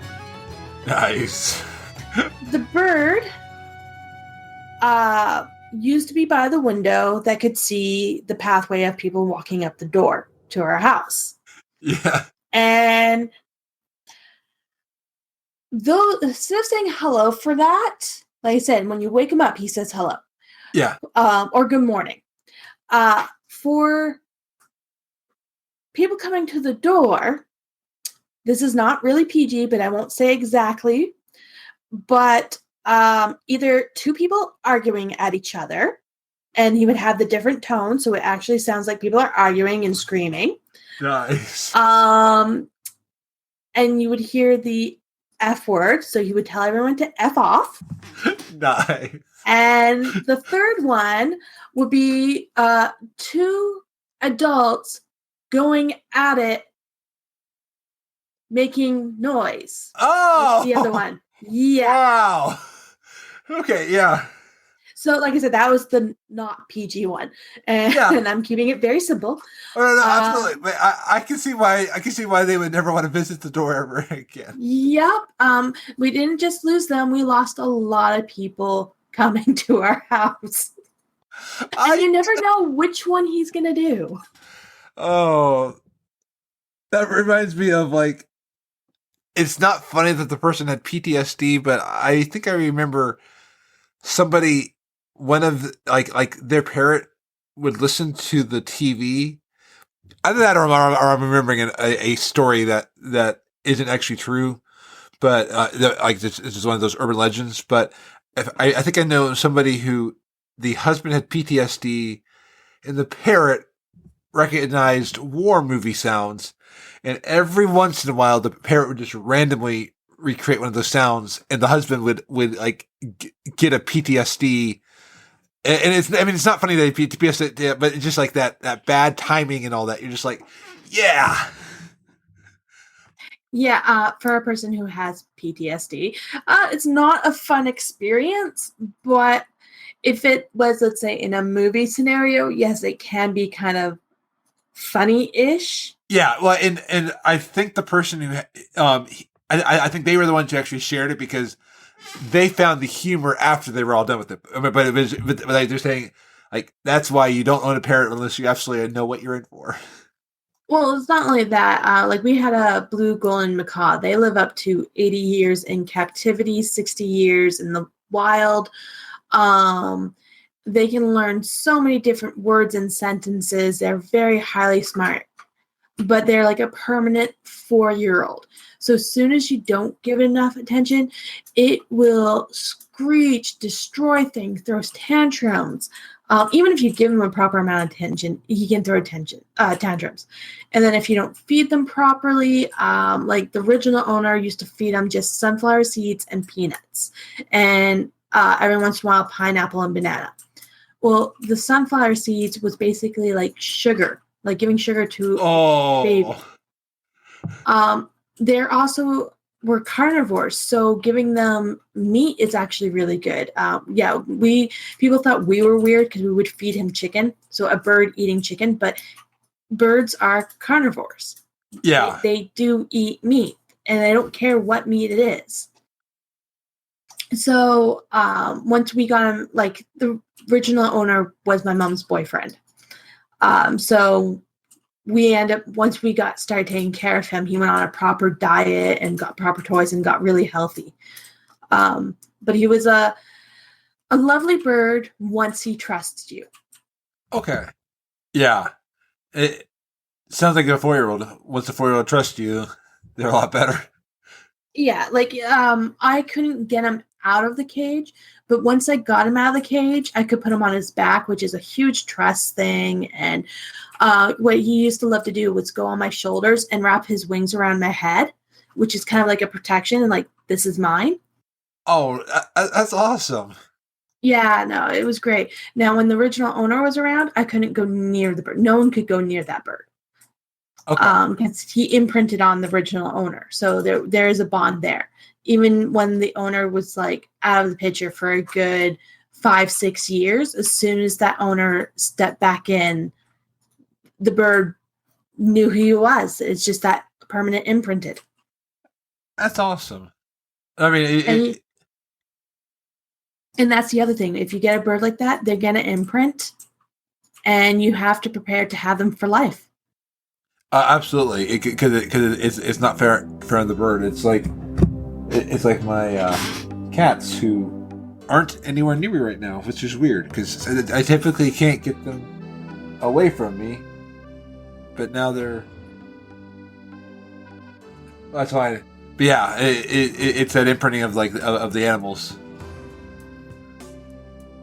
Nice. The bird used to be by the window that could see the pathway of people walking up the door to our house. Yeah. And though instead of saying hello for that, like I said, when you wake him up, he says hello. Yeah. Or good morning. For people coming to the door, this is not really PG, but I won't say exactly. But either 2 people arguing at each other, and he would have the different tone, so it actually sounds like people are arguing and screaming. Nice. And you would hear the F word, so he would tell everyone to F off. Nice. And the third one would be 2 adults going at it making noise. Oh, The other one. Yeah. Wow. Okay, yeah. So, like I said, that was the not PG one, and, Yeah. and I'm keeping it very simple. Oh, no, absolutely. But I can see why they would never want to visit the door ever again. Yep. We didn't just lose them; we lost a lot of people coming to our house. And you never know which one he's gonna do. Oh, that reminds me of like. It's not funny that the person had PTSD, but I think I remember somebody, one of like their parent would listen to the TV. Either that, or I'm remembering a story that isn't actually true, but like this is one of those urban legends. But I think I know somebody who the husband had PTSD, and the parent recognized war movie sounds. And every once in a while, the parent would just randomly recreate one of those sounds, and the husband would like get a PTSD. And it's not funny that he PTSD, but it's just like that bad timing and all that. You're just like, yeah. Yeah, for a person who has PTSD, it's not a fun experience, but if it was, let's say, in a movie scenario, yes, it can be kind of funny-ish. Yeah, well, and I think the person who, I think they were the ones who actually shared it because they found the humor after they were all done with it. But it was, but like they're saying, like that's why you don't own a parrot unless you absolutely know what you're in for. Well, it's not only that. Like we had a blue golden macaw. They live up to 80 years in captivity, 60 years in the wild. They can learn so many different words and sentences. They're very highly smart. But they're like a permanent 4-year-old. So as soon as you don't give it enough attention, it will screech, destroy things, throws tantrums. Even if you give him a proper amount of attention, he can throw tantrums. And then if you don't feed them properly, like the original owner used to feed them just sunflower seeds and peanuts. And every once in a while, pineapple and banana. Well, the sunflower seeds was basically like sugar. Like giving sugar to a baby. They're also were carnivores, so giving them meat is actually really good. People thought we were weird because we would feed him chicken, so a bird eating chicken, but birds are carnivores. Yeah, they do eat meat, and they don't care what meat it is. So once we got him, like the original owner was my mom's boyfriend. So we once we started taking care of him, he went on a proper diet and got proper toys and got really healthy. But he was a lovely bird once he trusts you. Okay. Yeah. It sounds like a 4-year-old. Once a 4-year-old trusts you, they're a lot better. Yeah. Like, I couldn't get him out of the cage, but once I got him out of the cage, I could put him on his back, which is a huge trust thing. And what he used to love to do was go on my shoulders and wrap his wings around my head, which is kind of like a protection and like, this is mine. Oh, that's awesome. Yeah, no, it was great. Now, when the original owner was around, I couldn't go near the bird. No one could go near that bird. Okay. Because he imprinted on the original owner. So there is a bond there. Even when the owner was like out of the picture for a good 5-6 years, as soon as that owner stepped back in, the bird knew who he was. It's just that permanent imprinted. That's awesome. I mean, and that's the other thing. If you get a bird like that, they're going to imprint, and you have to prepare to have them for life. Absolutely, because it's not fair on the bird. It's like my cats who aren't anywhere near me right now, which is weird because I typically can't get them away from me, but now they're. That's fine. But yeah, it's that imprinting of of the animals.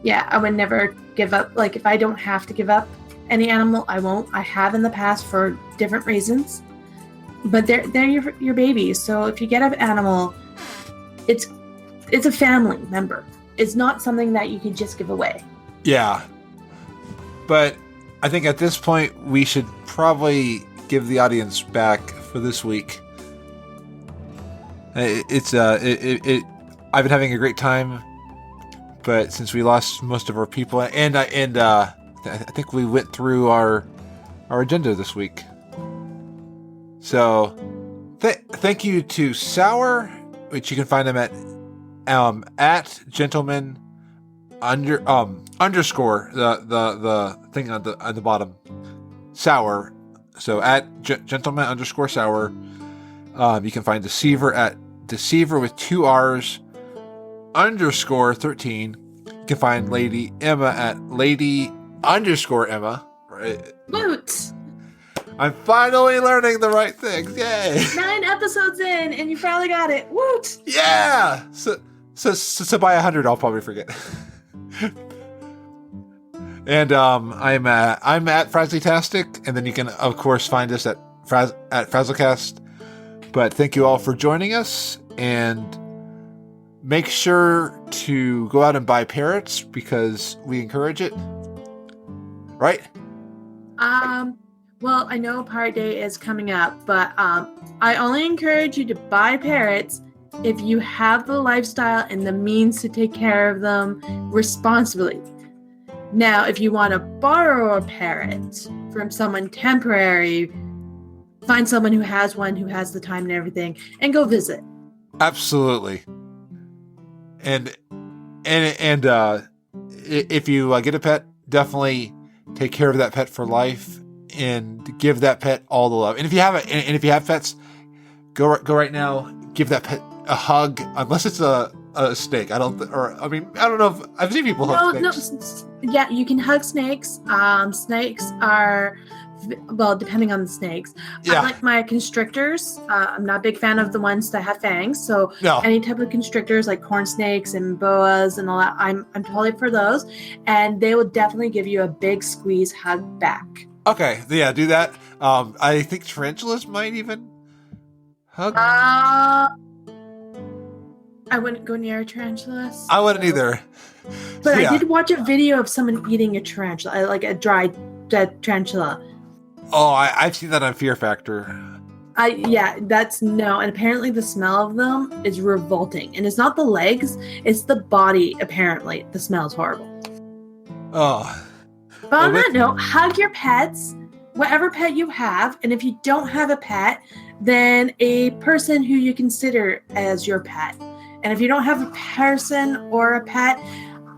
Yeah, I would never give up. Like, if I don't have to give up any animal, I won't. I have in the past for different reasons. But they're your babies. So if you get an animal, it's a family member. It's not something that you can just give away. Yeah. But I think at this point, we should probably give the audience back for this week. I've been having a great time, but since we lost most of our people, and I think we went through our agenda this week. So, thank you to Sour, which you can find them at gentleman underscore the thing on the bottom, Sour. So at gentleman underscore Sour. You can find Deceiver at Deceiver with 2 R's underscore 13. You can find Lady Emma at Lady underscore Emma. Right? Woot! I'm finally learning the right things. Yay! 9 episodes in, and you finally got it. Woot! Yeah. So by 100, I'll probably forget. And I'm at Frazzlytastic, and then you can of course find us at Frazzlecast. But thank you all for joining us, and make sure to go out and buy parrots because we encourage it. Right? Well, I know Pirate Day is coming up, but I only encourage you to buy parrots if you have the lifestyle and the means to take care of them responsibly. Now, if you want to borrow a parrot from someone temporary, find someone who has one, who has the time and everything, and go visit. Absolutely. And if you get a pet, definitely take care of that pet for life and give that pet all the love. And if you have pets, go right now, give that pet a hug, unless it's a snake. I don't know if I've seen people hug snakes. Yeah, you can hug snakes. Snakes are, well, depending on the snakes. Yeah. I like my constrictors. I'm not a big fan of the ones that have fangs. So No. any type of constrictors like corn snakes and boas and all that, I'm totally for those. And they will definitely give you a big squeeze hug back. Okay, yeah, do that. I think tarantulas might even hug. I wouldn't go near a tarantula. I wouldn't either. But Yeah. I did watch a video of someone eating a tarantula, like a dried dead tarantula. Oh, I've seen that on Fear Factor. That's no. And apparently the smell of them is revolting. And it's not the legs, it's the body, apparently. The smell is horrible. Oh. But on that note, hug your pets, whatever pet you have. And if you don't have a pet, then a person who you consider as your pet. And if you don't have a person or a pet,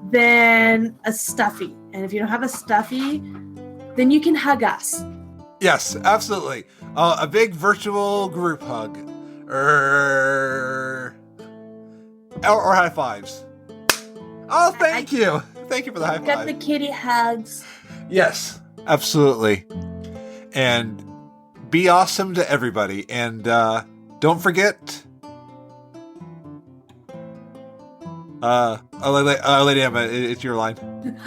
then a stuffy. And if you don't have a stuffy, then you can hug us. Yes, absolutely. A big virtual group hug. Or high fives. Oh, thank you. Thank you for the high Got the five. kitty hugs. Yes, absolutely. And be awesome to everybody. And don't forget... Lady Emma, it's your line.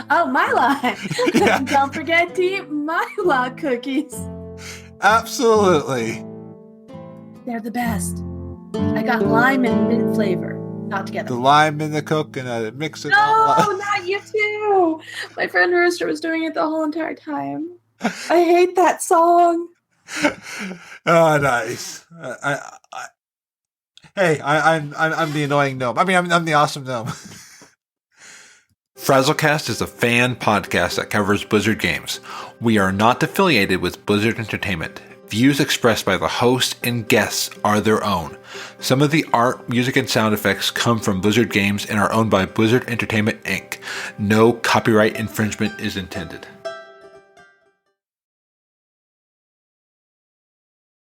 Oh, my line. Yeah. Don't forget to eat my lot cookies. Absolutely. They're the best. I got lime and mint flavor. Not together. The lime and the coconut, mix it No, all. not you too. My friend Rooster was doing it the whole entire time. I hate that song. Oh, nice. I'm the annoying gnome. I mean, I'm the awesome gnome. Frazzlecast is a fan podcast that covers Blizzard games. We are not affiliated with Blizzard Entertainment. Views expressed by the host and guests are their own. Some of the art, music, and sound effects come from Blizzard games and are owned by Blizzard Entertainment, Inc. No copyright infringement is intended.